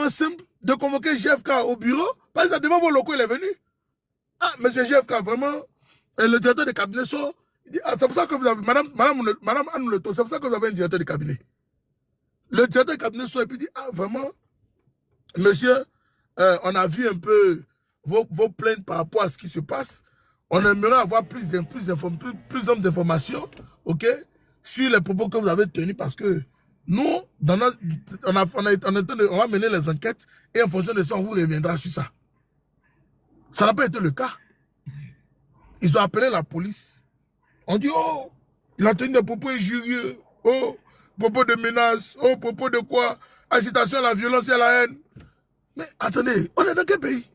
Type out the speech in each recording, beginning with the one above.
tellement simple de convoquer GFK au bureau, parce que devant vos locaux, il est venu. Ah, monsieur GFK, vraiment, le directeur de cabinet sort. Il dit, ah, c'est pour ça que vous avez, madame Anne Leto, c'est pour ça que vous avez un directeur de cabinet. Le directeur de cabinet sort et puis dit, ah, vraiment, monsieur, on a vu un peu vos plaintes par rapport à ce qui se passe. On aimerait avoir plus d'informations, ok, sur les propos que vous avez tenus parce que nous, on va mener les enquêtes et en fonction de ça, on vous reviendra sur ça. Ça n'a pas été le cas. Ils ont appelé la police. On dit, oh, il a tenu des propos injurieux, oh, propos de menaces, oh, propos de quoi? Incitation à la violence et à la haine. Mais attendez, on est dans quel pays?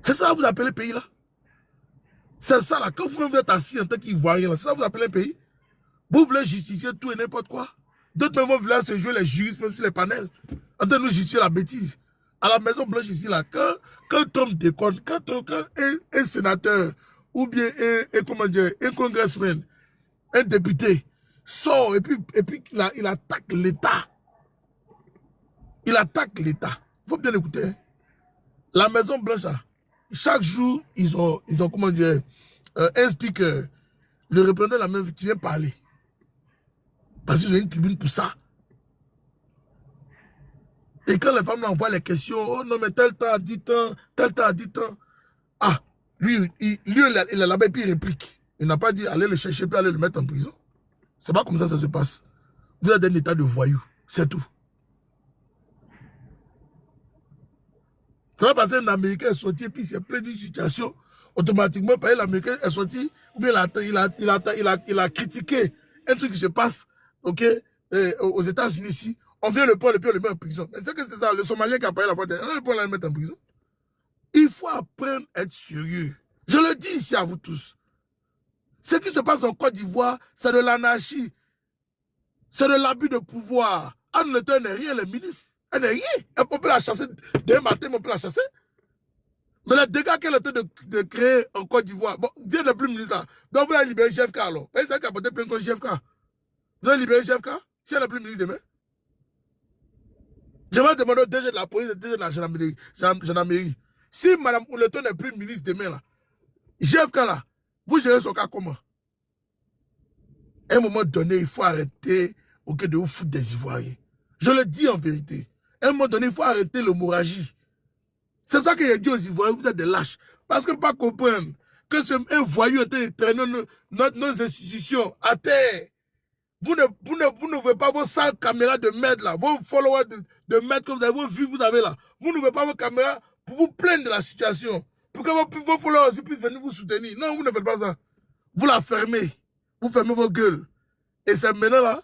C'est ça que vous appelez pays là? C'est ça là, quand vous êtes assis en tant qu'Ivoirien là, c'est ça que vous appelez un pays? Vous voulez justifier tout et n'importe quoi? D'autres même vont vouloir se jouer les juristes même sur les panels. En train de nous justifier la bêtise. À la Maison Blanche ici là, quand Trump déconne, quand un sénateur ou bien un congressman, un député sort et puis il attaque l'État. Il attaque l'État. Il faut bien écouter. Hein? La Maison Blanche, là, chaque jour, ils ont comment dire, un speaker, le représentant de la même qui vient parler. Parce qu'ils ont une tribune pour ça. Et quand les femmes envoient les questions, oh non, mais tel temps a dit tant, tel temps a dit tant. Ah, lui il est là-bas et puis il réplique. Il n'a pas dit allez le chercher puis aller le mettre en prison. C'est pas comme ça que ça se passe. Vous êtes un état de voyous, c'est tout. Ça va passer un Américain est sorti et puis il s'est plaint d'une situation. Automatiquement, l'Américain est sorti, ou bien il a critiqué un truc qui se passe, ok, aux États-Unis ici. On vient le prendre et puis on le met en prison. Mais c'est que c'est ça, le Somalien qui a parlé la fois dernière, on le prend et le mettre en prison. Il faut apprendre à être sérieux. Je le dis ici à vous tous. Ce qui se passe en Côte d'Ivoire, c'est de l'anarchie. C'est de l'abus de pouvoir. Anne Leto n'est rien, les ministres. Elle n'est rien. On peut la chasser demain matin, on peut la chasser. Mais les dégâts qu'elle a de créer en Côte d'Ivoire, bon, Dieu n'est plus ministre là. Donc vous allez libérer GFK alors. C'est ça qui a porté plainte contre GFK. Vous allez libérer GFK si elle n'est plus ministre demain. Je vais demander au DG de la police et au DG de la gendarmerie. Si Mme Ouleton n'est plus ministre demain là, GFK là, vous gérez son cas comment? À un moment donné, il faut arrêter de vous foutre des Ivoiriens. Je le dis en vérité. À un moment donné, il faut arrêter l'hémorragie. C'est pour ça qu'il a dit aux Ivoiriens, vous êtes des lâches. Parce que pas comprendre que c'est un voyou qui traîne nos institutions à terre. Vous ne voulez pas vos 100 caméras de merde là, vos followers de merde que vous avez, vos vues que vous avez là. Vous ne voulez pas vos caméras pour vous plaindre de la situation. Pour que vos followers aussi puissent venir vous soutenir. Non, vous ne faites pas ça. Vous la fermez. Vous fermez vos gueules. Et c'est maintenant là,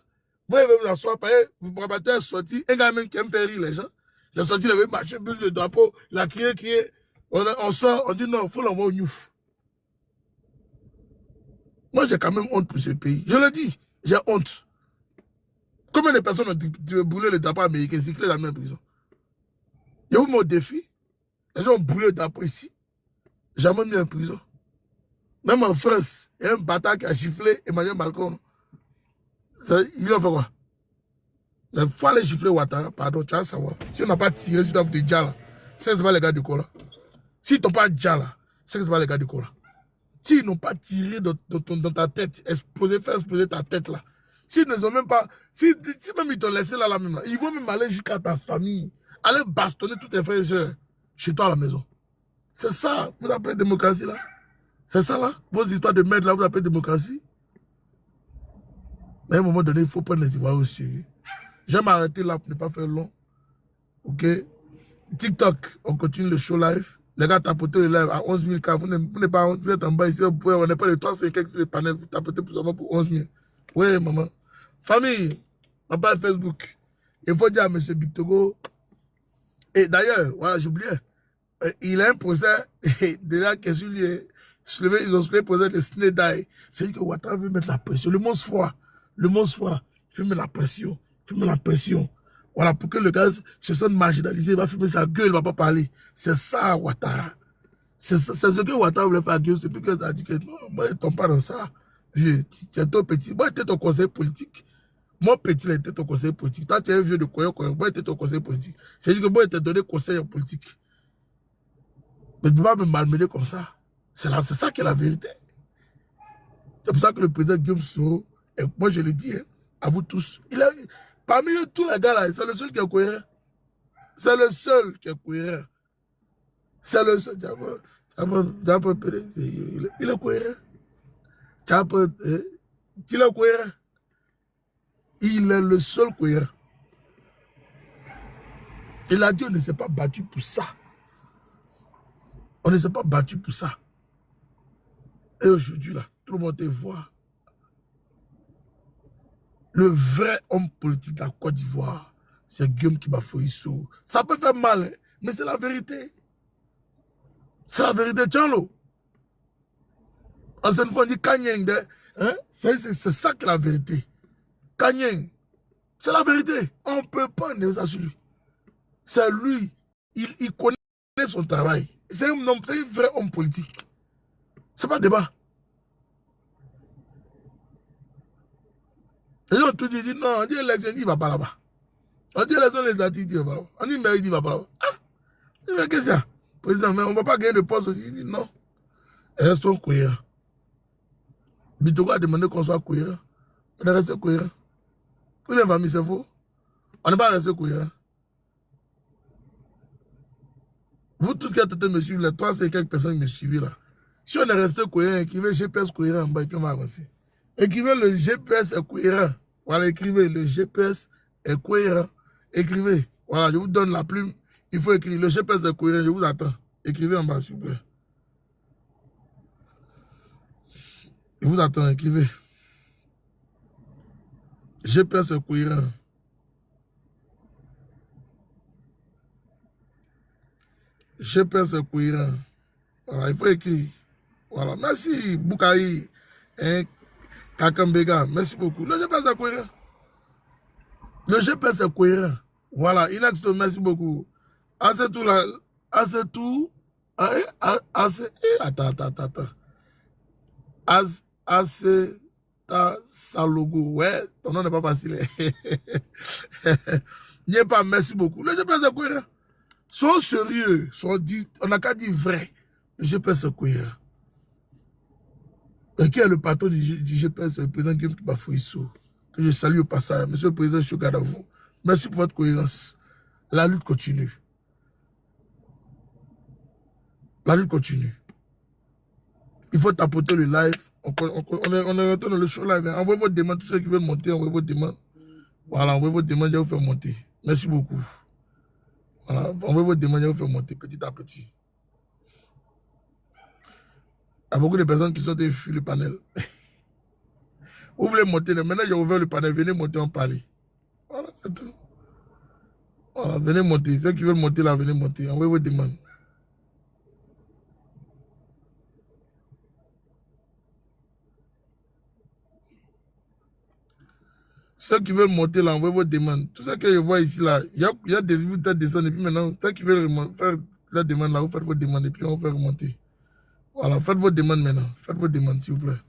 vous allez vous asseoir, vous rabattez un sorti, un gars même qui aime faire rire les gens. Il a sorti, il avait marché, le drapeau, il a crié. On sort, on dit non, il faut l'envoyer au Niouf. Moi, j'ai quand même honte pour ce pays. Je le dis, j'ai honte. Combien de personnes ont brûlé le drapeau américain, c'est la même prison? Il y a eu mon défi. Les gens ont brûlé le drapeau ici. Jamais mis en prison. Même en France, il y a un bâtard qui a giflé Emmanuel Macron. Il a fait quoi? Il faut aller gifler Ouattara, pardon, tu vas savoir. Si on n'a pas tiré sur ta bouteille de Djala, c'est pas les gars du Kola. S'ils n'ont pas Djala, c'est pas les gars du Kola. S'ils n'ont pas tiré dans ta tête, faire exploser ta tête là. S'ils ne ont même pas, si même ils t'ont laissé là, même là, ils vont même aller jusqu'à ta famille, aller bastonner tous tes frères et soeurs chez toi à la maison. C'est ça, vous appelez démocratie là? C'est ça là? Vos histoires de merde là, vous appelez démocratie? Mais à un moment donné, il faut prendre les Ivoiriens au sérieux. J'aime m'arrêter là pour ne pas faire long. Ok? TikTok, on continue le show live. Les gars, tapotez le live à 11 000 cas. Vous n'êtes pas en bas ici. On n'est pas les 3, 5 sur les panels. Vous tapotez pour seulement pour 11 000. Oui, maman. Famille, ma page Facebook. Il faut dire à M. Bictogo. Et d'ailleurs, voilà, j'oubliais. Il a un procès. Déjà, qu'est-ce qu'il est soulevé? Ils ont soulevé le procès de Snedai. C'est-à-dire que Ouattara veut mettre la pression. Le monstre froid. Le monstre froid. Il veut mettre la pression. Il veut mettre la pression. Voilà, pour que le gars se sente marginalisé, il va fumer sa gueule, il ne va pas parler. C'est ça, Ouattara. C'est ce que Ouattara voulait faire à Dieu. Depuis qu'il a dit que non, moi, je ne tombe pas dans ça. Tu es trop petit. Moi, j'étais ton conseil politique. Moi, petit, il était ton conseiller politique. Toi, tu es un vieux de Koyo, moi, était ton conseiller politique. C'est-à-dire que moi, il t'a donné conseil en politique. Mais tu ne peux pas me malmener comme ça. C'est ça qui est la vérité. C'est pour ça que le président Guillaume Soro, et moi, je le dis, hein, à vous tous, parmi eux, tous les gars là, c'est le seul qui est cohérent. C'est le seul qui est cohérent. C'est le seul. Il est cohérent. Il est cohérent. Il est le seul cohérent. Il a dit on ne s'est pas battu pour ça. On ne s'est pas battu pour ça. Et aujourd'hui, là, tout le monde te voit. Le vrai homme politique de la Côte d'Ivoire, c'est Guillaume Kibafoïso. Ça peut faire mal, hein, mais c'est la vérité. C'est la vérité, Tchalo. Ancienne fois, on dit Kanyeng. Hein? C'est ça qui est la vérité. Kanyeng. C'est la vérité. On ne peut pas négocier ça sur lui. C'est lui. Il connaît son travail. C'est un vrai homme politique. C'est pas débat. Et on tout dit non, on dit élection, il ne va pas là-bas. On dit élection, les artistes, il ne va pas là-bas. On dit mairie, il ne va pas là-bas. Ah, mais qu'est-ce que c'est? Président, mais on ne va pas gagner de poste aussi. Il dit non. Restons cohérents. Bitogo a demandé qu'on soit cohérent. On est resté cohérent. Pour les familles, c'est faux. On n'est pas resté cohérent. Vous tous qui êtes en train de me suivre, les 300 et quelques personnes qui me suivent là. Si on est resté cohérent, écrivez GPS cohérent en bas et puis on va avancer. Écrivez le GPS est cohérent. Voilà, écrivez le GPS est cohérent. Écrivez. Voilà, je vous donne la plume. Il faut écrire. Le GPS est cohérent, je vous attends. Écrivez en bas, s'il vous plaît. Je vous attends, écrivez. GPS est cohérent. GPS est cohérent. Voilà, il faut écrire. Voilà, merci Boukaï, hein, Kakambega, merci beaucoup. Le GPS est cohérent. Le GPS est cohérent. Voilà, Inaxto, merci beaucoup. C'est tout là. C'est tout. Attends. C'est ta Salogo. Ouais, ton nom n'est pas facile. N'y pas, merci beaucoup. Le GPS est cohérent. Sois sérieux. On n'a qu'à dire vrai. Le GPS est cohérent. Et qui est le patron du GPS, le président Guillaume Kibafoïso, que je salue au passage. Monsieur le président Chogadavou, merci pour votre cohérence. La lutte continue. La lutte continue. Il faut tapoter le live. On est retourné dans le show live. Envoyez votre demande. Tous ceux qui veulent monter, envoyez votre demande. Voilà, envoyez votre demande, je vais vous faire monter. Merci beaucoup. Voilà, envoyez votre demande, je vais vous faire monter petit à petit. Il y a beaucoup de personnes qui sont fuir le panel. Vous voulez monter, maintenant j'ai ouvert le panel, venez monter, on parle. Voilà, c'est tout. Voilà, venez monter. Ceux qui veulent monter là, venez monter. Envoyez vos demandes. Ceux qui veulent monter là, envoyez vos demandes. Tout ça que je vois ici là, il y a des vous descendre et puis maintenant, ceux qui veulent faire la demande là, vous faites vos demandes et puis on va faire remonter. Voilà, faites vos demandes maintenant. Faites vos demandes, s'il vous plaît.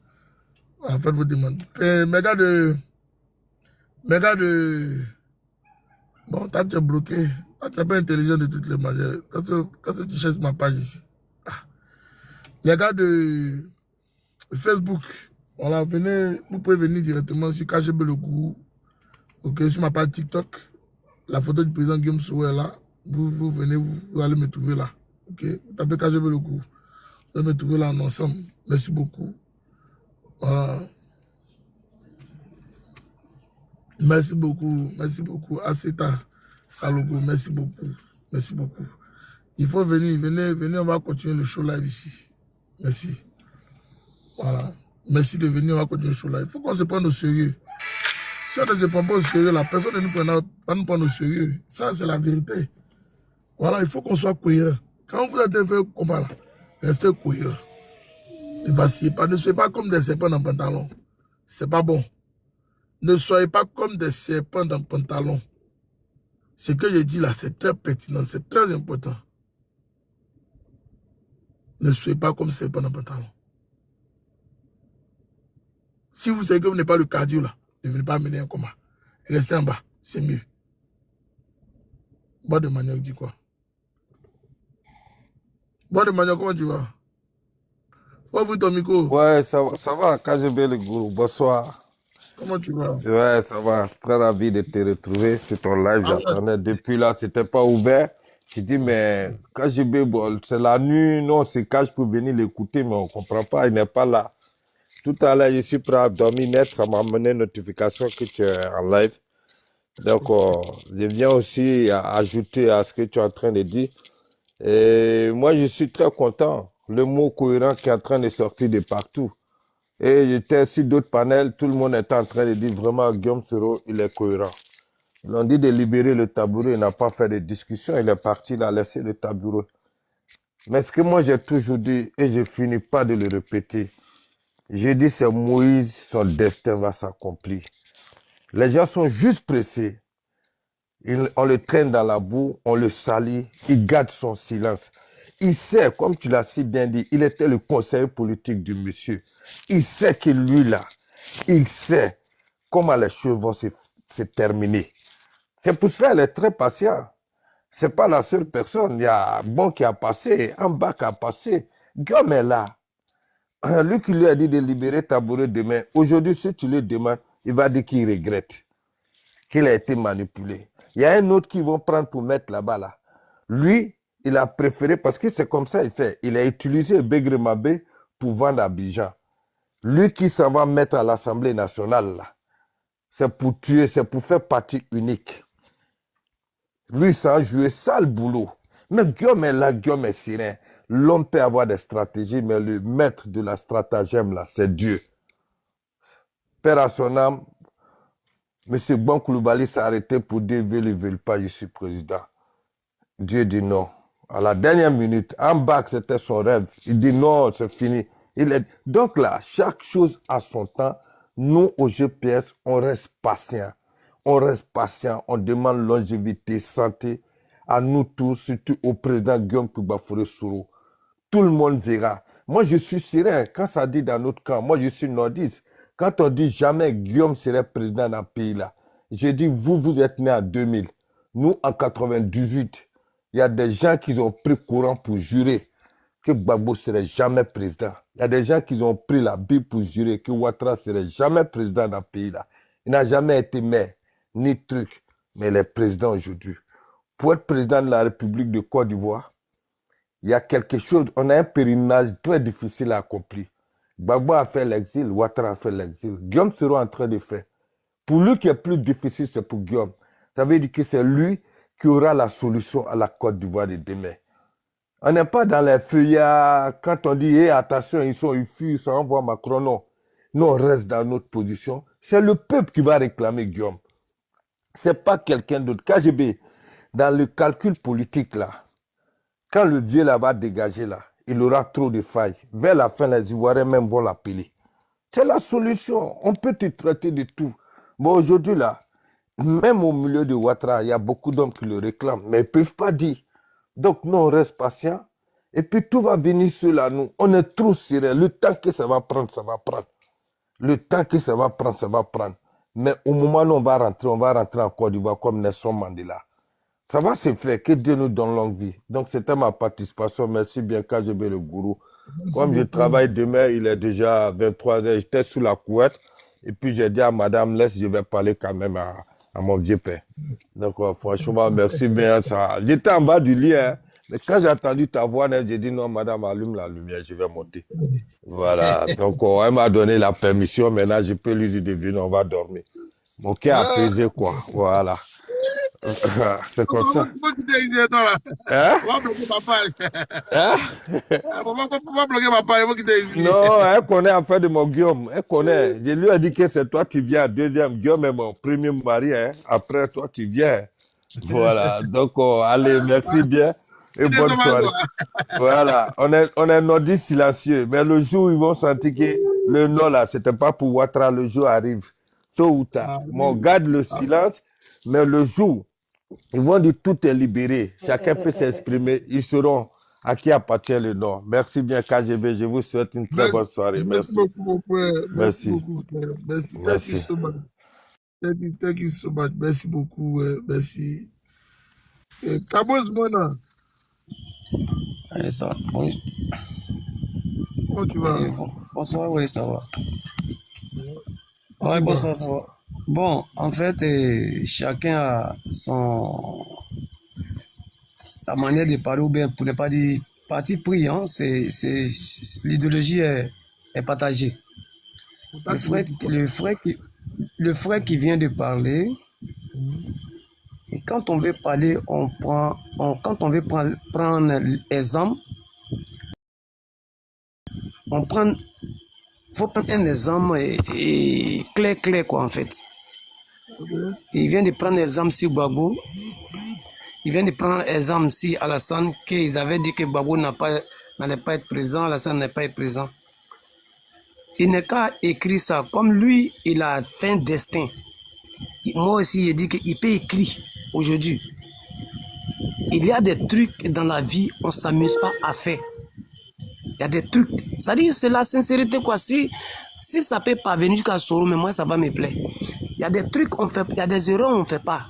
Voilà, faites vos demandes. Mes gars de... Bon, t'as déjà bloqué. Tu n'es pas intelligent de toutes les manières. Quand tu cherches ma page ici. Ah. Les gars de Facebook, voilà, venez, vous pouvez venir directement sur KGB le Gourou. Ok, sur ma page TikTok. La photo du président Guillaume Soro est là. Vous venez, vous allez me trouver là. Ok, vous tapez KGB le Gourou. Vous allez me trouver là en ensemble. Merci beaucoup. Voilà. Merci beaucoup. Aseta Salogo, merci beaucoup. Il faut venir, venez, on va continuer le show live ici. Merci. Voilà. Merci de venir, on va continuer le show live. Il faut qu'on se prenne au sérieux. Si on ne se prend pas au sérieux, la personne ne nous prendre au sérieux. Ça, c'est la vérité. Voilà, il faut qu'on soit cohérent. Quand vous êtes fait un combat là, restez cohérent. Ne vacillez pas, ne soyez pas comme des serpents dans le pantalon. C'est pas bon. Ne soyez pas comme des serpents dans le pantalon. Ce que je dis là, c'est très pertinent, c'est très important. Ne soyez pas comme serpents dans le pantalon. Si vous savez que vous n'êtes pas le cardio là, ne venez pas mener un combat. Restez en bas, c'est mieux. Bois de manioc, dis quoi? Bois de manioc, comment tu vas? Faut ouvrir ton micro. Ouais, ça va, KGB le gourou, bonsoir. Comment tu vas? Ouais, ça va, très ravi de te retrouver sur ton live. Ah ouais. J'attendais depuis là, c'était pas ouvert. J'ai dit, mais KGB, bon, c'est la nuit, non, c'est quand je peux venir l'écouter, mais on comprend pas, il n'est pas là. Tout à l'heure, je suis prêt à dormir net, ça m'a amené une notification que tu es en live. Donc, je viens aussi ajouter à ce que tu es en train de dire. Et moi, je suis très content. Le mot cohérent qui est en train de sortir de partout. Et j'étais sur d'autres panels, tout le monde était en train de dire vraiment Guillaume Soro, il est cohérent. Ils ont dit de libérer le tabouret, il n'a pas fait de discussion, il est parti, il a laissé le tabouret. Mais ce que moi j'ai toujours dit, et je finis pas de le répéter, j'ai dit c'est Moïse, son destin va s'accomplir. Les gens sont juste pressés. On le traîne dans la boue, on le salit, il garde son silence. Il sait, comme tu l'as si bien dit, il était le conseiller politique du monsieur. Il sait que lui, là, il sait comment les choses vont se terminer. C'est pour cela qu'il est très patient. C'est pas la seule personne. Il y a Bon qui a passé, Amba qui a passé. Guillaume est là. Lui qui lui a dit de libérer Tabouret demain, aujourd'hui, si tu le demandes, il va dire qu'il regrette, qu'il a été manipulé. Il y a un autre qui vont prendre pour mettre là-bas, là. Lui, il a préféré, parce que c'est comme ça il fait, il a utilisé Begré Mabé pour vendre à Abidjan. Lui qui s'en va mettre à l'Assemblée nationale, là, c'est pour tuer, c'est pour faire partie unique. Lui, ça a joué sale boulot. Mais Guillaume est là, Guillaume est serein. L'homme peut avoir des stratégies, mais le maître de la stratagème, là, c'est Dieu. Père à son âme, M. Bon Koulibaly s'est arrêté pour dire, veulent, ils ne veulent pas, je suis président. Dieu dit non. À la dernière minute, en bas, c'était son rêve. Il dit non, c'est fini. Donc là, chaque chose a son temps. Nous, au GPS, on reste patient. On reste patient. On demande longévité, santé à nous tous, surtout au président Guillaume Koubafouré-Soro. Tout le monde verra. Moi, je suis serein. Quand ça dit dans notre camp, moi, je suis nordiste. Quand on dit jamais Guillaume serait président d'un pays-là, j'ai dit, vous êtes né en 2000. Nous, en 98, il y a des gens qui ont pris courant pour jurer que Gbagbo ne serait jamais président. Il y a des gens qui ont pris la Bible pour jurer que Ouattara ne serait jamais président d'un pays-là. Il n'a jamais été maire, ni truc, mais il est président aujourd'hui. Pour être président de la République de Côte d'Ivoire, il y a quelque chose, on a un pèlerinage très difficile à accomplir. Gbagbo a fait l'exil, Ouattara a fait l'exil. Guillaume sera en train de faire. Pour lui qui est plus difficile, c'est pour Guillaume. Ça veut dire que c'est lui qui aura la solution à la Côte d'Ivoire de demain. On n'est pas dans les feuillards, quand on dit, hey, attention, ils fuient, ils envoient Macron, non. Nous, on reste dans notre position. C'est le peuple qui va réclamer Guillaume. Ce n'est pas quelqu'un d'autre. KGB, dans le calcul politique, là, quand le vieux là va dégager, là, il aura trop de failles. Vers la fin, les Ivoiriens même vont l'appeler. C'est la solution. On peut te traiter de tout. Bon, aujourd'hui, là, même au milieu de Ouattara, il y a beaucoup d'hommes qui le réclament, mais ils ne peuvent pas dire. Donc, nous, on reste patient. Et puis, tout va venir sur à nous. On est trop serré. Le temps que ça va prendre, ça va prendre. Le temps que ça va prendre, ça va prendre. Mais au moment où on va rentrer en Côte d'Ivoire comme Nelson Mandela. Ça va se faire. Que Dieu nous donne longue vie. Donc, c'était ma participation. Merci bien, KGB le gourou. Merci Comme je beaucoup. travaille demain, il est déjà 23 heures. J'étais sous la couette. Et puis, j'ai dit à madame, laisse, je vais parler quand même à mon vieux père. Donc, franchement, merci bien. Ça. J'étais en bas du lit, hein, mais quand j'ai entendu ta voix, j'ai dit non, madame, allume la lumière, je vais monter. Voilà. Donc, elle m'a donné la permission. Maintenant, je peux lui dire de venir, on va dormir. Mon cœur apaisé, quoi. Voilà. C'est comme ça. Pourquoi quitter ici, attends là? Hein? On va bloquer papa. Hein? On va bloquer papa, il faut quitter ici. Non, elle connaît affaire de mon Guillaume. Elle connaît. Je lui ai dit que c'est toi qui viens. Deuxième, Guillaume est mon premier mari. Hein. Après, toi, tu viens. Voilà. Donc, allez, merci bien et bonne soirée. Voilà. On est nordistes silencieux. Mais le jour où ils vont sentir que le nord, là, c'était pas pour Ouattara, le jour arrive. Tôt ou tard. Mais on garde le silence. Mais le jour, ils vont dire tout est libéré. Chacun peut s'exprimer. Ils sauront à qui appartient le Nord. Merci bien, KGB. Je vous souhaite une très bonne soirée. Merci beaucoup, mon frère. Merci Merci. beaucoup, frère. Merci. Merci. Thank you so much. Thank you so much. Merci beaucoup. Merci. Kabos Mona, Ouais, ça va. Bon, comment tu vas? bonsoir, oui, ça va. Ouais, bonsoir, ça va. Bon, en fait, chacun a sa manière de parler, ou bien pour ne pas dire parti pris, hein, l'idéologie est partagée. Le frère qui vient de parler, et quand on veut parler, quand on veut prendre exemple, faut prendre un exemple clair, quoi, en fait. Il vient de prendre exemple sur Gbagbo. Il vient de prendre exemple sur Alassane, qu'ils avaient dit que Gbagbo n'allait pas être présent, Alassane n'est pas être présent. Il n'est qu'à écrire ça. Comme lui, il a fait un destin. Moi aussi, j'ai dit qu'il peut écrire aujourd'hui. Il y a des trucs dans la vie, on ne s'amuse pas à faire. Il y a des trucs. C'est-à-dire, c'est la sincérité, quoi. Si ça peut pas venir jusqu'à Soro, mais moi, ça va me plaire. Il y a des trucs, il y a des erreurs, on ne fait pas.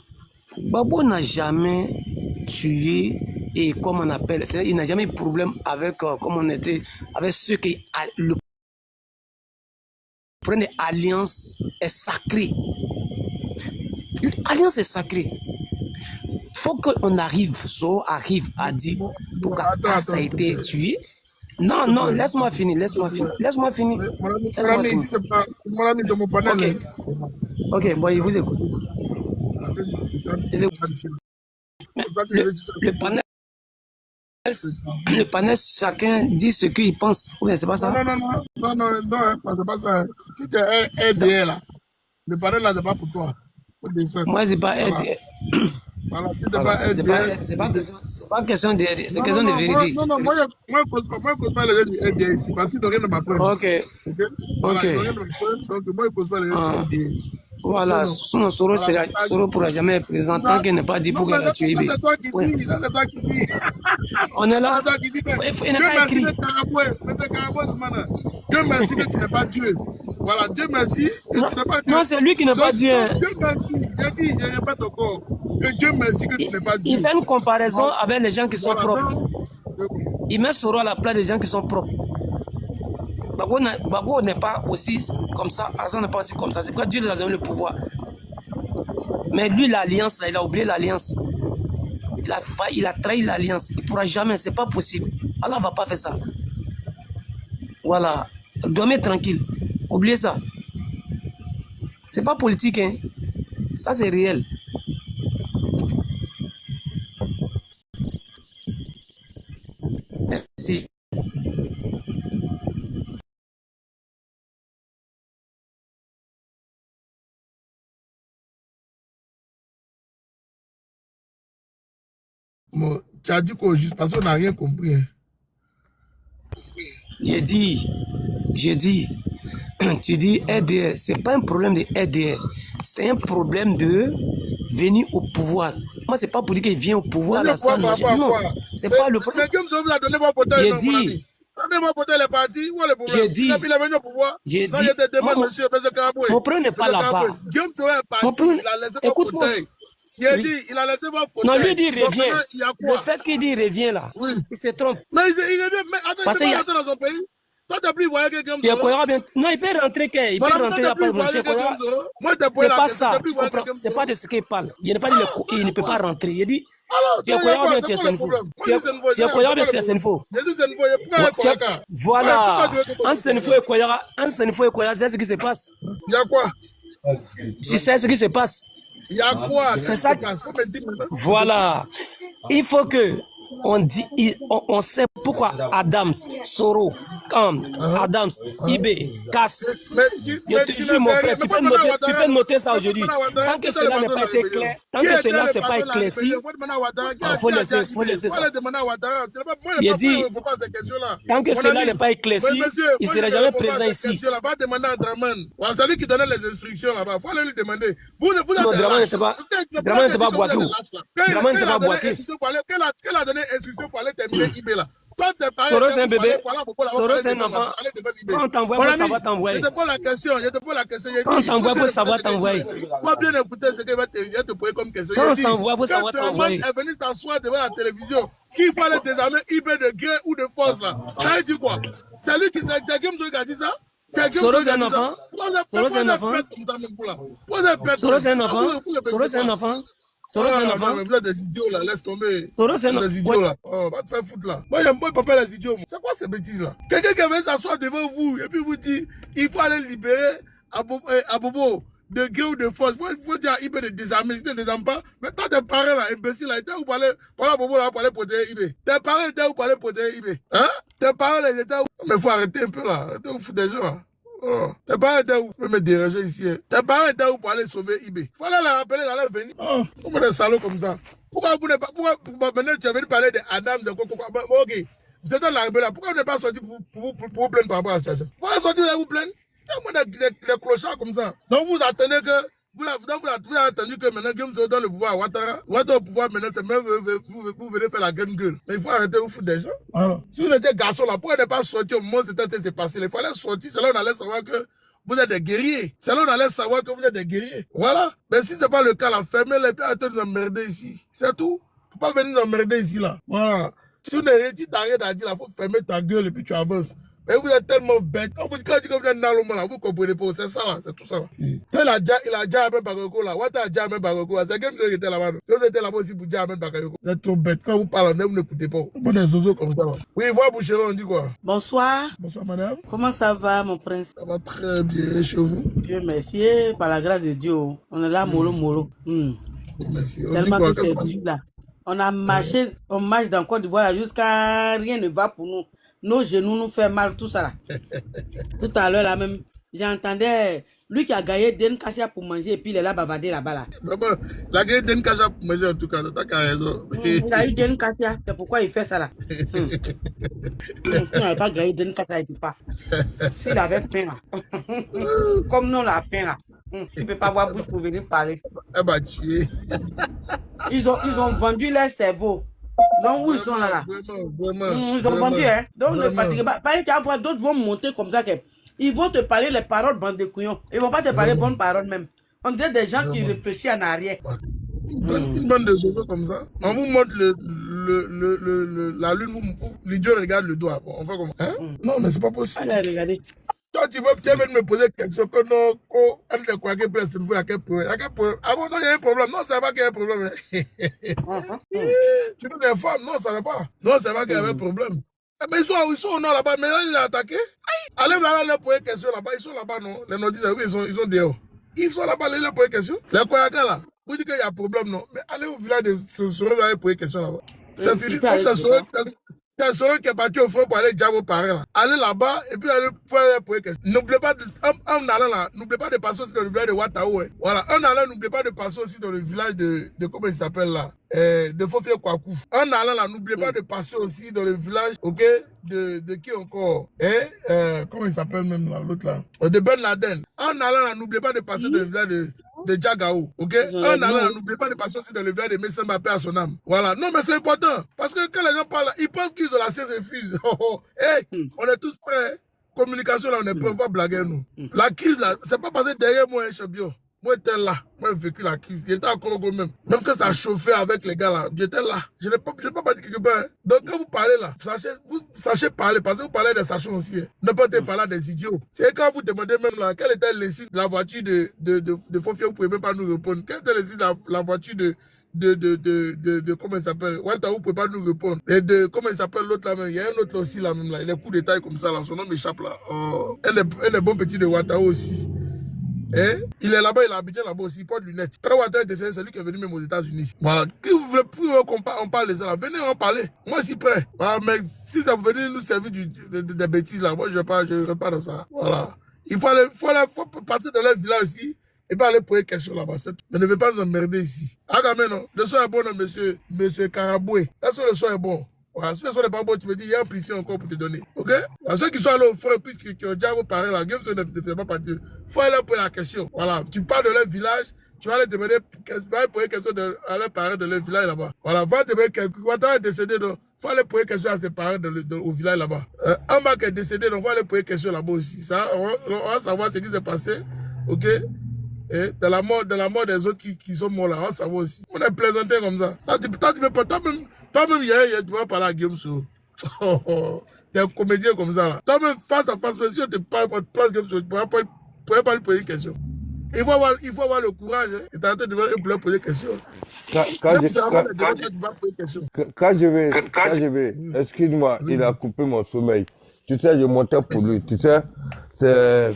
Gbagbo n'a jamais tué, et comme on appelle, il n'a jamais eu de problème avec, comme on était, avec ceux qui le prennent. Alliance est sacrée. L'alliance est sacrée. Faut qu'on arrive, Soro arrive à dire pourquoi ça a été tué. Non, laisse-moi finir. Mon ami, ici, c'est mon panel. Ok, bon, il vous écoute. Le panel, chacun dit ce qu'il pense. Oui, c'est pas ça? Non, c'est pas ça. Si tu es RDR là, le panel là, c'est pas pour toi. Moi, c'est pas RDR. Voilà, c'est pas question de RDR, c'est question de vérité. Non, moi, je cause pas les gens du RDR ici, parce que rien ne m'apprend. Ok. Donc, moi, je cause pas les gens du RDR. Voilà, sinon Soro ne pourra jamais être présent tant qu'il n'est pas dit pour qu'elle a tué Ibé. C'est toi qui dis. On est là. Il n'est pas écrit. Dieu merci que tu n'es pas Dieu. Voilà, Dieu merci que tu n'es pas Dieu. Non, c'est lui qui n'est pas Dieu. Dieu merci. Je répète encore. Que Dieu merci que tu n'es pas Dieu. Il fait une comparaison avec les gens qui sont propres. Il met Soro à la place des gens qui sont propres. Gbagbo n'est pas aussi comme ça, Alassane n'est pas aussi comme ça. C'est pourquoi Dieu lui a donné le pouvoir. Mais lui, l'alliance, il a oublié l'alliance. Il a trahi l'alliance. Il ne pourra jamais, c'est pas possible. Allah ne va pas faire ça. Voilà. Dormez tranquille. Oubliez ça. C'est pas politique, hein. Ça, c'est réel. Merci. Bon, tu as dit qu'au juste parce qu'on n'a rien compris. Hein. J'ai dit, tu dis RDR, c'est pas un problème de RDR, c'est un problème de venir au pouvoir. Moi, c'est pas pour dire qu'il vient au pouvoir. Non, c'est pas le problème. J'ai dit, mon problème n'est pas là-bas. Écoute-moi. Il a dit, il a laissé voir photo. Non, lui dit il revient. Le fait qu'il dit il revient là, oui. Il se trompe. Mais il revient, mais attends, parce il peut rentrer dans son pays. Toi, t'as pris voyer quelqu'un. Non, il peut rentrer, il peut rentrer là pas rentrer. C'est pas ça, tu comprends. C'est pas de ce qu'il parle. Il ne peut pas rentrer. Il dit. Tu es croyant bien, tu es Senfo. Tu es croyant bien, tu es Senfo. Voilà. En Senfo et Koyara, tu sais ce qui se passe. Il y a quoi? Tu sais ce qui se passe. Il y a quoi? C'est ça. Voilà. Il faut que on sait pourquoi Adams, Soro, Adams, Ibé, Cass. Je te jure, mon frère, tu peux noter ça aujourd'hui. Tant que cela n'a pas été clair, tant que cela ne s'est pas éclairci, il faut laisser ça. Il dit, tant que cela n'est pas éclairci, il ne sera jamais présent ici. Va demander à Draman. C'est lui qui donnait les instructions là-bas. Il faut aller lui demander. Non, Draman n'était pas boiteux. Draman n'était pas boiteux. Quelle a donné instruction pour aller terminer Ibé là? Toi, t'es pareil. Soros, c'est un bébé. Soros, c'est un enfant. Quand on t'envoie, il faut savoir t'envoyer. Je te pose la question. Quand on t'envoie, il faut savoir t'envoyer. Moi, bien écouter ce qu'il va te poser comme question. Quand on s'envoie, il faut savoir t'envoyer. Quand tu es venu t'asseoir devant la télévision, qu'il fallait désarmer IB de gré ou de force, là. Ça veut dire quoi? C'est lui qui s'est qui a dit ça? Soros, c'est un enfant. Soros, c'est un enfant. Soros, c'est un enfant. Soros, c'est un enfant. Soros, c'est un enfant. Vous êtes des idiots là, laisse tomber. Soros, c'est un enfant. Des idiots là. Oh, va te faire foutre là. Moi, j'aime pas papa les idiots. C'est quoi ces bêtises là? Quelqu'un qui avait s'asseoir devant vous et puis vous dit il faut aller libérer Abobo de gré ou de force. Il faut dire à IB de désarmer. Si tu ne désarmes pas, mais toi, tes parents là, imbéciles là, ils étaient où pour aller, voilà Abobo là, pour aller protéger IB. Tes parents étaient où pour aller protéger IB? Hein? Tes parents là, ils étaient où? Mais il faut arrêter un peu là. Arrêtez vous foutre des gens là. Oh. Tes parents étaient où? Me déranger ici. Hein. Tes parents étaient où pour aller sauver IB? Il fallait la rappeler, elle allait venir. Oh. Comment des salauds comme ça? Pourquoi vous n'êtes pas. Pourquoi maintenant tu es venu parler de Adam, de quoi? Ok. Vous êtes dans la rebelle là. Pourquoi vous n'êtes pas sorti pour vous plaindre par rapport à la situation? Vous allez sortir et vous plaindre? Il y a des clochards comme ça. Donc vous attendez que. Vous avez attendu que maintenant Game dans le pouvoir à Ouattara. Ouattara au pouvoir maintenant, c'est même vous venez faire la grande gueule. Mais il faut arrêter de vous foutre des gens. Alors, si vous étiez garçon là, pourquoi ne pas sortir au moment où c'était passé? Il fallait sortir, c'est là on allait savoir que vous êtes des guerriers. C'est là on allait savoir que vous êtes des guerriers. Voilà. Mais si c'est pas le cas, là, fermez-les et puis arrêtez de nous emmerder ici. C'est tout. Faut pas venir nous emmerder ici là. Voilà. Si on est réduit, t'arrêtes à dire là, faut fermer ta gueule et puis tu avances. Mais vous êtes tellement bête. Quand vous dites que vous êtes dans le monde, vous comprenez pas. C'est ça, là. C'est tout ça. Là. Il a déjà même Bakayoko là. Ouattara a déjà même Bakayoko. C'est comme si était là-bas. Vous étiez là-bas aussi pour déjà même Bakayoko. Vous êtes trop bête. Quand vous parlez, vous n'écoutez pas. Vous des zozos comme ça. Là. Oui, voilà Boucheron, on dit quoi? Bonsoir. Bonsoir, madame. Comment ça va, mon prince? Ça va très bien chez vous. Dieu merci. Par la grâce de Dieu, on est là, mollo. Merci. On Tellement dit quoi? que c'est dur là. On a marché, on marche dans Côte d'Ivoire jusqu'à rien ne va pour nous. Nos genoux nous font mal, tout ça là. Tout à l'heure là même, j'entendais lui qui a gagné Den Kacha pour manger et puis il est là bavardé là-bas là. Vraiment, la gueule Den Kacha pour manger en tout cas, t'as qu'à raison. Il a eu Den Kacha, c'est pourquoi il fait ça là. Il n'avait pas gagné Den Kacha, il dit pas. S'il avait faim là. Comme nous on a faim là. Il ne peut pas avoir bouche pour venir parler. Eh bah tué. Ils ont vendu leur cerveau. Donc, où ils sont là? Vraiment. Ils ont vendu, hein. Donc, ne fatiguez pas. Par exemple, d'autres vont monter comme ça. Ils vont te parler les paroles, bande de couillons. Ils ne vont pas te parler bonnes paroles même. On dirait des gens qui réfléchissent en arrière. Une bande de choses comme ça. On vous montre la lune, l'idiot regarde le doigt. On fait comment? Hein? Non, mais c'est pas possible. Allez, regardez. Toi, tu veux me poser une question que non, on ne croit que place, il faut à quel point. Ah bon, non, il y a un problème. Non, ça va qu'il y a un problème. Tu veux des femmes? Non, ça va pas. Non, ça va qu'il y avait un problème. Mais ils sont au nord là-bas, mais là, ils ont attaqué. Allez voir leur poser question là-bas. Ils sont là-bas, non? Les nordistes, oui, ils sont dehors. Ils sont là-bas, les leur poser question. Les Koyaka là, vous dites qu'il y a un problème, non? Mais allez au village de Soro, vous allez poser question là-bas. C'est fini. C'est un Soro qui est parti au front pour aller dire vos parents là. Allez là-bas et puis allez poser question. N'oubliez pas, en allant là, n'oubliez pas de passer aussi dans le village de Ouattao. Hein. Voilà, en allant, n'oubliez pas de passer aussi dans le village de comment il s'appelle là? De Fofie Kwaku. En allant là, n'oubliez pas de passer aussi dans le village, ok, de qui encore? Comment il s'appelle même là, l'autre là? De Ben Laden. En allant là, n'oubliez pas de passer dans le village de Djagao, ok? En allant, n'oubliez pas de passer aussi dans le village de Messemba, paix à son âme. Voilà. Non, mais c'est important. Parce que quand les gens parlent, ils pensent qu'ils ont la science infuse. On est tous prêts. Communication là, on ne peut pas blaguer nous. La crise là, c'est pas passé derrière moi, un champion. Moi, j'étais là. Moi, j'ai vécu la crise. J'étais encore au même. Même quand ça chauffait avec les gars là, j'étais là. Je n'ai pas parti quelque part. Hein. Donc, quand vous parlez là, vous sachez parler. Parce que vous parlez des sachants aussi. Hein. Ne pas te parler des idiots. C'est quand vous demandez même là, quel était le signe de la voiture de Fofia, vous pouvez même pas nous répondre. Quel était le signe de la voiture de comment il s'appelle? Ouattara, vous pouvez pas nous répondre. Et comment il s'appelle l'autre là même? Il y a un autre aussi là même là. Il est coup de taille comme ça là. Son nom m'échappe là. Elle est bon petit de Ouattara aussi. Eh? Il est là-bas, il a habité là-bas aussi, il porte lunettes. Quand Ouattara est décédé, c'est lui qui est venu même aux États-Unis. Voilà. Si vous voulez plus qu'on parle de ça là, venez en parler. Moi, je suis prêt. Voilà, mais si ça vous venez nous servir des bêtises là, moi, je ne rentre pas dans ça. Voilà. Il faut passer dans leur village aussi et pas aller poser question là-bas. Mais ne venez pas nous emmerder ici. Ah, quand même, non. Le son est bon, non, monsieur Karaboué. Le son est bon. Voilà, si le son n'est pas bon, tu me dis, il y a un amplifié encore pour te donner. Ok? Alors, ceux qui sont allés au front et puis qui ont déjà vous parlé là, game ne fait pas partie. Il faut aller poser la question. Voilà. Tu parles de leur village, tu vas aller demander, va aller poser question à leurs parents de leur village là-bas. Voilà, va demander, Ouattara est décédé, donc il faut aller poser question à ses parents au village là-bas. Ambak est décédé, donc il faut aller poser question là-bas aussi. Ça, on va savoir ce qui s'est passé, ok? Et dans la mort des autres qui sont morts là, on va savoir aussi. On est plaisanté comme ça. Toi-même, hier, tu vas parler à Guillaume Soro. T'es un comédien comme ça là. Toi-même, face à face, si on te parle pour place Guillaume Soro, tu ne pourrais pas lui poser une question. Il faut avoir le courage et t'arrêter devant eux pour leur poser des questions. Quand je vais, excuse-moi, il a coupé mon sommeil. Tu sais, je montais pour lui. Tu sais,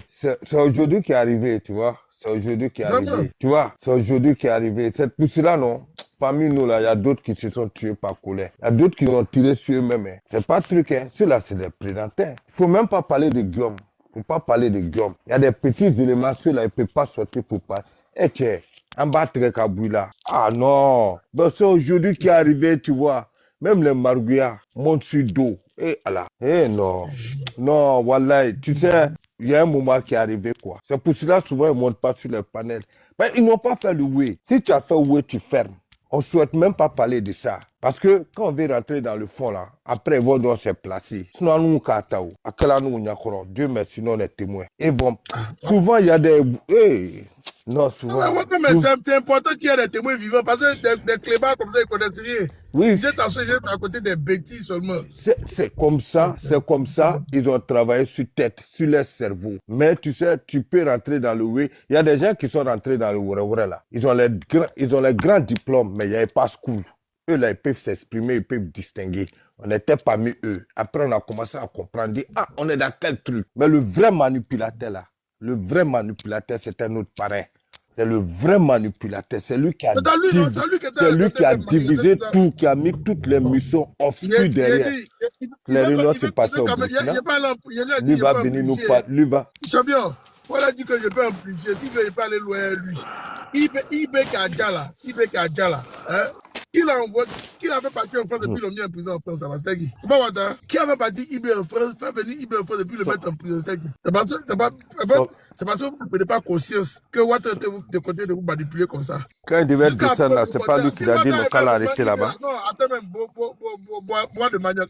c'est aujourd'hui qui est arrivé, tu vois. C'est aujourd'hui qui est arrivé. Tu vois, c'est aujourd'hui qui est arrivé. Cette pousse-là, non. Parmi nous, là, il y a d'autres qui se sont tués par colère. Il y a d'autres qui ont tiré sur eux-mêmes. Hein. C'est pas truc, hein. Ceux-là, c'est des prédateurs. Il faut même pas parler de Guillaume. Il faut pas parler de Guillaume. Il y a des petits éléments, ceux-là, ils ne peuvent pas sortir pour parler. Eh, tiens, en bas, là. Ah non. Ben, c'est aujourd'hui qui est arrivé, tu vois. Même les margouillards montent sur dos. Eh, Allah. Eh, non. Non, voilà. Tu sais, il y a un moment qui est arrivé, quoi. C'est pour cela, souvent, ils ne montent pas sur les panels. Mais ils n'ont pas fait le oui. Si tu as fait oui, tu fermes. On ne souhaite même pas parler de ça. Parce que quand on veut rentrer dans le fond, là, après, ils vont donc se placer. Sinon, nous, Katao, à quel nous, Dieu merci, sinon, on est témoins. Et bon, souvent, il y a des. Hey. Non, souvent. C'est important qu'il y ait des témoins vivants parce que des clébards comme ça, ils ne connaissent rien. Oui. Ils étaient à côté des bêtises seulement. C'est comme ça, ils ont travaillé sur tête, sur leur cerveau. Mais tu sais, tu peux rentrer dans le oui. Il y a des gens qui sont rentrés dans le ouais là. Ils ont les grands diplômes, mais il n'y avait pas school. Eux là, ils peuvent s'exprimer, ils peuvent distinguer. On était parmi eux. Après, on a commencé à comprendre, dire, ah, on est dans quel truc. Mais le vrai manipulateur là, c'était notre parrain. C'est le vrai manipulateur. C'est lui qui a divisé tout, qui a mis toutes les missions obscures derrière. Les réunions se passaient au Burkina. Lui va venir nous parler. Champion, voilà dit que je peux amplifier. S'il veut pas aller loin, lui. Ibe Kadjala. Hein? Qui avait parti en France depuis le mis en prison en France, ça va, c'est qui? C'est pas Ouattara. Qui avait parti Ibe en France, faire venir Ibe en France depuis le mettre en prison, c'est qui? C'est parce que vous ne prenez pas conscience que Ouattara était de côté de vous manipuler comme ça. Quand il devait descendre là, c'est pas lui qui a dit le cas l'arrêter là-bas. Non, attends même, bois de manière.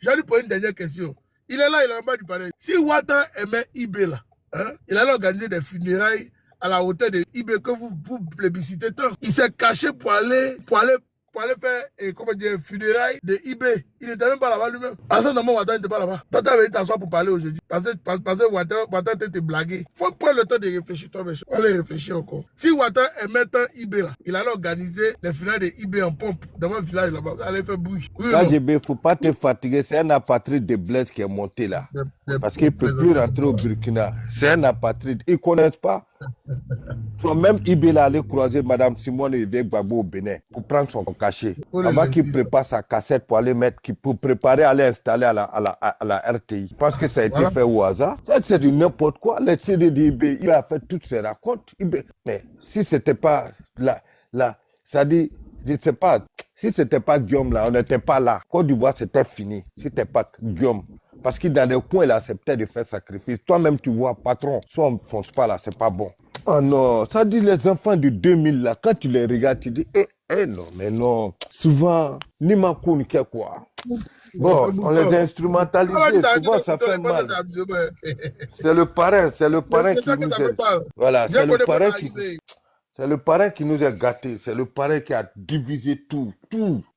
J'allais lui poser une dernière question. Il est là, il est en bas du palais. Si Ouattara aimait Ibe là, hein, il allait organiser des funérailles à la hauteur de Ibe que vous plébiscitez tant. Il s'est caché pour aller faire, comment dire, funérailles de Ibe. Il n'était même pas là-bas lui-même. Parce que normalement, Ouattara n'était pas là-bas. Tata avait t'asseoir pour parler aujourd'hui. Parce que Ouattara t'était blagué. Faut prendre le temps de réfléchir, toi, mais je vais aller réfléchir encore. Si Ouattara aimait tant Ibe là, il allait organiser les funérailles de Ibe en pompe dans mon village là-bas. Il allait faire bruit. KGB, il ne faut pas te fatiguer. C'est un apatride de Blaise qui est monté là. Parce qu'il ne peut plus rentrer au Burkina. C'est un apatride. Ils ne connaissent pas. Toi-même, Ibe là allait croiser Mme Simone et Gbagbo au Bénin pour prendre son cachet. Avant qu'il prépare sa cassette pour aller mettre, pour préparer à aller installer à la RTI. Parce que ça a été fait au hasard. C'est du n'importe quoi. Les CD d'Ibe, il a fait toutes ses racontes. Mais si c'était pas là, ça dit, je ne sais pas, si c'était pas Guillaume là, on n'était pas là. Côte d'Ivoire, c'était fini. Si c'était pas Guillaume. Parce que dans des coins, il acceptait de faire sacrifice. Toi-même, tu vois, patron, si on ne fonce pas là, c'est pas bon. Oh non, ça dit les enfants de 2000 là, quand tu les regardes, tu dis, non, mais non. Souvent, ni ma cour, ni quoi. Bon, on les a instrumentalisés, souvent ça fait mal. C'est le parrain qui nous aide. Voilà, c'est le parrain qui nous a gâtés. C'est le parrain qui a divisé tout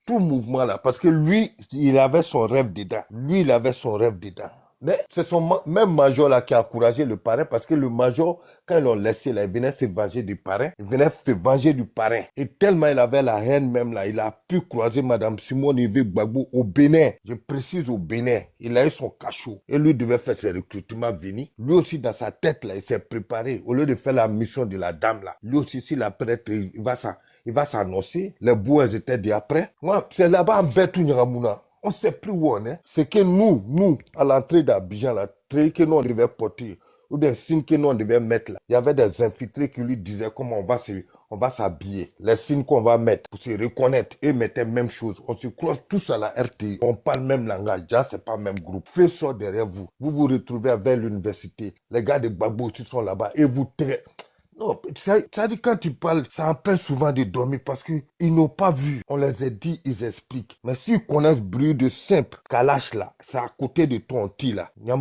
mouvement là. Parce que lui, il avait son rêve dedans. Mais c'est son même major là qui a encouragé le parrain parce que le major, quand ils l'ont laissé là, il venait se venger du parrain. Et tellement il avait la haine même là, il a pu croiser Mme Simone Gbagbo au Bénin. Je précise au Bénin. Il a eu son cachot. Et lui devait faire ses recrutements venir. Lui aussi dans sa tête là, il s'est préparé. Au lieu de faire la mission de la dame là, lui aussi s'il a prêtre, il va s'annoncer. Les bouts étaient déjà prêts. Moi, c'est là-bas en Betou Nyamouna. On ne sait plus où on est. C'est que nous, à l'entrée d'Abidjan, la traîne que nous on devait porter, ou des signes que nous on devait mettre là. Il y avait des infiltrés qui lui disaient comment on va s'habiller. Les signes qu'on va mettre pour se reconnaître. Eux mettaient même chose. On se croise tous à la RTI. On parle même langage. Déjà, c'est pas le même groupe. Fais ça derrière vous. Vous vous retrouvez vers l'université. Les gars de Gbagbo aussi sont là-bas. Et vous Non, Non, ça dit quand tu parles, ça empêche souvent de dormir parce qu'ils n'ont pas vu. On les a dit, ils expliquent. Mais s'ils connaissent le bruit de simple, Kalash là, c'est à côté de ton petit là. Il y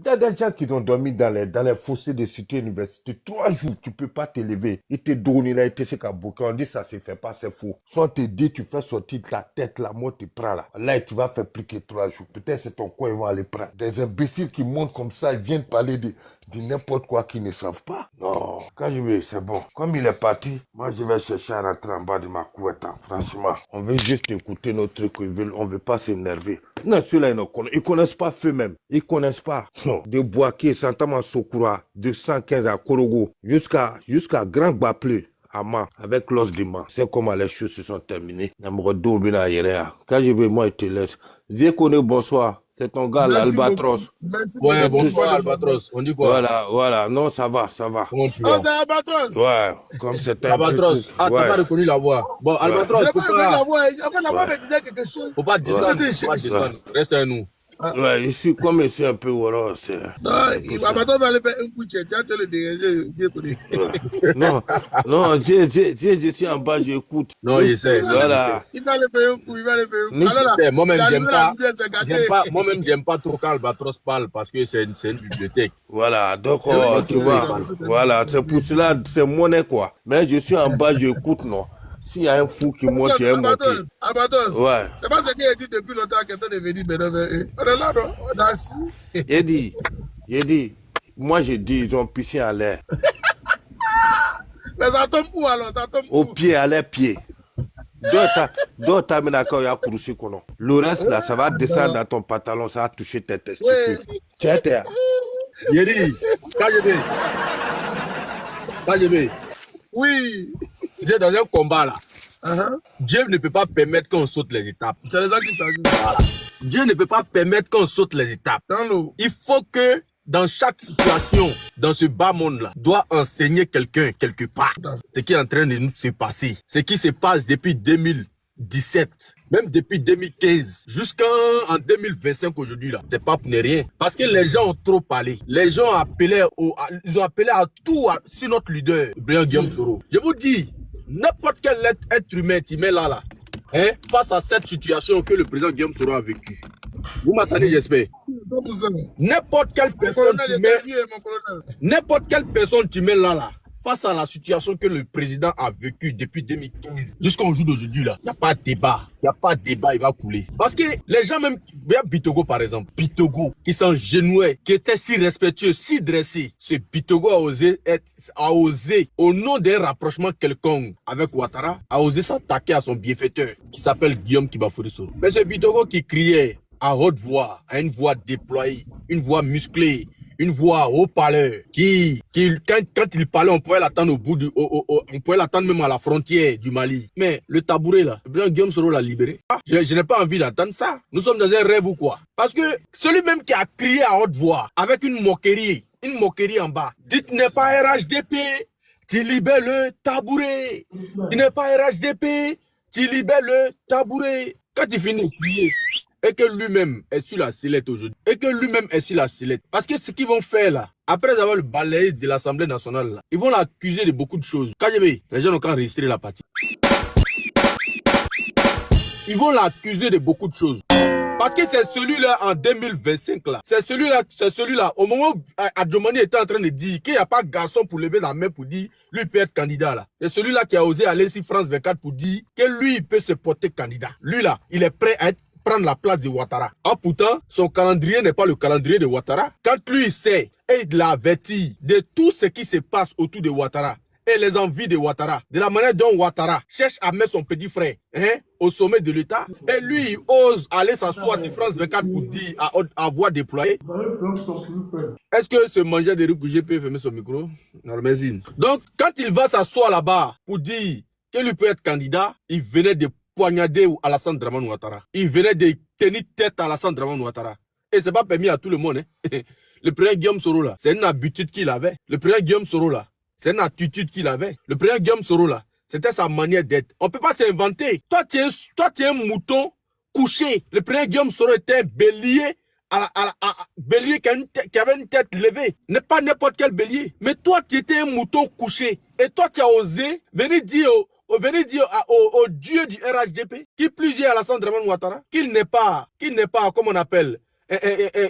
a des gens qui ont dormi dans les fossés de cité université. 3 jours, tu peux pas te lever. Ils te donnent là, ils te disent on dit ça se fait pas, c'est faux. Soit on te dit, tu fais sortir ta tête, la mort te prend là. Là, tu vas faire plus que 3 jours. Peut-être c'est ton coin, ils vont aller prendre. Des imbéciles qui montent comme ça, ils viennent parler de n'importe quoi qu'ils ne savent pas. Non, quand je vais, c'est bon. Comme il est parti, moi je vais chercher à rentrer en bas de ma couette. Franchement, on veut juste écouter notre truc, on veut pas s'énerver. Non, ceux-là, ils connaissent pas eux-mêmes. Ils connaissent pas. Non, de Boaké, Santama Sokura, de 115 à Korogo, jusqu'à Grand Baplé. Ama, avec l'os de main. C'est comment les choses se sont terminées. Quand je vais, moi, je te laisse. Zékoné, bonsoir. C'est ton gars, l'Albatros. Ouais, bonsoir, Albatros. On dit quoi? Voilà. Non, ça va. Comment tu vas? Oh, c'est Albatros. Ouais, comme c'était Albatros. Ah, t'as pas reconnu la voix. Bon, Albatros, Je faut n'ai pas pas... la voix. Enfin, la voix me disait quelque chose. Faut pas descendre. Reste à nous. Ouais, ici, comme je suis un peu woro, c'est... Non, Albatros va aller faire un coup de tête. Tu vas te le déranger. Non, je suis en bas, j'écoute. Non, il sait. Voilà. Il va le faire un coup, Alors là, Moi-même, j'aime pas trop quand Albatros parle parce que c'est une bibliothèque. Voilà, donc, tu vois, voilà, c'est pour cela, c'est monnaie, quoi. Mais je suis en bas, j'écoute, non. S'il y a un fou qui monte, tu es monté. Abatos, Ouais. c'est pas ce qu'il a dit depuis longtemps qu'il est devenu bénévole. On est là, non? On est assis. J'ai dit, moi j'ai dit, ils ont pissé en l'air. Mais ça tombe où alors? Ça tombe Au où? pied, à l'air pied. D'autres le reste là, ça va descendre dans ton pantalon, ça va toucher tes testicules. Tiens. Yeri, KGB. Oui. Tu es dans un combat là. Dieu ne peut pas permettre qu'on saute les étapes. C'est les gens qui t'ont dit. Voilà. Dieu ne peut pas permettre qu'on saute les étapes. Dans l'eau. Il faut que dans chaque situation, dans ce bas monde-là, doit enseigner quelqu'un quelque part ce qui est en train de nous se passer. Ce qui se passe depuis 2017, même depuis 2015, jusqu'en 2025 aujourd'hui là. C'est pas pour ne rien. Parce que les gens ont trop parlé. Les gens ils ont appelé à tout sur notre leader, Brian Guillaume Soro. Je vous dis, n'importe quel être humain qui met là, hein, face à cette situation que le président Guillaume Soro a vécu. Vous m'attendez, j'espère. N'importe quelle personne tu mets là, face à la situation que le président a vécu depuis 2015 jusqu'au jour d'aujourd'hui là, il n'y a pas de débat. Il n'y a pas de débat, il va couler. Parce que les gens même, regarde Bitogo par exemple, Bitogo qui s'engenouait, qui était si respectueux, si dressé. Ce Bitogo a osé, au nom d'un rapprochement quelconque avec Ouattara, a osé s'attaquer à son bienfaiteur qui s'appelle Guillaume Kibafouri Soro. Mais ce Bitogo qui criait à haute voix, à une voix déployée, une voix musclée, une voix haut-parleur, quand il parlait, on pouvait l'attendre on pouvait l'attendre même à la frontière du Mali. Mais le tabouret là, le Guillaume Soro l'a libéré. Je n'ai pas envie d'entendre ça. Nous sommes dans un rêve ou quoi? Parce que celui même qui a crié à haute voix, avec une moquerie en bas, dites n'est pas RHDP, tu libères le tabouret. Tu n'es pas RHDP, tu libères le tabouret. Quand il finit de crier, et que lui-même est sur la sellette aujourd'hui. Parce que ce qu'ils vont faire là, après avoir le balayé de l'Assemblée nationale là, ils vont l'accuser de beaucoup de choses. KGB, les gens n'ont qu'à enregistrer la partie. Ils vont l'accuser de beaucoup de choses. Parce que c'est celui-là en 2025 là. C'est celui-là. Au moment où Adjomani était en train de dire qu'il n'y a pas garçon pour lever la main pour dire lui peut être candidat là. C'est celui-là qui a osé aller sur France 24 pour dire que lui il peut se porter candidat. Lui là, il est prêt à prendre la place de Ouattara. Ah, pourtant, son calendrier n'est pas le calendrier de Ouattara. Quand lui sait et il l'avertit de tout ce qui se passe autour de Ouattara et les envies de Ouattara, de la manière dont Ouattara cherche à mettre son petit frère au sommet de l'État, et lui il ose aller s'asseoir sur France 24 pour dire à voix déployée. Est-ce que ce mangeur de Rukougé peut fermer son micro? Non, merci. Donc, quand il va s'asseoir là-bas pour dire que lui peut être candidat, il venait de poignarder Alassane Dramane Ouattara. Il venait de tenir tête à Alassane Dramane Ouattara. Et c'est pas permis à tout le monde. Le président Guillaume Soro là, c'est une habitude qu'il avait. Le président Guillaume Soro là, c'est une attitude qu'il avait. Le président Guillaume Soro là, c'était sa manière d'être. On peut pas s'inventer. Toi, tu es un mouton couché. Le président Guillaume Soro était un bélier bélier qui avait une tête levée. N'est pas n'importe quel bélier. Mais toi, tu étais un mouton couché. Et toi, tu as osé venir dire au dieu du RHDP, qui plus est Alassane Dramane Ouattara, qu'il n'est pas, comme on appelle, Alassane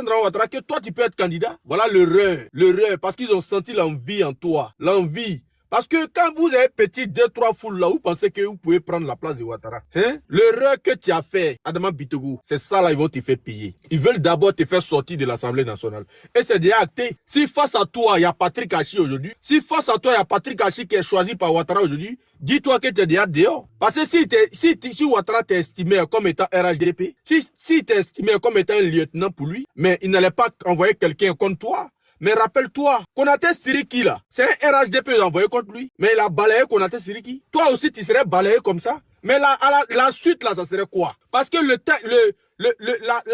Dramane Ouattara, que toi, tu peux être candidat. Voilà l'erreur, parce qu'ils ont senti l'envie en toi. L'envie. Parce que quand vous avez petit 2-3 foules là, vous pensez que vous pouvez prendre la place de Ouattara. Hein? L'erreur que tu as fait, Adama Bitogo, c'est ça là, ils vont te faire payer. Ils veulent d'abord te faire sortir de l'Assemblée nationale. Et c'est déjà acté. Si face à toi, il y a Patrick Hachi aujourd'hui, si face à toi, il y a Patrick Hachi qui est choisi par Ouattara aujourd'hui, dis-toi que tu es déjà dehors. Parce que si Ouattara t'est estimé comme étant RHDP, si t'es estimé comme étant un lieutenant pour lui, mais il n'allait pas envoyer quelqu'un contre toi. Mais rappelle-toi, Konaté Siriki là, c'est un RHDP envoyé contre lui, mais il a balayé Konaté Siriki. Toi aussi, tu serais balayé comme ça. Mais la suite là, ça serait quoi? Parce que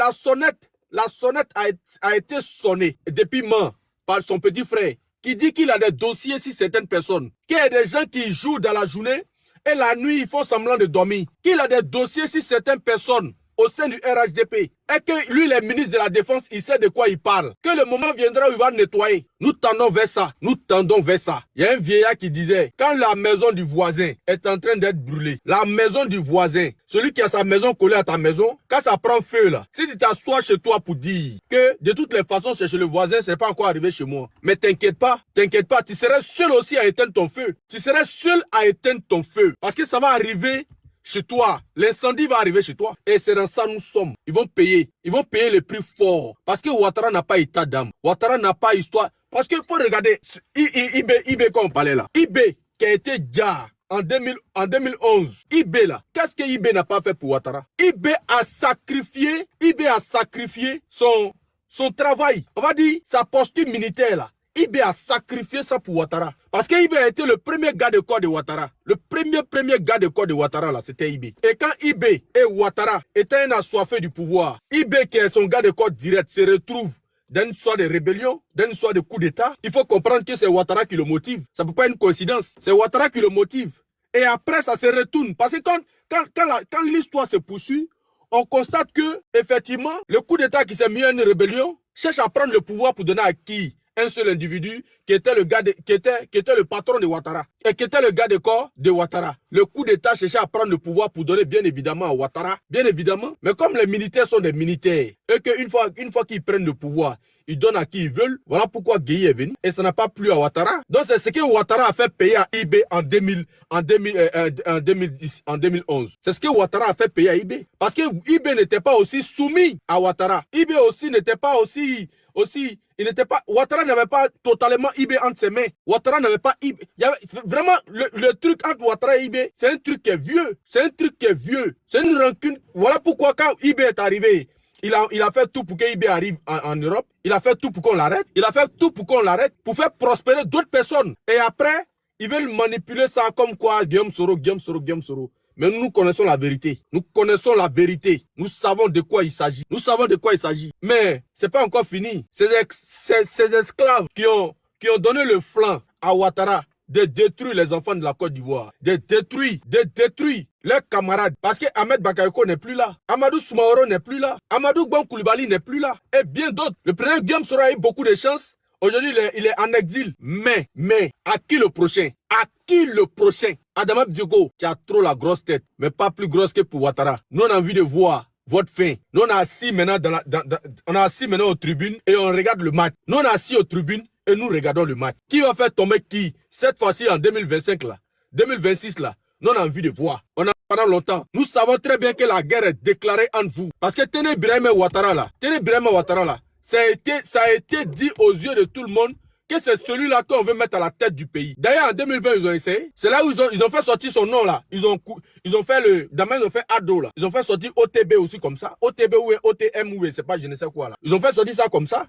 la sonnette a été sonnée depuis mort par son petit frère, qui dit qu'il a des dossiers sur certaines personnes, qu'il y a des gens qui jouent dans la journée et la nuit, ils font semblant de dormir, qu'il a des dossiers sur certaines personnes au sein du RHDP, et que lui, le ministre de la Défense, il sait de quoi il parle. Que le moment viendra où il va nettoyer. Nous tendons vers ça. Nous tendons vers ça. Il y a un vieillard qui disait, quand la maison du voisin est en train d'être brûlée, la maison du voisin, celui qui a sa maison collée à ta maison, quand ça prend feu là, si tu t'assois chez toi pour dire que de toutes les façons, c'est chez le voisin, c'est pas encore arrivé chez moi. Mais t'inquiète pas, tu serais seul aussi à éteindre ton feu. Tu serais seul à éteindre ton feu. Parce que ça va arriver chez toi, l'incendie va arriver chez toi. Et c'est dans ça nous sommes. Ils vont payer le prix fort. Parce que Ouattara n'a pas état d'âme. Ouattara n'a pas histoire. Parce qu'il faut regarder, IB quand on parlait là. IB qui a été déjà en 2011. IB là, qu'est-ce que IB n'a pas fait pour Ouattara? IB a sacrifié son travail. On va dire sa posture militaire là. IB a sacrifié ça pour Ouattara. Parce que IB a été le premier gars de corps de Ouattara. Le premier gars de corps de Ouattara, là, c'était IB. Et quand IB et Ouattara étaient un assoiffé du pouvoir, IB, qui est son gars de corps direct, se retrouve dans une histoire de rébellion, dans une histoire de coup d'État. Il faut comprendre que c'est Ouattara qui le motive. Ça ne peut pas être une coïncidence. C'est Ouattara qui le motive. Et après, ça se retourne. Parce que quand l'histoire se poursuit, on constate que, effectivement, le coup d'État qui s'est mis à une rébellion cherche à prendre le pouvoir pour donner à qui? Un seul individu qui était le patron de Ouattara et qui était le gars de corps de Ouattara. Le coup d'État cherchait à prendre le pouvoir pour donner bien évidemment à Ouattara, bien évidemment. Mais comme les militaires sont des militaires et qu'une fois qu'ils prennent le pouvoir, ils donnent à qui ils veulent. Voilà pourquoi Gueye est venu et ça n'a pas plu à Ouattara. Donc c'est ce que Ouattara a fait payer à IB en 2011. C'est ce que Ouattara a fait payer à IB. Parce que IB n'était pas aussi soumis à Ouattara. IB aussi n'était pas Ouattara n'avait pas totalement IB entre ses mains. Ouattara n'avait pas IB. Il y avait vraiment le truc entre Ouattara et IB, c'est un truc qui est vieux. C'est une rancune. Voilà pourquoi quand IB est arrivé, il a fait tout pour que IB arrive en Europe. Il a fait tout pour qu'on l'arrête. Pour faire prospérer d'autres personnes. Et après, ils veulent manipuler ça comme quoi Guillaume Soro. Mais nous connaissons la vérité. Nous savons de quoi il s'agit. Mais c'est pas encore fini. Ces esclaves qui ont donné le flanc à Ouattara de détruire les enfants de la Côte d'Ivoire, de détruire leurs camarades. Parce que Ahmed Bakayoko n'est plus là. Amadou Soumaoro n'est plus là. Amadou Bon Koulibaly n'est plus là. Et bien d'autres. Le président Guillaume Soro a eu beaucoup de chance. Aujourd'hui, il est en exil. Mais, à qui le prochain? Adama Bidjogo, tu as trop la grosse tête, mais pas plus grosse que pour Ouattara. Nous, on a envie de voir votre fin. Nous, on est assis maintenant aux tribunes et on regarde le match. Nous, on est assis aux tribunes et nous regardons le match. Qui va faire tomber qui? Cette fois-ci, en 2025, là, 2026, là, nous, on a envie de voir. On a pendant longtemps. Nous savons très bien que la guerre est déclarée entre vous. Parce que Téné Birahim Ouattara, là, ça a été dit aux yeux de tout le monde que c'est celui-là qu'on veut mettre à la tête du pays. D'ailleurs, en 2020, ils ont essayé. C'est là où ils ont fait sortir son nom, là. Ils ont fait d'abord, ils ont fait Ado, là. Ils ont fait sortir OTB aussi comme ça. OTB ou OTM ou c'est pas je ne sais quoi, là. Ils ont fait sortir ça comme ça.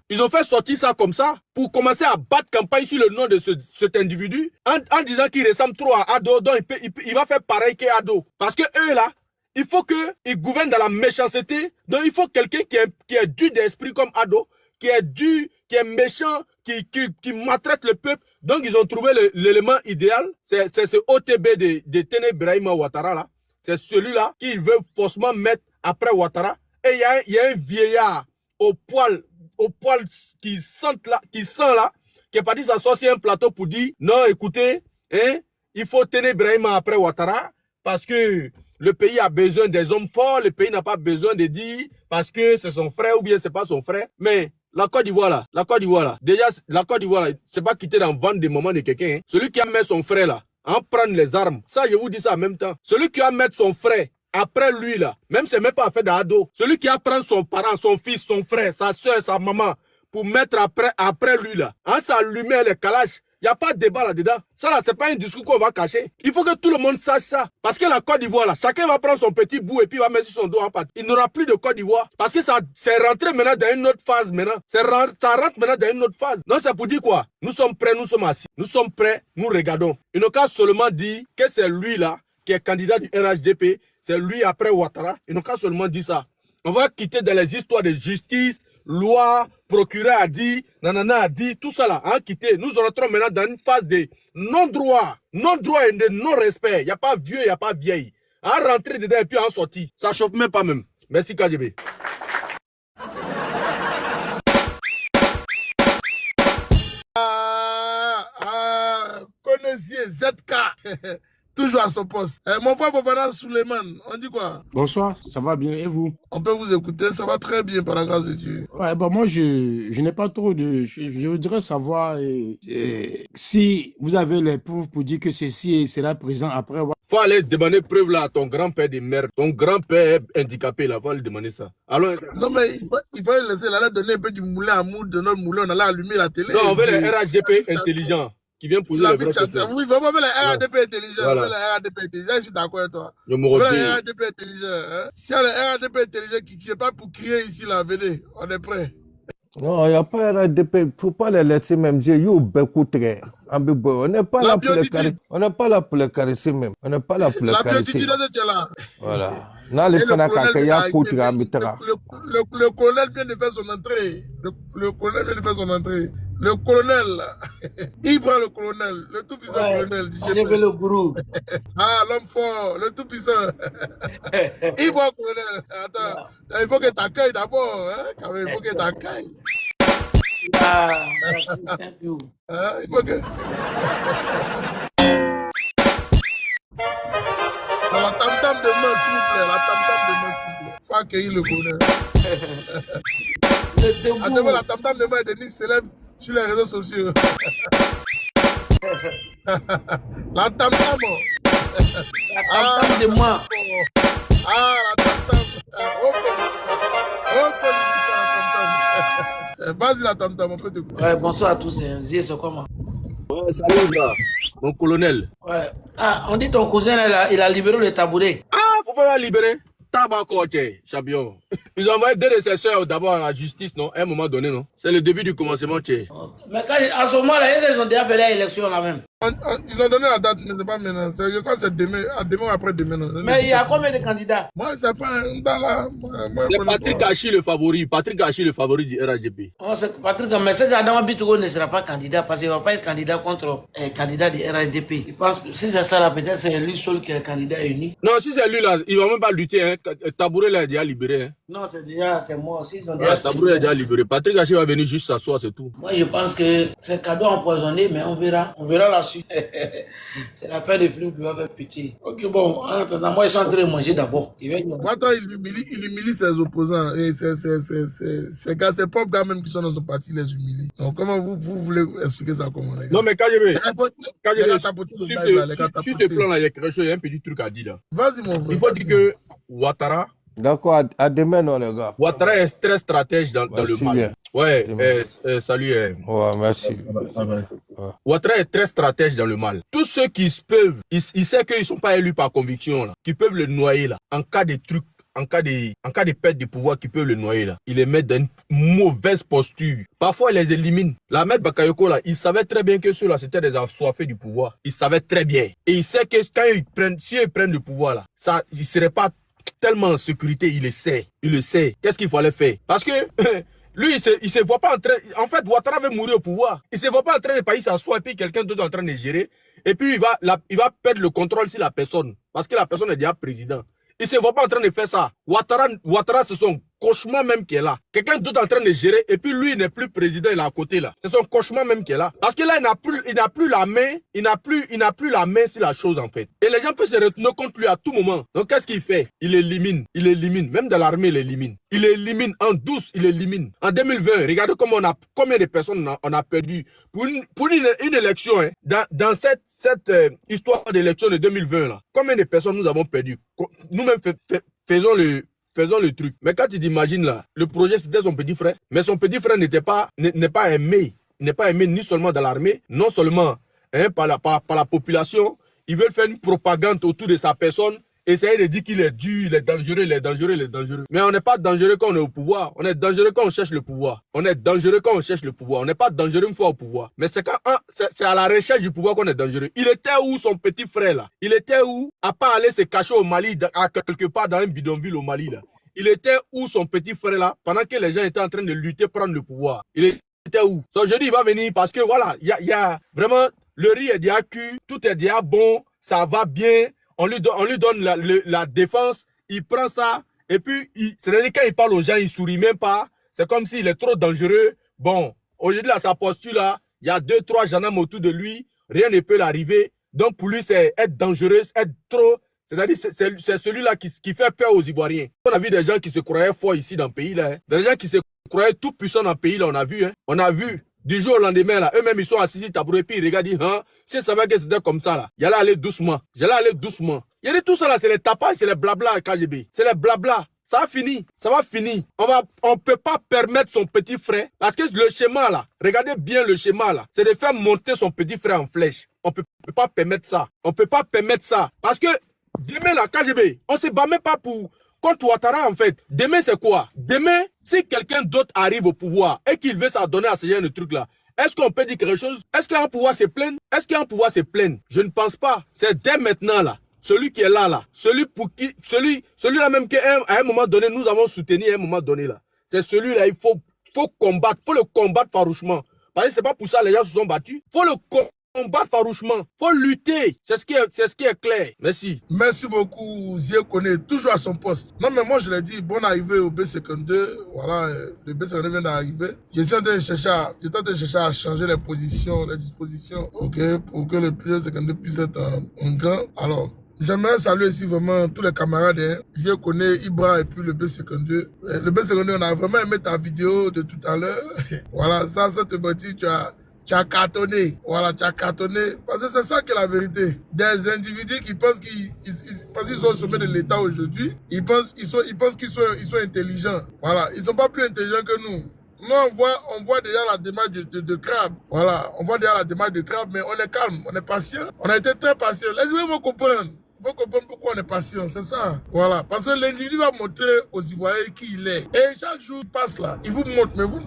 Pour commencer à battre campagne sur le nom de cet individu en disant qu'il ressemble trop à Ado. Donc, il va faire pareil qu'Ado. Parce que eux, là, il faut qu'ils gouvernent dans la méchanceté. Donc, il faut quelqu'un qui est dur d'esprit comme Ado, qui est dur, qui est méchant, qui maltraite le peuple. Donc, ils ont trouvé l'élément idéal. C'est ce OTB de Téné Birahim Ouattara, là. C'est celui-là qu'ils veulent forcément mettre après Ouattara et il y a un vieillard au poil qui sent là, qui est parti s'asseoir sur un plateau pour dire, non, écoutez, hein, il faut tenir Brahima après Ouattara, parce que le pays a besoin des hommes forts, le pays n'a pas besoin de dire, parce que c'est son frère ou bien c'est pas son frère. Mais la Côte d'Ivoire là, déjà, la Côte d'Ivoire là, c'est pas quitter dans le ventre des moments de quelqu'un. Hein. Celui qui a mis son frère là, en prendre les armes, ça je vous dis ça en même temps. Celui qui a mis son frère, après lui là, même c'est même pas fait d'ado. Celui qui a pris son parent, son fils, son frère, sa soeur, sa maman, pour mettre après lui là, en s'allumer les calaches, il n'y a pas de débat là-dedans. Ça là, c'est pas un discours qu'on va cacher. Il faut que tout le monde sache ça. Parce que la Côte d'Ivoire là, chacun va prendre son petit bout et puis va mettre son dos en pâte. Il n'aura plus de Côte d'Ivoire. Parce que ça, c'est rentré maintenant dans une autre phase maintenant. Ça rentre maintenant dans une autre phase. Donc c'est pour dire quoi? Nous sommes prêts, nous sommes assis. Nous sommes prêts, nous regardons. Ils n'ont qu'à seulement dire que c'est lui là, qui est candidat du RHDP, c'est lui après Ouattara. Ils n'ont qu'à seulement dire ça. On va quitter dans les histoires de justice, loi, procureur a dit, nanana a dit, tout ça là, hein, quitter. Nous rentrons maintenant dans une phase de non-droit et de non-respect. Il n'y a pas vieux, il n'y a pas vieille. En rentrer dedans et puis en sortir. Ça chauffe même pas même. Merci KGB. Connaissiez ZK. Toujours à son poste. Mon frère Fofana Suleiman, on dit quoi? Bonsoir, ça va bien, et vous? On peut vous écouter, ça va très bien par la grâce de Dieu. Ouais, bon, moi, je n'ai pas trop de... Je voudrais savoir si vous avez les preuves pour dire que ceci sera présent après. Faut aller demander preuve là à ton grand-père de merde. Ton grand-père est handicapé là, faut aller demander ça. Alors, non mais il faut laisser, là, donner un peu du moulin à moudre de notre moulin, on allait allumer la télé. Non, on veut les RHDP intelligents. Qui vient poser les vraies questions. Oui, vraiment, le RADP intelligent. Voilà. Le RADP intelligent, je suis d'accord avec toi. Le RADP intelligent. Hein? Si y a le RADP intelligent qui n'est pas pour crier ici, là, venez, on est prêt. Non, il n'y a pas RADP, il ne faut pas les laisser même dire, on n'est pas là pour les caresser. On n'est pas là pour les caresser même. On n'est pas là pour les caresser. Là. Voilà. Le colonel vient de faire son entrée. Le colonel vient de faire son entrée. Le colonel, il prend le colonel, le tout-puissant colonel. J'ai fait le gourou. Ah, l'homme fort, le tout-puissant. Il prend le colonel. Attends, il faut que tu accueilles d'abord. Hein? Il faut que tu accueilles. Ah, merci, thank you. Il faut que... La tam-tam de main, s'il vous plaît. La tam-tam de main, s'il vous plaît. Il faut accueillir le colonel. Attends, la tam-tam de main est devenue célèbre sur les réseaux sociaux. La tam-tam. La tam-tam de moi. Ah, la tam-tam. Oh, la tam-tam. Vas-y, la tam-tam, on peut te couper. Ouais, bonsoir à tous. Zié, c'est comment? Ouais, salut, là. Mon colonel. Ouais. Ah, on dit ton cousin, il a libéré le tabouret. Ah, faut pas la libérer. Champion. Ils ont envoyé deux de ses soeurs d'abord à la justice, non? À un moment donné, non? C'est le début du commencement, tché. Mais en ce moment-là, ils ont déjà fait l'élection là même. Ils ont donné la date, mais c'est pas maintenant. Je crois que c'est demain, demain après demain. Non? Mais il y a combien de candidats? Moi, c'est pas un dans là. C'est Patrick Hachi le favori. Patrick Hachi le favori du RHDP. Oh, c'est Patrick, mais ce Adama Bitougo ne sera pas candidat parce qu'il ne va pas être candidat contre candidat du RHDP. Il pense que si c'est ça là, peut-être c'est lui seul qui est candidat uni. Non, si c'est lui là, il ne va même pas lutter. Hein. Tabouret là est déjà libéré. Hein. Non, c'est moi aussi. Tabouret est déjà libéré. Patrick Hachi va venir juste s'asseoir, c'est tout. Moi, je pense que c'est cadeau empoisonné, mais on verra. On verra la suite. C'est l'affaire des films qui va faire pitié. Ok, bon, en attendant, moi, je suis en train de manger d'abord. Il humilie ses opposants. Et ces gars, ses propres gars même qui sont dans son parti, les humilie. Donc, comment vous voulez expliquer ça comment, les gars? Non, mais KGB, sur ce plan-là, il y a quelque chose, il y a un petit truc à dire là. Vas-y, mon frère. Il faut dire que Ouattara. D'accord, à demain, non, les gars. Ouattara est très stratège dans le mal. Bien. Ouais, salut. Ouais, merci. Ouattara est très stratège dans le mal. Tous ceux qui peuvent, ils savent qu'ils ne sont pas élus par conviction, là, qui peuvent le noyer, là, en cas de trucs, en cas de perte de pouvoir, qui peuvent le noyer, là. Ils les mettent dans une mauvaise posture. Parfois, ils les éliminent. L'Ahmed Bakayoko, là, il savait très bien que ceux-là, c'était des assoiffés du pouvoir. Il savait très bien. Et il sait que quand si ils prennent le pouvoir, là, ça, il ne serait pas tellement en sécurité, il le sait. Qu'est-ce qu'il fallait faire? Parce que lui, il se voit pas en train... En fait, Ouattara veut mourir au pouvoir. Il se voit pas en train de pays s'asseoir et puis quelqu'un d'autre en train de gérer. Et puis, il va perdre le contrôle sur la personne. Parce que la personne est déjà président. Il se voit pas en train de faire ça. Ouattara, c'est son cauchemar même qui est là. Quelqu'un d'autre en train de gérer et puis lui il n'est plus président, il est à côté là. C'est son cauchemar même qui est là. Parce que là, il n'a plus la main, il n'a plus la main sur la chose en fait. Et les gens peuvent se retourner contre lui à tout moment. Donc qu'est-ce qu'il fait? Il élimine. Même dans l'armée, il élimine. Il élimine en douce, il élimine. En 2020, regardez combien de personnes on a perdu pour une élection. Hein, dans cette histoire d'élection de 2020 là. Combien de personnes nous avons perdu? Nous-mêmes faisons le truc. Mais quand tu t'imagines là, le projet c'était son petit frère, mais son petit frère n'est pas aimé. Il n'est pas aimé ni seulement dans l'armée, non seulement hein, par la population. Ils veulent faire une propagande autour de sa personne, essayer de dire qu'il est dur, il est dangereux. Mais on n'est pas dangereux quand on est au pouvoir. On est dangereux quand on cherche le pouvoir. On n'est pas dangereux une fois au pouvoir. Mais c'est à la recherche du pouvoir qu'on est dangereux. Il était où son petit frère là? Il était où? À part aller se cacher au Mali, quelque part dans un bidonville au Mali là. Il était où son petit frère là? Pendant que les gens étaient en train de lutter pour prendre le pouvoir. Il était où? Aujourd'hui il va venir parce que voilà, il y a vraiment, le riz est déjà cuit, tout est déjà bon, ça va bien. On lui donne la défense, il prend ça, et puis, c'est-à-dire quand il parle aux gens, il sourit même pas. C'est comme s'il est trop dangereux. Bon, aujourd'hui, là, sa posture, là, il y a 2-3 gendarmes autour de lui, rien ne peut l'arriver. Donc, pour lui, c'est être dangereux, être trop... C'est-à-dire, c'est celui-là qui fait peur aux Ivoiriens. On a vu des gens qui se croyaient forts ici dans le pays, là. Hein. Des gens qui se croyaient tout puissants dans le pays, là, on a vu. Hein. On a vu. Du jour au lendemain, là, eux-mêmes, ils sont assis sur tabouret, puis ils regardent, ils disent, hein, si je savais que c'était comme ça, là, j'allais aller doucement. Il y a dit tout ça, là, c'est les tapages, c'est les blabla KGB. C'est les blabla. Ça va finir. On peut pas permettre son petit frère, parce que le schéma, là, regardez bien le schéma, là, c'est de faire monter son petit frère en flèche. On peut pas permettre ça. Parce que, demain, là, KGB, on se bat même pas contre Ouattara, en fait. Demain, c'est quoi? Demain, si quelqu'un d'autre arrive au pouvoir et qu'il veut s'adonner à ce genre de truc-là, est-ce qu'on peut dire quelque chose? Est-ce qu'un pouvoir se plaint? Je ne pense pas. C'est dès maintenant, là. Celui qui est là, celui-là même qu'à un moment donné, nous avons soutenu à un moment donné, là. C'est celui-là, il faut combattre. Il faut le combattre farouchement. Parce que c'est pas pour ça que les gens se sont battus. Il faut le combattre farouchement. Il faut lutter. C'est ce qui est clair. Merci. Merci beaucoup, Zie Kone, toujours à son poste. Non, mais moi, je l'ai dit, bonne arrivée au B52. Voilà, le B52 vient d'arriver. J'étais en train de chercher à changer les dispositions, ok, pour que le B52 puisse être en grand. Alors, j'aimerais saluer ici vraiment tous les camarades, hein. Zie Kone, Ibra et puis le B52. Le B52, on a vraiment aimé ta vidéo de tout à l'heure. Voilà, ça te dit, tu as cartonné. Voilà, tu as cartonné. Parce que c'est ça qui est la vérité. Des individus qui pensent parce qu'ils sont au sommet de l'État aujourd'hui, ils pensent qu'ils sont intelligents. Voilà, ils sont pas plus intelligents que nous. Nous, on voit déjà la démarche de Crabe. Voilà, on voit déjà la démarche de Crabe, mais on est calme, on est patient. On a été très patient. Les gens vont comprendre. Il faut comprendre pourquoi on est patient, c'est ça. Voilà, parce que l'individu va montrer aux Ivoiriens qui il est. Et chaque jour il passe là, il vous montre, mais vous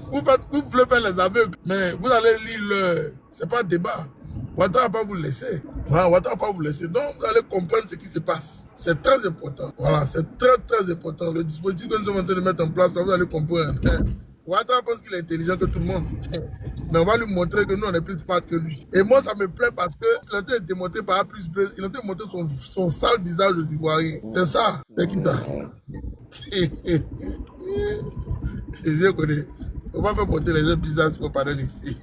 voulez faire les aveugles. Mais vous allez lire c'est pas un débat. Ouattara va pas vous laisser. Voilà, Ouattara va pas vous laisser. Donc vous allez comprendre ce qui se passe. C'est très important. Voilà, c'est très très important. Le dispositif que nous sommes en train de mettre en place, là, vous allez comprendre. Ouattara pense qu'il est intelligent que tout le monde. Mais on va lui montrer que nous, on est plus smart que lui. Et moi, ça me plaît parce qu'il a été démontré par il a été montré son sale visage aux Ivoiriens. C'est ça, c'est qui ça. Les connaît. On va faire monter les gens bizarres sur le panel ici.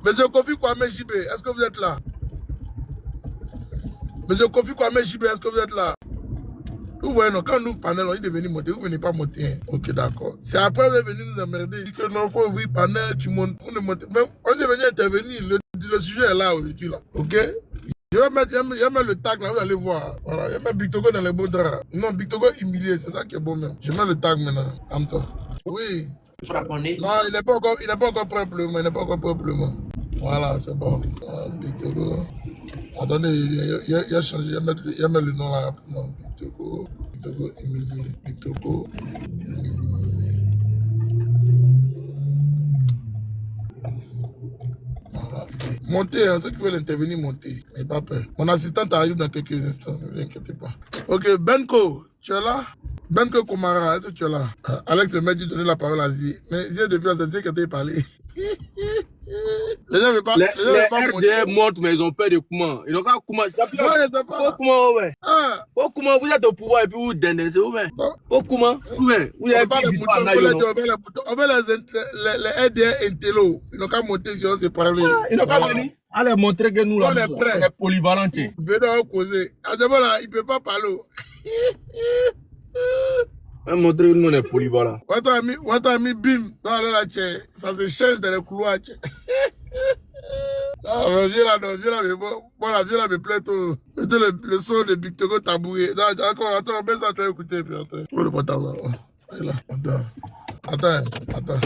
Monsieur Kofi Kwame JB, est-ce que vous êtes là? Monsieur Kofi Kwame JB, est-ce que vous êtes là? Vous voyez, non, quand nous panel, on est venu monter, vous ne venez pas monter. Hein. Ok, d'accord. C'est après vous êtes venu nous emmerder. Il dit que non, il faut ouvrir panel, tu montes. On est monté. Même, on est venu intervenir. Le sujet est là aujourd'hui, là. Ok? Je vais mettre le tag là, vous allez voir. Voilà, il y a même Bictogo dans les beaux draps. Non, Bictogo humilié, c'est ça qui est bon même. Je mets le tag maintenant. Am-toi. Oui. Non, il n'est pas encore prêt pour le moment. Voilà, c'est bon. Voilà, Bictogo. Attendez, il a changé, il a mis le nom là rapidement. Bictogo Emily, Bictogo Emily. Voilà. Montez, hein, ceux qui veulent intervenir, montez. N'ayez pas peur. Mon assistante arrive dans quelques instants, ne vous inquiétez pas. Ok, Benko, tu es là? Benko Komara, est-ce que tu es là? Alex le m'a dit de donner la parole à Zie. Mais Zie, depuis la Zie qui a parlé. Les gens ne veulent pas, Les les gens veulent pas monter. RDR montent, mais ils ont peur de comment. Ils n'ont pas comment. Ça peut Non, ils ne pas. faut comment, ouais. Ah, Faut comment, vous êtes au pouvoir et puis vous dénoncez, ouais. non. Faut comment, ouais. Vous On veut avez pas pris les du moutons, temps on en veut aïe, non? on veut les RDR intello. Ils n'ont qu'à monter si on s'est parlé. Ils n'ont qu'à Voilà. venir. Allez montrer que nous, là, On est nous, prêts. on est polyvalents, tiens. Venons causer. À ce moment-là, il ne peut pas parler. On montrer que nous, on est polyvalents. Wata mi bim dans la chair. Ça se cherche dans les couloirs. Ah, mais viens là, non, viens là, mais bon, voilà, viens là, mais plaît-toi. Mettez le son de Victor Tabouret. Encore, attends, mais ça, tu vas écouter, puis attends. Oh, le portable, là. Ça est là, attends.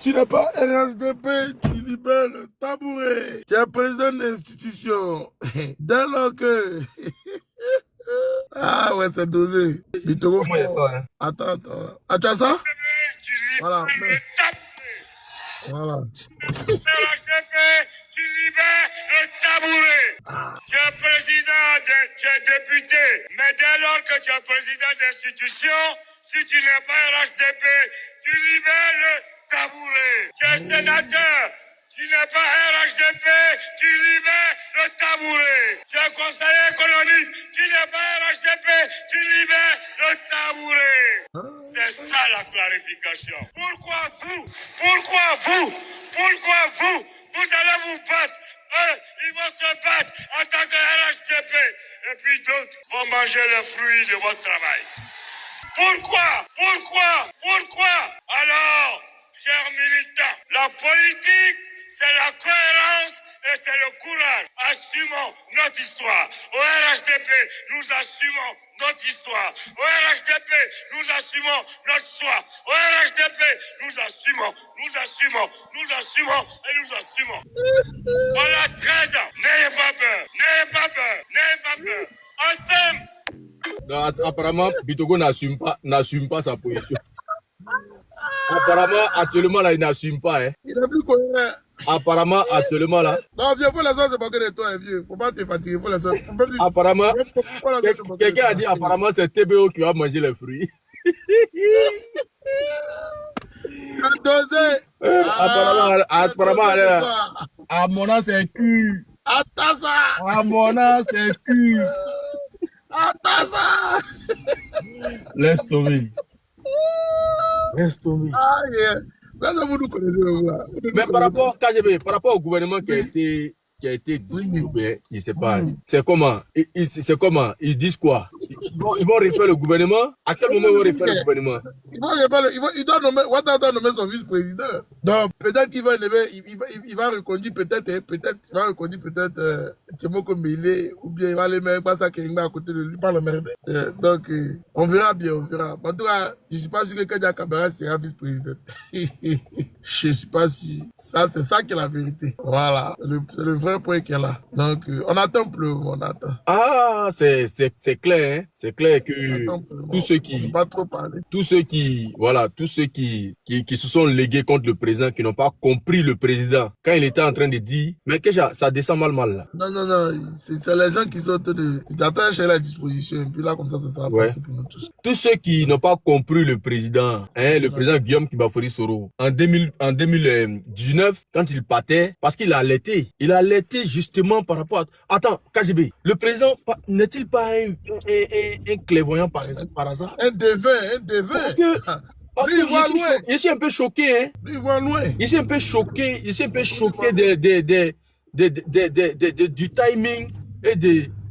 Tu n'es pas RHDP, tu libères le tabouret. Tu es président d'institution. Dès lors que... Ah ouais, c'est dosé. Bitoro Comment il y a ça, hein? Attends. Ah, tu as ça? Voilà. Voilà. Tu libères le tabouret. Tu es président, tu es député. Mais dès lors que tu es président d'institution, si tu n'es pas RHDP, tu libères le tabouret. Tu es sénateur. Tu n'es pas RHDP, tu libères le tabouret. Tu es conseiller économique, tu n'es pas RHDP, tu libères le tabouret. C'est ça la clarification. Pourquoi vous allez vous battre. Ils vont se battre en tant que RHDP. Et puis d'autres vont manger les fruits de votre travail. Pourquoi? Alors, chers militants, la politique, c'est la cohérence et c'est le courage. Assumons notre histoire. Au RHDP, nous assumons notre histoire. Au RHDP, nous assumons notre choix. Au RHDP, nous assumons. Voilà 13 ans. N'ayez pas peur. Ensemble. Non, apparemment, Bitogo n'assume pas sa position. Apparemment, actuellement, là, il n'assume pas. Hein. Il n'est plus cohérent. Apparemment, actuellement, là. Non, vieux, faut la sauce, c'est pas que de toi, vieux. Faut pas te fatiguer, faut la sauce. Apparemment, quelqu'un a dit apparemment, c'est TBO qui va manger les fruits. C'est dosé. Apparemment, à mon âge, c'est cul. Attends ça. À mon âge, c'est cul. Attends ça. Laisse tomber. Ah, yeah. Là, vous nous connaissez, là. Mais par rapport, KGB, par rapport au gouvernement qui a été dissous, je sais pas. C'est comment? Ils disent quoi? Ils vont refaire le gouvernement? À quel moment ils vont refaire le gouvernement? Il doit nommer, Ouattara doit nommer son vice-président. Donc, peut-être qu'il va lever, il va reconduire peut-être, Timoko Mele, ou bien il va aller mettre Bassa Kenga à côté de lui, pas le merde. Donc, on verra bien. En tout cas, je ne suis pas sûr que Kadia Kabara sera vice-président. Je ne sais pas si, c'est ça qui est la vérité. Voilà. C'est le vrai point qui est là. Donc, on attend plus, on attend. Ah, c'est clair, hein. C'est clair que tous ceux qui, pas trop parler. tous ceux qui se sont légués contre le président, qui n'ont pas compris le président, quand il était en train de dire, mais que ça descend mal là. Non, c'est les gens qui sont d'attendre chez la disposition, et puis là, comme ça sera facile pour nous tous. Tous ceux qui n'ont pas compris le président, le président Guillaume Kibafori Soro, en 2019, quand il partait, parce qu'il a allaité justement par rapport à... Attends, KGB, le président n'est-il pas un clairvoyant par hasard? Un devin. Parce que je suis un peu choqué, hein. Lui, il voit loin. Je suis un peu choqué du timing et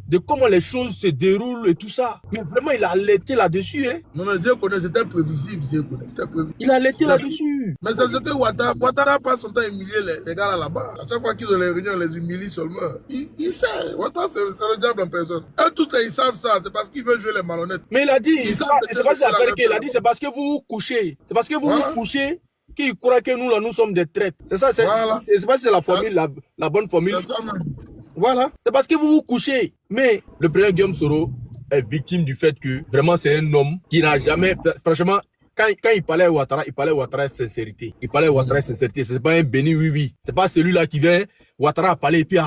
de comment les choses se déroulent et tout ça. Mais vraiment, il a allaité là-dessus, hein. Non, mais c'était prévisible, c'était prévisible. Il a allaité là-dessus. Mais c'est ce que Ouattara passe son temps à humilier les gars là-bas. À chaque fois qu'ils ont les réunions, on les humilie seulement. Il sait, Ouattara, c'est le diable en personne. Eux tous, ils savent ça, c'est parce qu'ils veulent jouer les malhonnêtes. Mais il a dit, c'est pas ça qu'il a dit, c'est parce que vous vous couchez. C'est parce que vous vous couchez qu'ils croient que nous, là, nous sommes des traîtres. C'est ça, c'est pas si c'est la famille, la bonne famille. Voilà, c'est parce que vous vous couchez. Mais le président Guillaume Soro est victime du fait que vraiment c'est un homme qui n'a jamais, franchement, quand il parlait à Ouattara, sincérité. C'est pas un béni, oui. C'est pas celui-là qui vient, Ouattara a parlé et puis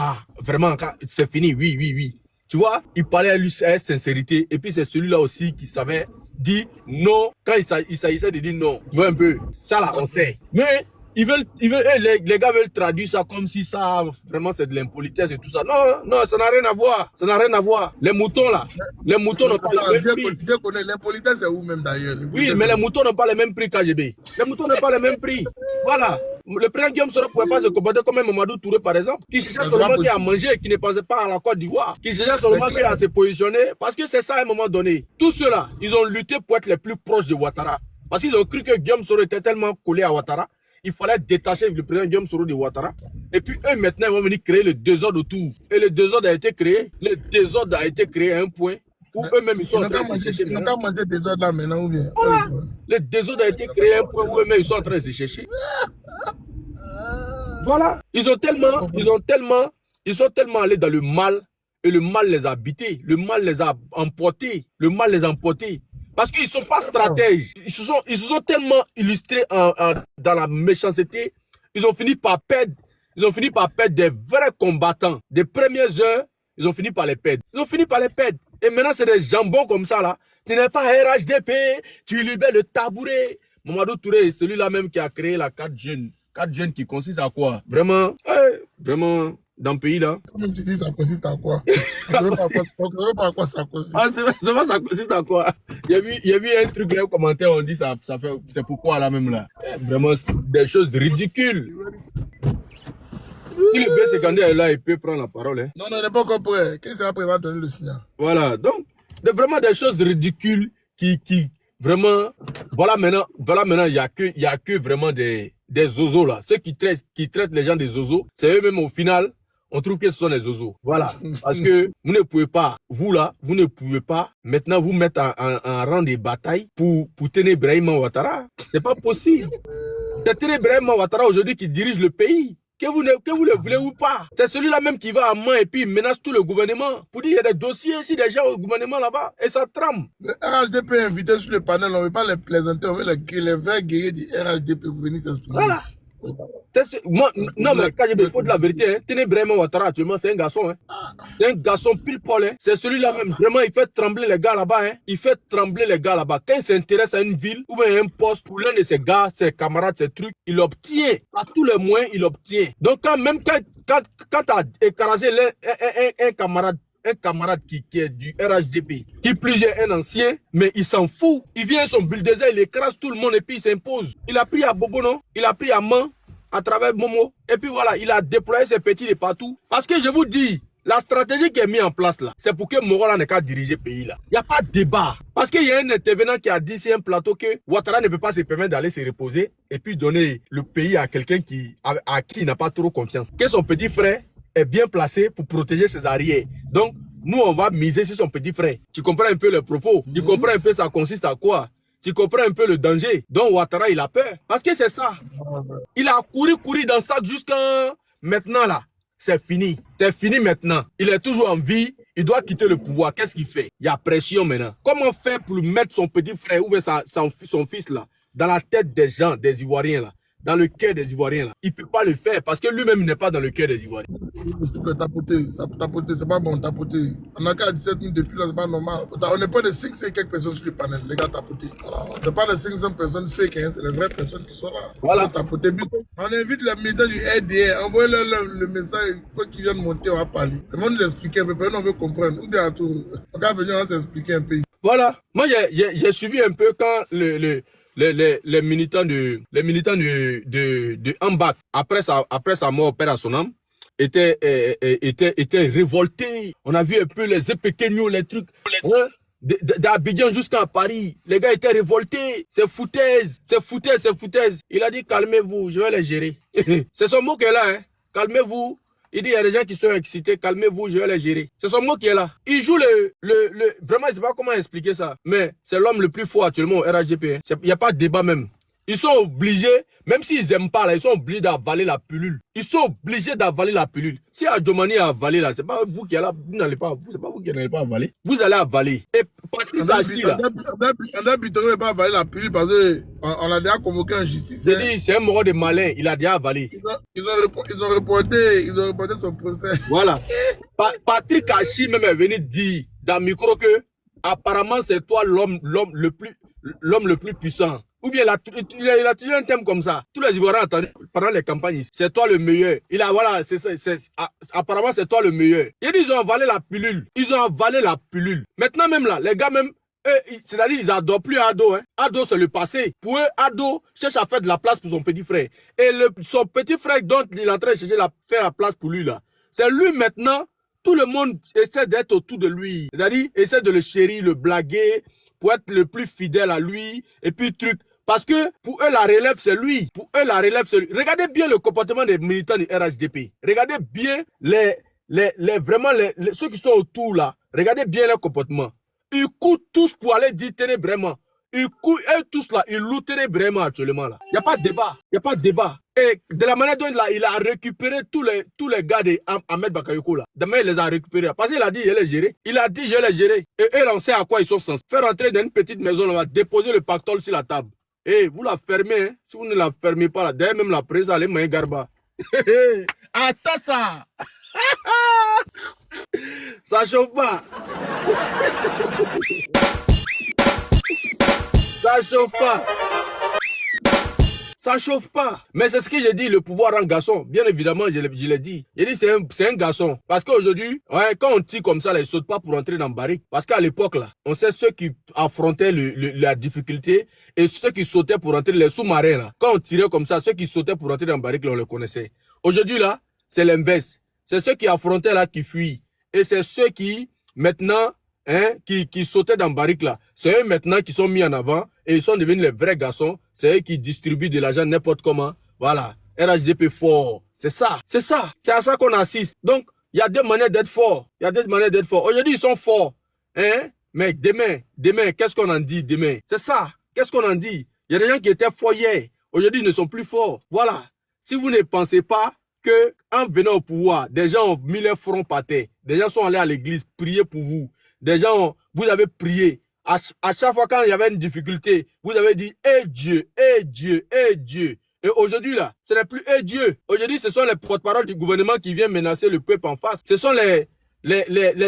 vraiment, c'est fini, oui. Tu vois, il parlait à lui avec sincérité. Et puis c'est celui-là aussi qui savait dit non quand il s'agissait de dire non. Tu vois un peu, ça là, on sait. Mais les gars veulent traduire ça comme si ça, vraiment, c'est de l'impolitesse et tout ça. Non, non, ça n'a rien à voir. Ça n'a rien à voir. Les moutons là, les moutons n'ont pas le même prix. Dieu connaît l'impolitesse, c'est où même d'ailleurs. Oui, mais les moutons n'ont pas les mêmes prix KGB. Les moutons n'ont pas les mêmes prix. Voilà. Le président Guillaume Soro ne pouvait pas se comporter comme un Mamadou Touré, par exemple, qui cherchait seulement à manger, qui ne pensait pas à la Côte d'Ivoire, qui cherchait seulement à se positionner. Parce que c'est ça à un moment donné. Tous ceux-là, ils ont lutté pour être les plus proches de Ouattara. Parce qu'ils ont cru que Guillaume Soro était tellement collé à Ouattara. Il fallait détacher le président Guillaume Soro de Ouattara. Et puis eux, maintenant, ils vont venir créer le désordre autour. Et le désordre a été créé. Le désordre a été créé à un point où eux-mêmes, ils sont en train de se chercher. Ils n'ont qu'à manger des ordres là maintenant ou bien. Voilà. Le désordre a été créé à un point où eux-mêmes, ils sont en train de se chercher. Voilà. Ils sont tellement allés dans le mal. Et le mal les a habités. Le mal les a emportés. Le mal les a emportés. Parce qu'ils ne sont pas stratèges. Ils se sont tellement illustrés dans la méchanceté. Ils ont fini par perdre. Ils ont fini par perdre des vrais combattants. Des premières heures, ils ont fini par les perdre. Ils ont fini par les perdre. Et maintenant, c'est des jambons comme ça, là. Tu n'es pas RHDP, tu libères le tabouret. Mamadou Touré, celui-là même qui a créé la 4 jeunes. 4 jeunes qui consiste à quoi? Vraiment, vraiment, dans le pays, là. Comme tu dis, ça consiste à quoi? Je ne sais pas à quoi ça consiste. Ah, ça consiste à quoi? Il y a vu un truc là, au commentaire, on dit ça fait, c'est pourquoi là même là. Vraiment, des choses ridicules. Si le B secondaire est là, il peut prendre la parole. Hein. Non, non, il n'est pas encore prêt. Qu'est-ce qu'il va prévoir donner le signal? Voilà, donc, vraiment des choses ridicules qui vraiment, voilà maintenant, il n'y a que vraiment des zozos là. Ceux qui traitent les gens des zozos, c'est eux-mêmes au final, on trouve que ce sont des zozos. Voilà, parce que vous ne pouvez pas, vous là, vous ne pouvez pas maintenant vous mettre en rang de bataille pour tenir Ibrahima Ouattara. C'est pas possible. C'est tenir Ibrahima Ouattara aujourd'hui qui dirige le pays. Que vous le voulez ou pas. C'est celui-là même qui va à main et puis il menace tout le gouvernement. Pour dire qu'il y a des dossiers ici, des gens au gouvernement là-bas. Et ça trame. Le RHDP est invité sur le panel. On ne veut pas les plaisanter. On veut les vrais guerriers du RHDP pour venir s'exprimer. Voilà. Moi, non, mais quand il faut de la vérité, hein, Téné Ibrahima Ouattara actuellement, c'est un garçon. Hein. C'est un garçon pile poil. Hein. C'est celui-là même. Vraiment, il fait trembler les gars là-bas. Hein. Il fait trembler les gars là-bas. Quand il s'intéresse à une ville ou à un poste pour l'un de ses gars, ses camarades, ses trucs, il obtient. À tous les moyens, il obtient. Donc, quand tu as écrasé un camarade qui est du RHDP, qui plus est un ancien, mais il s'en fout. Il vient son bulldozer, il écrase tout le monde et puis il s'impose. Il a pris à Bobo, non? Il a pris à Man, à travers Momo. Et puis voilà, il a déployé ses petits de partout. Parce que je vous dis, la stratégie qui est mise en place là, c'est pour que Morola n'ait qu'à diriger le pays là. Il n'y a pas de débat. Parce qu'il y a un intervenant qui a dit sur un plateau que Ouattara ne peut pas se permettre d'aller se reposer et puis donner le pays à quelqu'un à qui il n'a pas trop confiance. Que son petit frère est bien placé pour protéger ses arrières. Donc, nous, on va miser sur son petit frère. Tu comprends un peu le propos? Tu comprends un peu ça consiste à quoi? Tu comprends un peu le danger? Donc, Ouattara, il a peur. Parce que c'est ça. Il a couru dans ça jusqu'à maintenant, là. C'est fini. C'est fini maintenant. Il est toujours en vie. Il doit quitter le pouvoir. Qu'est-ce qu'il fait? Il y a pression maintenant. Comment faire pour mettre son petit frère ou son fils, là, dans la tête des gens, des Ivoiriens, là? Dans le cœur des Ivoiriens, là. Il ne peut pas le faire parce que lui-même n'est pas dans le cœur des Ivoiriens. S'il te plaît, tapoter, c'est pas bon, tapoter. On a qu'à 17 minutes depuis là, c'est pas normal. On n'est pas de 500 et quelques personnes sur le panel, les gars, tapoter. C'est pas de 500 personnes fake, hein, c'est les vraies personnes qui sont là. Voilà. Tapoter. On invite les militants du RDR, envoyez-leur le message, il faut qu'ils viennent monter, on va parler. Le monde l'expliquer un peu, on veut comprendre. Ou bien à tout, on va venir, on va s'expliquer un peu ici. Voilà. Moi, j'ai suivi un peu quand les militants de Ambak, après sa mort, père à son âme, étaient révoltés. On a vu un peu les épéqueños, les trucs, hein, d'Abidjan jusqu'à Paris. Les gars étaient révoltés. C'est foutaise. Il a dit, calmez-vous, je vais les gérer. C'est son mot qui est là, hein. Calmez-vous. Il dit, il y a des gens qui sont excités, calmez-vous, je vais les gérer. C'est son mot qui est là. Il joue vraiment, je ne sais pas comment expliquer ça, mais c'est l'homme le plus fort actuellement au RHDP. Hein. Il n'y a pas de débat même. Ils sont obligés, même s'ils n'aiment pas, là, ils sont obligés d'avaler la pilule. Ils sont obligés d'avaler la pilule. Si Adjomani a avalé là, c'est pas vous qui allez, c'est pas vous qui n'allez pas avaler. Vous allez avaler. Et Patrick Hachi là. André Bitoro n'est pas avalé la pilule parce qu'on a déjà convoqué en justice. C'est un mort de malin, il a déjà avalé. Ils ont reporté son procès. Voilà. Patrick Hachi même est venu dire dans le micro que apparemment, c'est toi l'homme le plus puissant. Ou bien il a toujours un thème comme ça. Tous les Ivoiriens entendu pendant les campagnes, c'est toi le meilleur. Voilà, apparemment c'est toi le meilleur. Ils ont avalé la pilule. Ils ont avalé la pilule. Maintenant même là, les gars même, c'est-à-dire ils adorent plus Ado. Hein. Ado c'est le passé. Pour eux, Ado cherche à faire de la place pour son petit frère. Et son petit frère dont il est en train de chercher faire la place pour lui là. C'est lui maintenant. Tout le monde essaie d'être autour de lui. C'est-à-dire essaie de le chérir, le blaguer, pour être le plus fidèle à lui. Et puis truc. Parce que pour eux, la relève, c'est lui. Pour eux, la relève, c'est lui. Regardez bien le comportement des militants du RHDP. Regardez bien vraiment ceux qui sont autour là. Regardez bien leur comportement. Ils courent tous pour aller dire ténébrement. Ils courent, eux tous là, ils louent ténébrement actuellement là. Il n'y a pas de débat. Il n'y a pas de débat. Et de la manière dont il a récupéré tous les gars d'Ahmed Bakayoko là. Demain, il les a récupérés. Parce qu'il a dit, je les gérer. Il a dit, je les gérer. Et eux, on sait à quoi ils sont censés. Faire entrer dans une petite maison, on va déposer le pactole sur la table. Et vous la fermez, hein. Si vous ne la fermez pas, là, d'ailleurs même la presse, elle est moins garba. Attends ça. Ça chauffe pas. Ça chauffe pas. Ça chauffe pas. Mais c'est ce que j'ai dit, le pouvoir en garçon. Bien évidemment, je l'ai dit. J'ai dit c'est un garçon. Parce qu'aujourd'hui, ouais, quand on tire comme ça, là, il ne saute pas pour entrer dans le barrique. Parce qu'à l'époque, là, on sait ceux qui affrontaient la difficulté et ceux qui sautaient pour entrer, les sous-marins. Là. Quand on tirait comme ça, ceux qui sautaient pour entrer dans le barrique, là, on les connaissait. Aujourd'hui, là, c'est l'inverse. C'est ceux qui affrontaient là qui fuient. Et c'est ceux qui, maintenant, hein, qui sautaient dans le barrique là. C'est eux maintenant qui sont mis en avant et ils sont devenus les vrais garçons. C'est eux qui distribuent de l'argent n'importe comment. Voilà. RHDP fort. C'est ça. C'est ça. C'est à ça qu'on assiste. Donc, il y a deux manières d'être fort. Il y a deux manières d'être fort. Aujourd'hui, ils sont forts. Hein? Mais demain, qu'est-ce qu'on en dit demain? C'est ça. Qu'est-ce qu'on en dit? Il y a des gens qui étaient forts hier. Aujourd'hui, ils ne sont plus forts. Voilà. Si vous ne pensez pas que en venant au pouvoir, des gens ont mis leur front par terre. Des gens sont allés à l'église prier pour vous. Des gens, vous avez prié. À chaque fois quand il y avait une difficulté, vous avez dit, eh Dieu, eh Dieu, eh Dieu. Et aujourd'hui là, ce n'est plus eh Dieu. Aujourd'hui, ce sont les porte-paroles du gouvernement qui viennent menacer le peuple en face. Ce sont les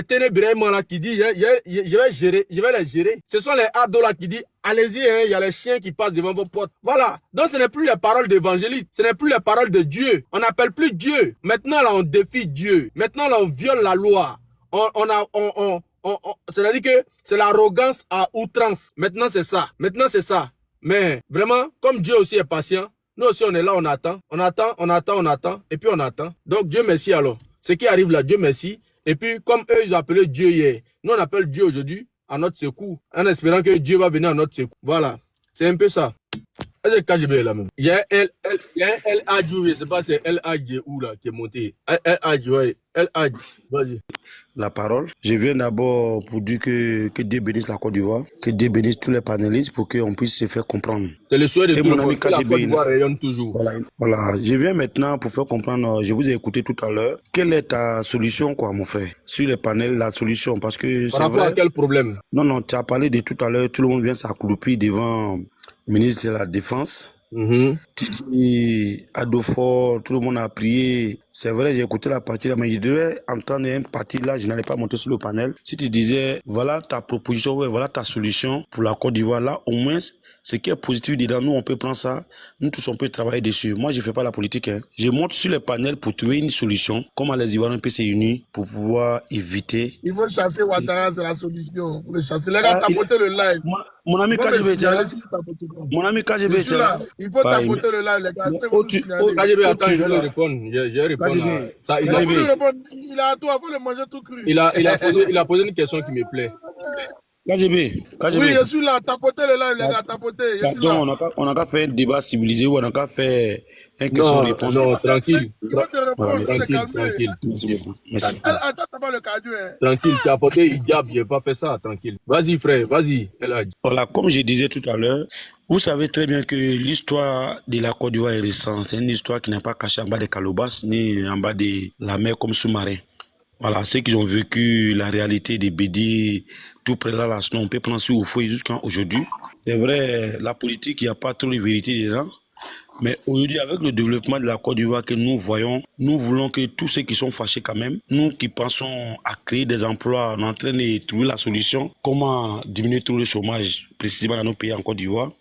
ténébrés là qui disent, je vais les gérer. Ce sont les ados là qui disent, allez-y, hein, il y a les chiens qui passent devant vos portes. Voilà. Donc ce n'est plus les paroles d'évangéliste. Ce n'est plus les paroles de Dieu. On n'appelle plus Dieu. Maintenant là, on défie Dieu. Maintenant là, on viole la loi. C'est-à-dire que c'est l'arrogance à outrance. Maintenant, c'est ça. Maintenant, c'est ça. Mais vraiment, comme Dieu aussi est patient, nous aussi, on est là, on attend. On attend. Et puis, on attend. Donc, Dieu merci alors. Ce qui arrive là, Dieu merci. Et puis, comme eux, ils ont appelé Dieu hier. Nous, on appelle Dieu aujourd'hui à notre secours. En espérant que Dieu va venir à notre secours. Voilà. C'est un peu ça. Est-ce que KGB est là même? Il y a un LH, je ne sais pas, c'est LH où là qui est monté. LH, ouais. LH, vas-y. La parole. Je viens d'abord pour dire que Dieu bénisse la Côte d'Ivoire, que Dieu bénisse tous les panélistes pour qu'on puisse se faire comprendre. C'est le souhait de et tout mon le ami monde, que la KGB, Côte d'Ivoire rayonne toujours. Voilà. Je viens maintenant pour faire comprendre, je vous ai écouté tout à l'heure. Quelle est ta solution, quoi, mon frère? Sur les panels, la solution, parce que c'est Par rapport à quel problème? Non, tu as parlé de tout à l'heure, tout le monde vient s'accroupir devant le ministre de la Défense. Titi, Adolfo, tout le monde a prié. C'est vrai, j'ai écouté la partie là, mais je devais entendre une partie là, je n'allais pas monter sur le panel. Si tu disais, voilà ta proposition, ouais, voilà ta solution pour la Côte d'Ivoire, là, au moins, ce qui est positif dedans, nous, on peut prendre ça, nous tous, on peut travailler dessus. Moi, je ne fais pas la politique. Hein. Je monte sur le panel pour trouver une solution, comment les Ivoiriens peuvent se unir pour pouvoir éviter. Il faut chasser Ouattara, c'est la solution. Le chasser. Les gars, tapoter le live. Mon ami KGB, mon ami KGB, il faut tapoter le live, les gars. KGB, attends, je vais lui répondre. Je vais répondre à ça. Il a à toi, il faut le manger tout cru. Il a posé une question qui me plaît. KGB. Oui, je suis là, tapoter le live, les gars, tapoter. Donc, on n'a qu'à faire un débat civilisé ou on n'a qu'à faire une question-réponse. Non, tranquille. Il faut te répondre, Tranquille. Merci. Attends, t'as pas le cadeau. Tranquille, tu as apporté hijab, je n'ai pas fait ça, tranquille. Vas-y, frère, vas-y, Eladj. Voilà, comme je disais tout à l'heure, vous savez très bien que l'histoire de la Côte d'Ivoire est récente. C'est une histoire qui n'est pas cachée en bas des calobasses ni en bas de la mer comme sous-marin. Voilà, ceux qui ont vécu la réalité des Bédis, tout près là, on peut prendre sur au fouet jusqu'à aujourd'hui. C'est vrai, la politique, il n'y a pas trop de vérité dedans. Mais aujourd'hui, avec le développement de la Côte d'Ivoire que nous voyons, nous voulons que tous ceux qui sont fâchés quand même, nous qui pensons à créer des emplois, on est en train de trouver la solution, comment diminuer tout le chômage, précisément dans nos pays en Côte d'Ivoire.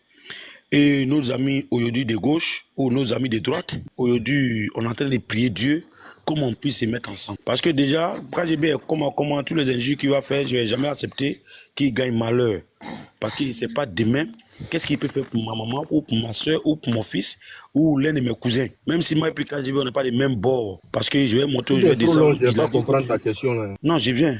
Et nos amis aujourd'hui de gauche ou nos amis de droite, aujourd'hui, on est en train de prier Dieu comment on puisse se mettre ensemble. Parce que déjà, quand j'ai bien comment tous les injures qu'il va faire, je ne vais jamais accepter qu'il gagne malheur. Parce qu'il ne sait pas demain qu'est-ce qu'il peut faire pour ma maman ou pour ma soeur ou pour mon fils ou l'un de mes cousins. Même si moi et puis quand je vais, on n'est pas des mêmes bords. Parce que je vais monter, je vais descendre. Je ne vais pas comprendre ta question là. Non, je viens.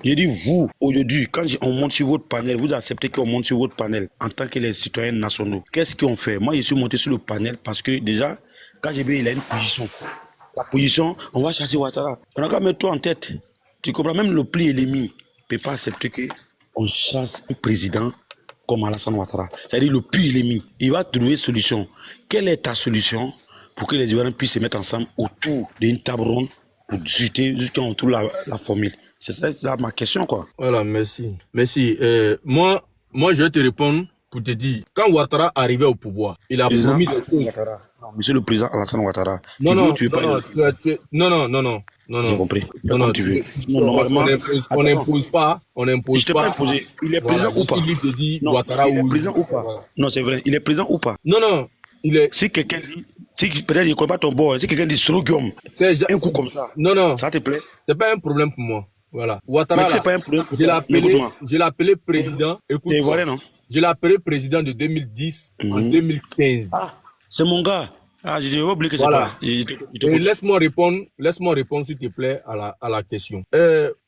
J'ai dit, vous, aujourd'hui, quand on monte sur votre panel, vous acceptez qu'on monte sur votre panel en tant que les citoyens nationaux. Qu'est-ce qu'on fait? Moi, je suis monté sur le panel parce que déjà, quand j'ai vu, il a une position. La position, on va chasser Ouattara. On a qu'à mettre toi en tête. Tu comprends? Même le pli et l'ennemi ne peut pas accepter qu'on chasse un président comme Alassane Ouattara. C'est-à-dire le pli et l'ennemi. Il va trouver une solution. Quelle est ta solution pour que les Ivoiriens puissent se mettre ensemble autour d'une table ronde pour discuter jusqu'à on trouve la formule? C'est ça ma question, quoi. Voilà, merci. Moi, je vais te répondre pour te dire, quand Ouattara arrivait au pouvoir, il a promis des choses. Non, monsieur le président Alassane Ouattara. Non. J'ai compris. Non, on n'impose pas. Je t'ai pas imposé. Il est présent ou pas? Il dit Non, Ouattara il est ou... présent ou pas? Non, c'est vrai. Il est présent ou pas? Non, il est... Si quelqu'un dit, peut-être il ne connaît pas ton bord, si quelqu'un dit Srogium, un coup comme ça, non, ça te plaît? C'est pas un problème pour moi. Voilà. Ouattara, mais c'est pas un problème. je l'ai appelé président. Écoute, c'est vrai, non? Je l'ai appelé président de 2010 en 2015. Ah, c'est mon gars. Ah, je vais oublier que voilà. C'est pas. Et laisse-moi répondre s'il te plaît à la question.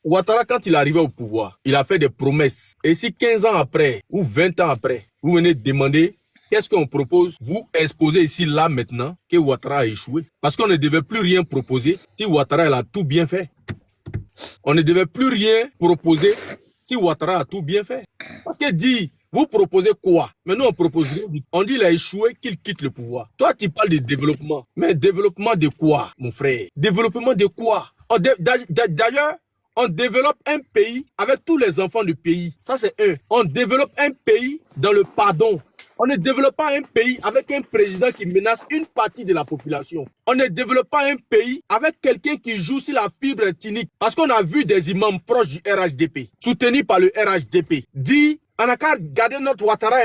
Ouattara, quand il est arrivé au pouvoir, il a fait des promesses. Et si 15 ans après ou 20 ans après, vous venez demander qu'est-ce qu'on propose, vous exposez ici là maintenant que Ouattara a échoué. Parce qu'on ne devait plus rien proposer si Ouattara elle a tout bien fait. On ne devait plus rien proposer si Ouattara a tout bien fait. Parce que dit, vous proposez quoi? Mais nous, on propose rien. On dit qu'il a échoué, qu'il quitte le pouvoir. Toi, tu parles de développement. Mais développement de quoi, mon frère? Développement de quoi? D'ailleurs, on développe un pays avec tous les enfants du pays. Ça, c'est un. On développe un pays dans le pardon. On ne développe pas un pays avec un président qui menace une partie de la population. On ne développe pas un pays avec quelqu'un qui joue sur la fibre ethnique. Parce qu'on a vu des imams proches du RHDP, soutenus par le RHDP, dit, on n'a qu'à garder notre Ouattara,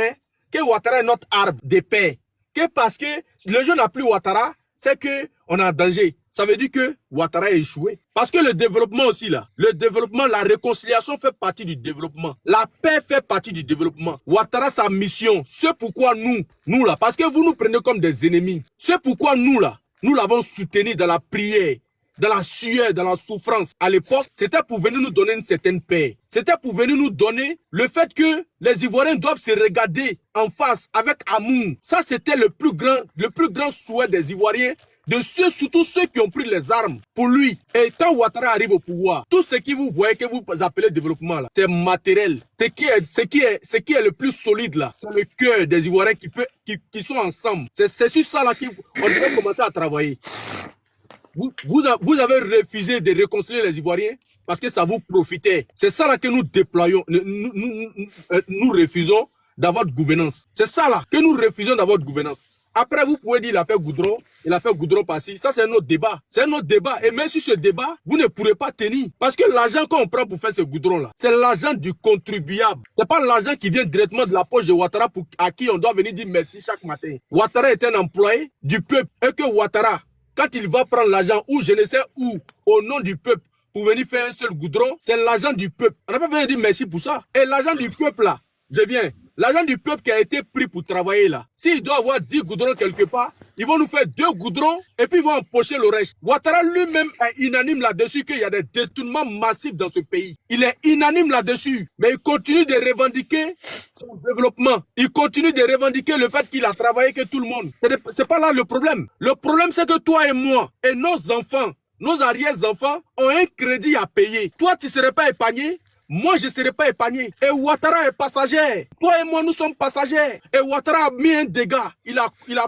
que Ouattara est notre arbre de paix. Que parce que le jeu n'a plus Ouattara, c'est qu'on est en danger. Ça veut dire que Ouattara a échoué. Parce que le développement aussi là, le développement, la réconciliation fait partie du développement. La paix fait partie du développement. Ouattara, sa mission, c'est pourquoi nous là, parce que vous nous prenez comme des ennemis. C'est pourquoi nous là, nous l'avons soutenu dans la prière, dans la sueur, dans la souffrance. À l'époque, c'était pour venir nous donner une certaine paix. C'était pour venir nous donner le fait que les Ivoiriens doivent se regarder en face avec amour. Ça, c'était le plus grand souhait des Ivoiriens, de ceux, surtout ceux qui ont pris les armes pour lui. Et quand Ouattara arrive au pouvoir, tout ce qui vous voyez, que vous appelez développement là, c'est matériel. Ce qui est le plus solide là, c'est le cœur des Ivoiriens qui sont ensemble. C'est sur ça là qu'on devrait commencer à travailler. Vous avez refusé de réconcilier les Ivoiriens parce que ça vous profitait. C'est ça là que nous déployons, nous refusons d'avoir de gouvernance. C'est ça là que nous refusons d'avoir de gouvernance. Après, vous pouvez dire il a fait goudron par-ci. Ça, c'est un autre débat. C'est un autre débat. Et même sur ce débat, vous ne pourrez pas tenir. Parce que l'argent qu'on prend pour faire ce goudron-là, c'est l'argent du contribuable. C'est pas l'argent qui vient directement de la poche de Ouattara à qui on doit venir dire merci chaque matin. Ouattara est un employé du peuple. Et que Ouattara, quand il va prendre l'argent, ou je ne sais où, au nom du peuple, pour venir faire un seul goudron, c'est l'argent du peuple. On n'a pas besoin de dire merci pour ça. Et l'argent du peuple là, je viens. L'argent du peuple qui a été pris pour travailler là, s'il doit avoir 10 goudrons quelque part, ils vont nous faire 2 goudrons et puis ils vont empocher le reste. Ouattara lui-même est unanime là-dessus qu'il y a des détournements massifs dans ce pays. Il est unanime là-dessus, mais il continue de revendiquer son développement. Il continue de revendiquer le fait qu'il a travaillé que tout le monde. C'est pas là le problème. Le problème c'est que toi et moi et nos enfants, nos arrière-enfants ont un crédit à payer. Toi tu ne serais pas épargné. Moi, je ne serai pas épargné. Et Ouattara est passager. Toi et moi, nous sommes passagers. Et Ouattara a mis un dégât. Il a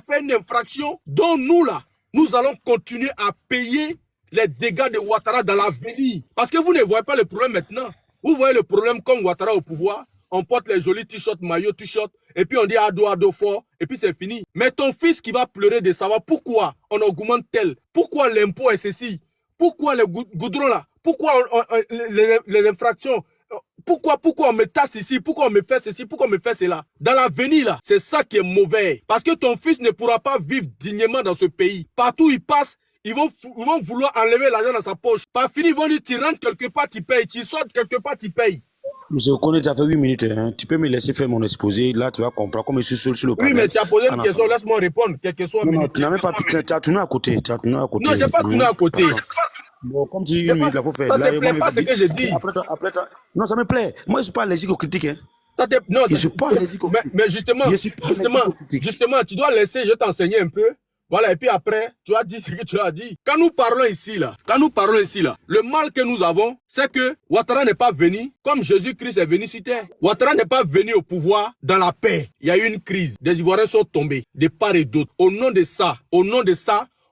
fait une infraction dont nous, là, nous allons continuer à payer les dégâts de Ouattara dans l'avenir. Parce que vous ne voyez pas le problème maintenant. Vous voyez le problème comme Ouattara au pouvoir. on porte les jolis t-shirts, maillots, t-shirts, et puis on dit ado fort, et puis c'est fini. Mais ton fils qui va pleurer de savoir pourquoi on augmente tel, pourquoi l'impôt est ceci, pourquoi les goudrons là, pourquoi les infractions, pourquoi on me tasse ici, pourquoi on me fait ceci, pourquoi on me fait cela. Dans l'avenir là, c'est ça qui est mauvais. Parce que ton fils ne pourra pas vivre dignement dans ce pays. Partout où il passe, ils vont vouloir enlever l'argent dans sa poche. Par fini, ils vont dire, tu rentres quelque part, tu payes, tu sors quelque part, tu payes. Monsieur Okone, tu as fait 8 minutes. Hein. Tu peux me laisser faire mon exposé. Là, tu vas comprendre. Comme je suis seul sur le panel. Oui, mais tu as posé une question. Laisse-moi répondre. Quelle que soit non, minute. Tu n'as même pas. Tu as tourné à côté. Tu as tourné à côté. Non, je n'ai pas tourné à côté. Bon, comme tu dis 1 minute, il faut faire. Ça là, ne te plaît pas ce que je dis. Après, non, ça me plaît. Moi, je ne suis pas allergique aux critiques. Hein. Non, je ne suis pas allergique aux critiques. Mais justement, tu dois laisser, je t'enseigner un peu. Voilà, et puis après, tu as dit ce que tu as dit. Quand nous parlons ici, là, le mal que nous avons, c'est que Ouattara n'est pas venu comme Jésus-Christ est venu sur terre. Ouattara n'est pas venu au pouvoir dans la paix. Il y a eu une crise. Des Ivoiriens sont tombés, de part et d'autre. Au nom de ça,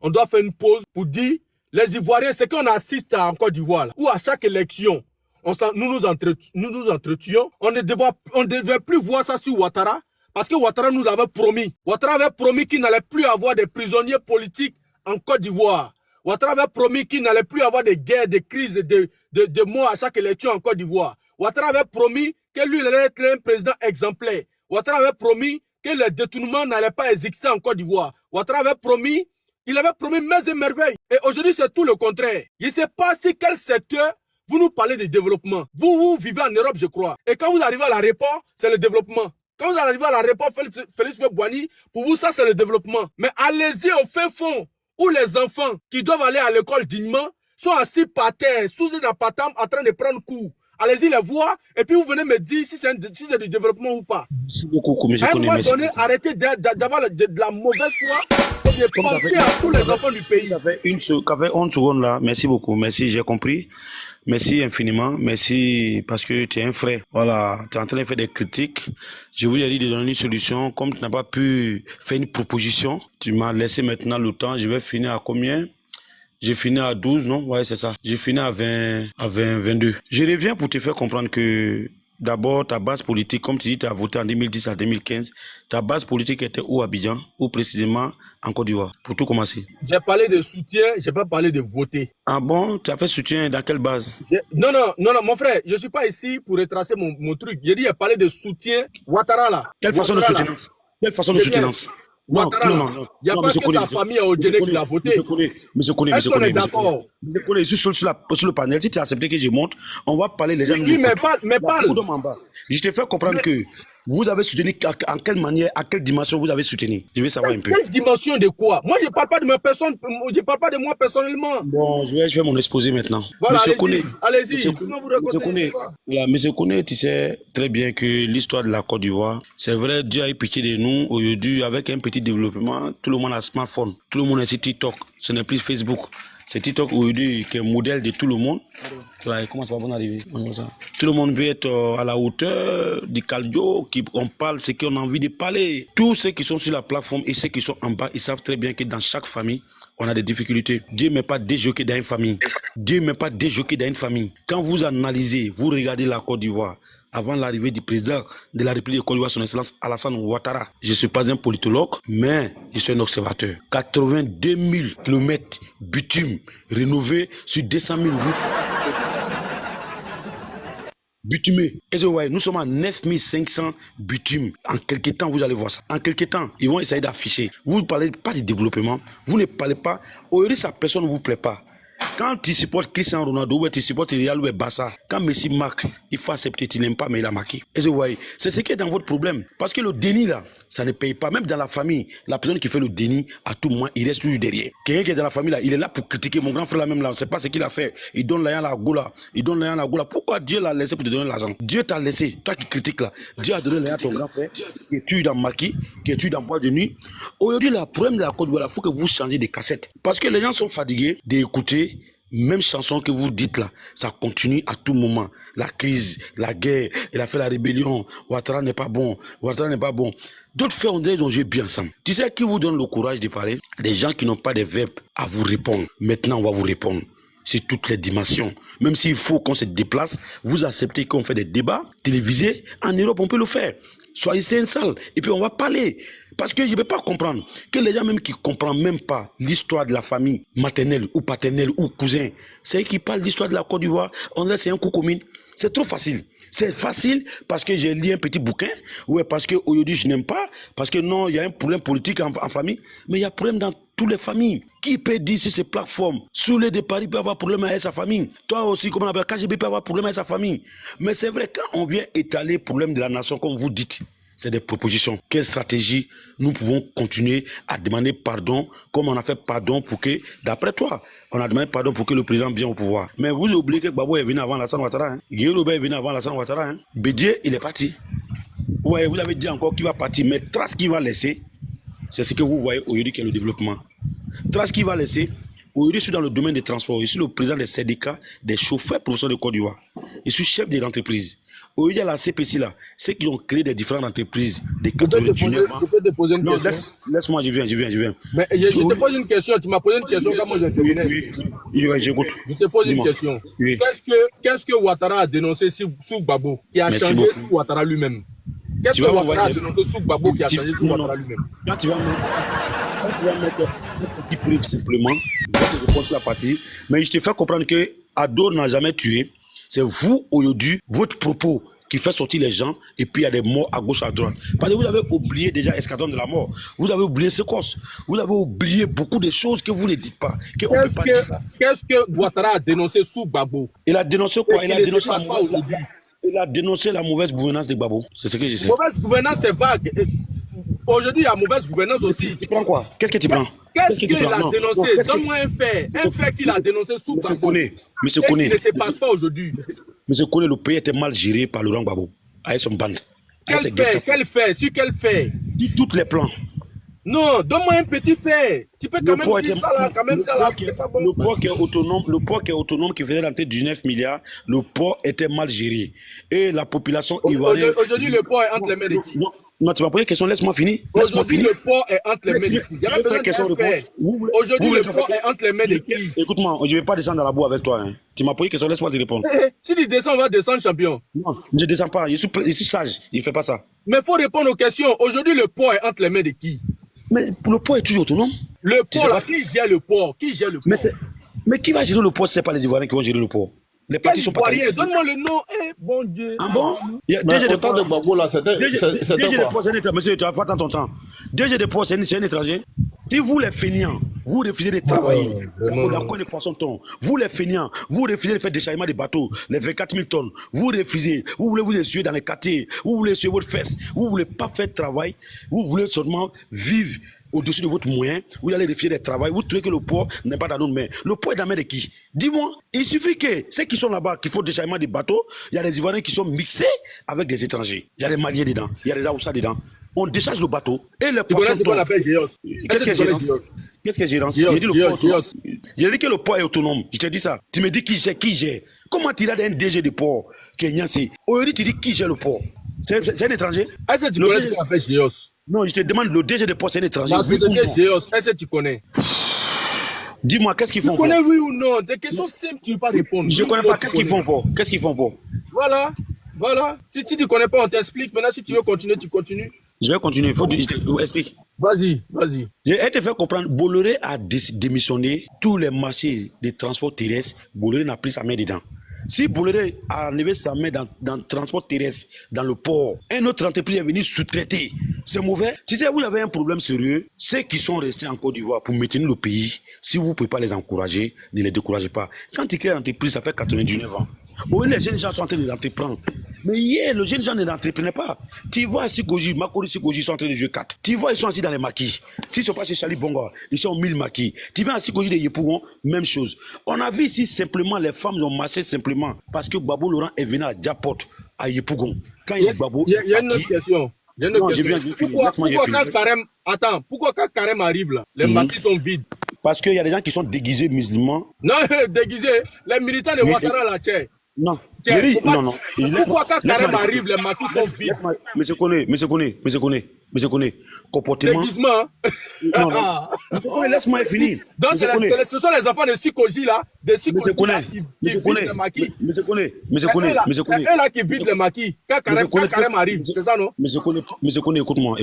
on doit faire une pause pour dire, les Ivoiriens, c'est qu'on assiste en Côte d'Ivoire, où à chaque élection, nous nous entretuons. On ne devait plus voir ça sur Ouattara. Parce que Ouattara nous avait promis. Ouattara avait promis qu'il n'allait plus avoir des prisonniers politiques en Côte d'Ivoire. Ouattara avait promis qu'il n'allait plus avoir de guerres, de crises, de morts à chaque élection en Côte d'Ivoire. Ouattara avait promis que lui, il allait être un président exemplaire. Ouattara avait promis que les détournements n'allaient pas exister en Côte d'Ivoire. Ouattara avait promis, il avait promis merveilles et merveilles. Et aujourd'hui, c'est tout le contraire. Je ne sais pas si quel secteur vous nous parlez de développement. Vous vivez en Europe, je crois. Et quand vous arrivez à l'aéroport, c'est le développement. Quand vous arrivez à l'aéroport Félix Boigny, pour vous, ça c'est le développement. Mais allez-y au fin fond, où les enfants qui doivent aller à l'école dignement sont assis par terre, sous une appartement, en train de prendre cours. Allez-y les voir, et puis vous venez me dire si c'est du développement ou pas. Merci beaucoup, monsieur. À un moment donné, arrêtez d'avoir de la mauvaise foi et de penser à tous les enfants du pays. Qu'avait 1 seconde là, merci beaucoup, merci, j'ai compris. Merci infiniment, merci parce que tu es un frère. Voilà, tu es en train de faire des critiques. Je vous ai dit de donner une solution. Comme tu n'as pas pu faire une proposition, tu m'as laissé maintenant le temps. Je vais finir à combien? J'ai fini à 12, non? Ouais, c'est ça. J'ai fini à 22. Je reviens pour te faire comprendre que d'abord, ta base politique, comme tu dis, tu as voté en 2010 à 2015. Ta base politique était où à Abidjan, ou précisément en Côte d'Ivoire, pour tout commencer? J'ai parlé de soutien, je n'ai pas parlé de voter. Ah bon? Tu as fait soutien dans quelle base? Non, mon frère, je ne suis pas ici pour retracer mon truc. J'ai dit, j'ai parlé de soutien Ouattara là. Quelle façon de soutenance? Quelle façon de soutenance? Non. Il n'y a pas que sa famille à Odjene qui l'a voté. Monsieur Kone, est-ce qu'on est d'accord? Monsieur Kone, je suis sur le panel. Si tu as accepté que je monte, on va parler les gens. Oui, mais parle. Je te fais comprendre que vous avez soutenu, en quelle manière, à quelle dimension vous avez soutenu? Je veux savoir un peu. Quelle dimension de quoi? Moi, je ne parle pas de ma personne, je parle pas de moi personnellement. Bon, je vais faire mon exposé maintenant. Voilà, allez-y. Monsieur Kone, tu sais très bien que l'histoire de la Côte d'Ivoire, c'est vrai, Dieu a eu pitié de nous. Aujourd'hui, avec un petit développement, tout le monde a un smartphone. Tout le monde est sur TikTok. Ce n'est plus Facebook. C'est TikTok aujourd'hui qui est modèle de tout le monde. Comment ça va bien arriver? Tout le monde veut être à la hauteur du Caldio, on parle ce qu'on a envie de parler. Tous ceux qui sont sur la plateforme et ceux qui sont en bas, ils savent très bien que dans chaque famille, on a des difficultés. Dieu ne met pas des jokers dans une famille. Dieu ne met pas des jokers dans une famille. Quand vous analysez, vous regardez la Côte d'Ivoire, avant l'arrivée du président de la République de Côte d'Ivoire, son excellence Alassane Ouattara. Je ne suis pas un politologue, mais je suis un observateur. 82 000 km bitume rénové sur 200 000 routes. Bitumé. Et nous sommes à 9500 bitumes. En quelques temps, vous allez voir ça. En quelques temps, ils vont essayer d'afficher. Vous ne parlez pas du développement. Vous ne parlez pas. Aujourd'hui, sa personne ne vous plaît pas. Quand tu supportes Cristiano Ronaldo, ou tu supportes Real ou Barça, quand Messi marque, il faut accepter, tu n'aimes pas, mais il a marqué. Et vous voyez, c'est ce qui est dans votre problème. Parce que le déni, là, ça ne paye pas. Même dans la famille, la personne qui fait le déni, à tout moment, il reste toujours derrière. Quelqu'un qui est dans la famille, là, il est là pour critiquer. Mon grand frère, là, même là, on ne sait pas ce qu'il a fait. Il donne l'argent à la gola. Il donne l'argent à la gola. Pourquoi Dieu l'a laissé pour te donner l'argent? Dieu t'a laissé. Toi qui critiques, là, Dieu a donné l'argent à ton grand frère, qui est tué dans Maki, qui est tué dans Bois de Nuit. Aujourd'hui, le problème de la Côte d'Ivoire, il faut que vous changez de cassette. Parce que les gens sont fatigués d'écouter. Même chanson que vous dites là, ça continue à tout moment. La crise, la guerre, il a fait la rébellion, Ouattara n'est pas bon, Ouattara n'est pas bon. D'autres faits, on dirait qu'ils ont joué bien ensemble. Tu sais qui vous donne le courage de parler? Des gens qui n'ont pas de verbes à vous répondre. Maintenant, on va vous répondre. sur toutes les dimensions. Même s'il faut qu'on se déplace, vous acceptez qu'on fait des débats télévisés. En Europe, on peut le faire. Soyez sincères et puis on va parler. Parce que je ne peux pas comprendre que les gens même qui ne comprennent même pas l'histoire de la famille maternelle ou paternelle ou cousin, c'est eux qui parlent de l'histoire de la Côte d'Ivoire, on dirait que c'est un coup commun. C'est trop facile. C'est facile parce que j'ai lu un petit bouquin, ou parce qu'aujourd'hui je n'aime pas, parce que non, il y a un problème politique en famille, mais il y a un problème dans toutes les familles. Qui peut dire sur ces plateformes, Soulé de Paris peut avoir problème avec sa famille, toi aussi, comment on appelle, KGB peut avoir problème avec sa famille. Mais c'est vrai, quand on vient étaler le problème de la nation, comme vous dites, c'est des propositions. Quelle stratégie nous pouvons continuer à demander pardon, comme on a fait pardon pour que, d'après toi, on a demandé pardon pour que le président vienne au pouvoir. Mais vous oubliez que Gbagbo est venu avant Alassane Ouattara. Hein? Guillaume Robert est venu avant Alassane Ouattara. Hein? Bédié, il est parti. Ouais, vous avez dit encore qu'il va partir, mais trace qu'il va laisser, c'est ce que vous voyez aujourd'hui qui est le développement. Trace qu'il va laisser, aujourd'hui je suis dans le domaine des transports, je suis le président des syndicats des chauffeurs professionnels de Côte d'Ivoire. Je suis chef de l'entreprise. Aujourd'hui, à la CPC, là, ceux qui ont créé des différentes entreprises, des 99 ans. Je peux te poser une question. Laisse-moi, je viens. Mais je te pose une question. Tu m'as posé une question quand moi j'intervenais. Oui, j'écoute. Je te pose une question. Oui. Qu'est-ce que Ouattara a dénoncé sous Gbagbo qui a changé sous Ouattara lui-même? Qu'est-ce que Ouattara a dénoncé sous Gbagbo qui a changé sous Ouattara lui-même? Quand tu vas mettre un petit preuve simplement, je vais te répondre sur la partie, mais je te fais comprendre que Ado n'a jamais tué. C'est vous, aujourd'hui, votre propos qui fait sortir les gens, et puis il y a des morts à gauche, à droite. Parce que vous avez oublié déjà Escadron de la mort, vous avez oublié Secos, vous avez oublié beaucoup de choses que vous ne dites pas. Qu'est-ce que Ouattara a dénoncé sous Gbagbo? Il a dénoncé quoi? Il a dénoncé la mauvaise gouvernance de Gbagbo, c'est ce que je sais. Mauvaise gouvernance, c'est vague. Aujourd'hui, il y a mauvaise gouvernance aussi. Tu prends quoi? Qu'est-ce que tu prends? Qu'est-ce qu'il a dénoncé? Donne-moi un fait qu'il a dénoncé sous Gbagbo. Monsieur Koné. Il ne se passe pas aujourd'hui. Monsieur Koné, le pays était mal géré par Laurent Gbagbo, avec son bande. Quel fait? Sur quel fait? Dis tous les plans. Non, donne-moi un petit fait. Tu peux quand même dire ça là, quand même ça là. Le port qui est autonome, qui faisait rentrer 19 milliards, le port était mal géré. Et la population ivoirienne... Aujourd'hui, le port est entre les mains de qui? Non, tu m'as posé une question, laisse-moi finir. Aujourd'hui, le port est entre les mains de qui? Aujourd'hui, le port est entre les mains de qui? Écoute-moi, je ne vais pas descendre dans la boue avec toi. Hein. Tu m'as posé une question, laisse-moi te répondre. Si tu descends, on va descendre, champion. Non, je ne descends pas, je suis sage, il ne fait pas ça. Mais il faut répondre aux questions. Aujourd'hui, le port est entre les mains de qui? Mais le port est toujours autonome. Le port, là, qui gère le port? Mais qui va gérer le port? Ce n'est pas les Ivoiriens qui vont gérer le port. Les partis sont pas. Donne-moi le nom. Bon Dieu. Ah bon? DG de port de Gbagbo là, c'était quoi? Monsieur, tu vas pas ton temps. DG de port, c'est un étranger. Si vous les feignants, vous refusez de travailler, les poissons tonnes, vous les feignants, vous refusez de faire des déchargements de bateaux, les 24 000 tonnes, vous refusez, vous voulez vous essuyer dans les quartiers, vous voulez essuyer votre fesse, vous voulez pas faire de travail, vous voulez seulement vivre au-dessus de votre moyen, vous allez refuser de travail, vous trouvez que le port n'est pas dans nos mains. Le port est dans les mains de qui? Dis-moi, il suffit que ceux qui sont là-bas, qui font des déchargements de bateaux, il y a des Ivoiriens qui sont mixés avec des étrangers. Il y a des Maliens dedans, il y a des Aoussa dedans. On décharge le bateau et les poissons. C'est qu'on appelle Géos. Qu'est-ce que Gérance? Qu'est-ce que Gérance? J'ai dit que le port est autonome. Je te dis ça. Tu me dis qui gère. Comment tu as un DG de port qui est Niancé? Aujourd'hui, tu dis qui gère le port? C'est un étranger? Est-ce que tu connais ce qu'on appelle Géos? Non, je te demande, le DG de port, c'est un étranger. Géos, est-ce que tu connais? Dis-moi, qu'est-ce qu'ils font? Tu connais oui ou non? Des questions simples, tu ne veux pas répondre. Je ne connais pas. Qu'est-ce qu'ils font pour? Qu'est-ce qu'ils font pour? Voilà. Si tu ne connais pas, on t'explique. Maintenant, si tu veux continuer, tu continues. Je vais continuer, il faut que je t'explique. Vas-y. Je te faire comprendre, Bolloré a démissionné tous les marchés de transport terrestre. Bolloré n'a pris sa main dedans. Si Bolloré a enlevé sa main dans le transport terrestre, dans le port, une autre entreprise est venue sous-traiter. C'est mauvais. Tu sais, vous avez un problème sérieux. Ceux qui sont restés en Côte d'Ivoire pour maintenir le pays, si vous ne pouvez pas les encourager, ne les découragez pas. Quand tu crées l'entreprise, ça fait 99 ans. Oui, les jeunes gens sont en train de l'entreprendre. Mais hier, les jeunes gens ne l'entreprenaient pas. Tu vois, Sikoji, Makori Sikoji sont en train de jouer 4. Tu vois, ils sont assis dans les maquis. S'ils ne sont pas chez Charlie Bonga, ils sont 1000 maquis. Tu vois, à Sikoji de Yepougon, même chose. On a vu ici simplement, les femmes ont marché simplement parce que Babou Laurent est venu à Diapot, à Yepougon. Quand il y a Babou. Il y a une autre question. Pourquoi quand Carême arrive là, les maquis sont vides? Parce qu'il y a des gens qui sont déguisés musulmans. Non, déguisés. Les militants de Ouattara là, tiens. Non, Tiens, je dis, faut pas- non. Pourquoi quand Laisse-moi Carême arrive, écouter. les maquis sont vides? Laisse-moi, monsieur Koné, comportement. Déguisement. Non. Monsieur Koné, laisse-moi finir. Donc, Monsieur Koné, ce sont les enfants de Sikoji là, Monsieur Koné, qui Monsieur vident Koné, les maquis. Monsieur Koné, Monsieur C'est Koné, eux là- Monsieur Koné. c'est eux là qui vident les maquis. Quand Carême arrive, Monsieur- c'est ça, non? Monsieur Koné, écoute-moi.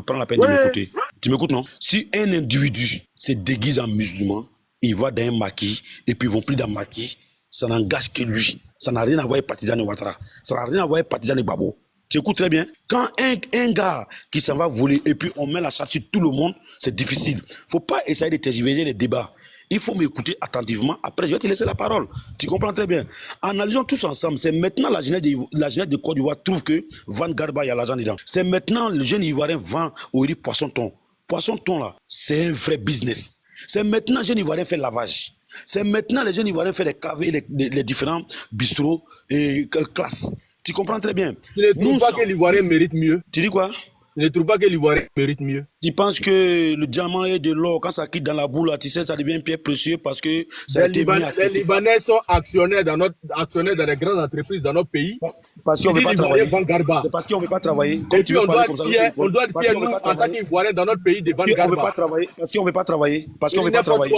Prends la peine de Ouais. m'écouter. Tu m'écoutes, non? Si un individu se déguise en musulman, il va dans un maquis, et puis ils vont plus dans le maquis, ça n'engage que lui. Ça n'a rien à voir avec partisan de Ouattara. Ça n'a rien à voir avec partisan de Babo. Tu écoutes très bien. Quand un gars qui s'en va voler, et puis on met la charge sur tout le monde, c'est difficile. Faut pas essayer de tergiverser les débats. Il faut m'écouter attentivement. Après, je vais te laisser la parole. Tu comprends très bien. Analysons tous ensemble. C'est maintenant la jeunesse de Côte d'Ivoire trouve que Van Garba, il y a l'argent dedans. C'est maintenant le jeune Ivoirien vend au riz poisson-thon. Poisson-thon, là, c'est un vrai business. C'est maintenant le jeune Ivoirien fait lavage. C'est maintenant les jeunes Ivoiriens font les caves et les différents bistrots et classes. Tu comprends très bien. Tu ne trouves pas que l'Ivoirien mérite mieux? Tu dis quoi? Tu ne trouves pas que l'Ivoirien mérite mieux? Tu penses que le diamant et de l'or, quand ça quitte dans la boule, tu sais, ça devient une pierre précieuse parce que ça a été mis à Les Libanais sont actionnaires dans les grandes entreprises dans notre pays. Parce qu'on ne veut pas travailler. C'est parce qu'on ne veut pas travailler. Et puis on doit être fiers, nous, en tant qu'Ivoiriens dans notre pays, de Van Garba. On ne veut pas travailler. Parce qu'on ne veut pas travailler. Parce qu'on ne veut pas travailler.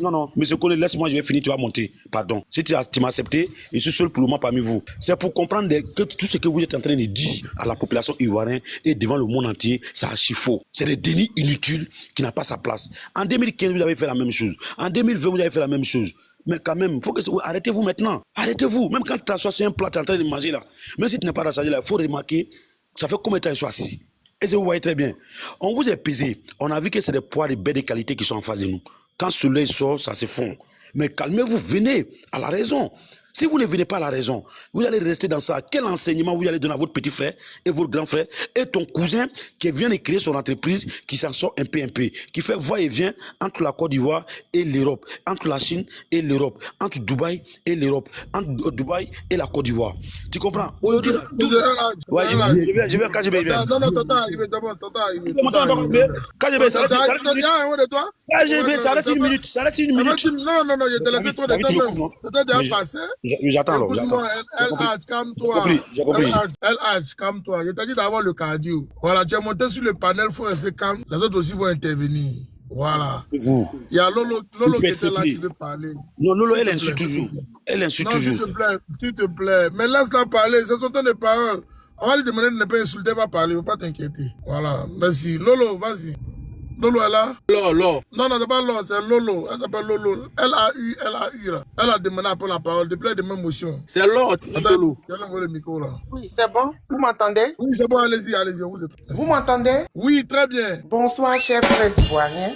Non, monsieur Kole, laisse-moi, je vais finir, tu vas monter. Pardon. Si tu m'as accepté, je suis seul pour le moment parmi vous. C'est pour comprendre que tout ce que vous êtes en train de dire à la population ivoirienne et devant le monde entier, c'est archi faux. C'est des dénis inutiles qui n'ont pas sa place. En 2015, vous avez fait la même chose. En 2020, vous avez fait la même chose. Mais quand même, faut que arrêtez-vous maintenant. Arrêtez-vous. Même quand tu t'assois sur un plat, tu es en train de manger là. Même si tu n'es pas rassasié là, il faut remarquer, ça fait combien de temps qu'ils sont assis. Et vous voyez très bien. On vous a pesé. On a vu que c'est des poids de baies de qualité qui sont en face de nous. Quand le soleil sort, ça se fond. Mais calmez-vous, venez à la raison. Si vous ne venez pas à la raison, vous allez rester dans ça. Quel enseignement vous allez donner à votre petit frère et votre grand frère et ton cousin qui vient de créer son entreprise, qui s'en sort un peu, qui fait va-et-vient entre la Côte d'Ivoire et l'Europe, entre la Chine et l'Europe, entre Dubaï et l'Europe, entre Dubaï et la Côte d'Ivoire. Tu comprends? Aujourd'hui, ouais, je vais quand je vais. Non, t'entends arriver d'abord, arriver. Quand je vais, ça reste une minute. Ça reste une minute. Non, je te laisse trop de temps. C'est déjà passé. J'attends. Écoute-moi, LH, calme-toi. J'ai compris. LH, calme-toi. Je t'ai dit d'avoir le cardio. Voilà, tu es monté sur le panel, il faut rester calme. Les autres aussi vont intervenir. Voilà. Vous. Il y a Lolo qui était là qui veut parler. Non, Lolo, elle insulte toujours. Elle insulte toujours. S'il te plaît. Mais laisse-la parler, c'est son temps de parole. On va lui demander de ne pas insulter, va parler, ne faut pas t'inquiéter. Voilà, merci. Lolo, vas-y. Lolo est là? Lolo. Non, c'est pas Lolo, c'est Lolo. Elle s'appelle Lolo. L-A-U, là. Elle a demandé à prendre la parole depuis de même motion. C'est Lolo. Attends, je vais envoyer le micro là. Oui, c'est bon. Vous m'entendez? Oui, c'est bon, allez-y, Vous m'entendez? Oui, très bien. Bonsoir, chers frères ivoiriens.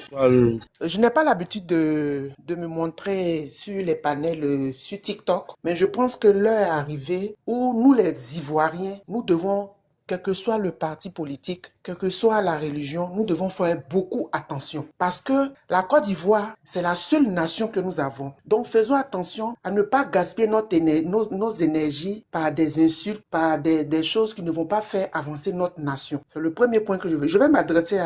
Je n'ai pas l'habitude de me montrer sur les panels sur TikTok, mais je pense que l'heure est arrivée où nous, les Ivoiriens, nous devons, quel que soit le parti politique, quelle que soit la religion, nous devons faire beaucoup attention. Parce que la Côte d'Ivoire, c'est la seule nation que nous avons. Donc faisons attention à ne pas gaspiller nos énergies par des insultes, par des choses qui ne vont pas faire avancer notre nation. C'est le premier point que je veux. Je vais m'adresser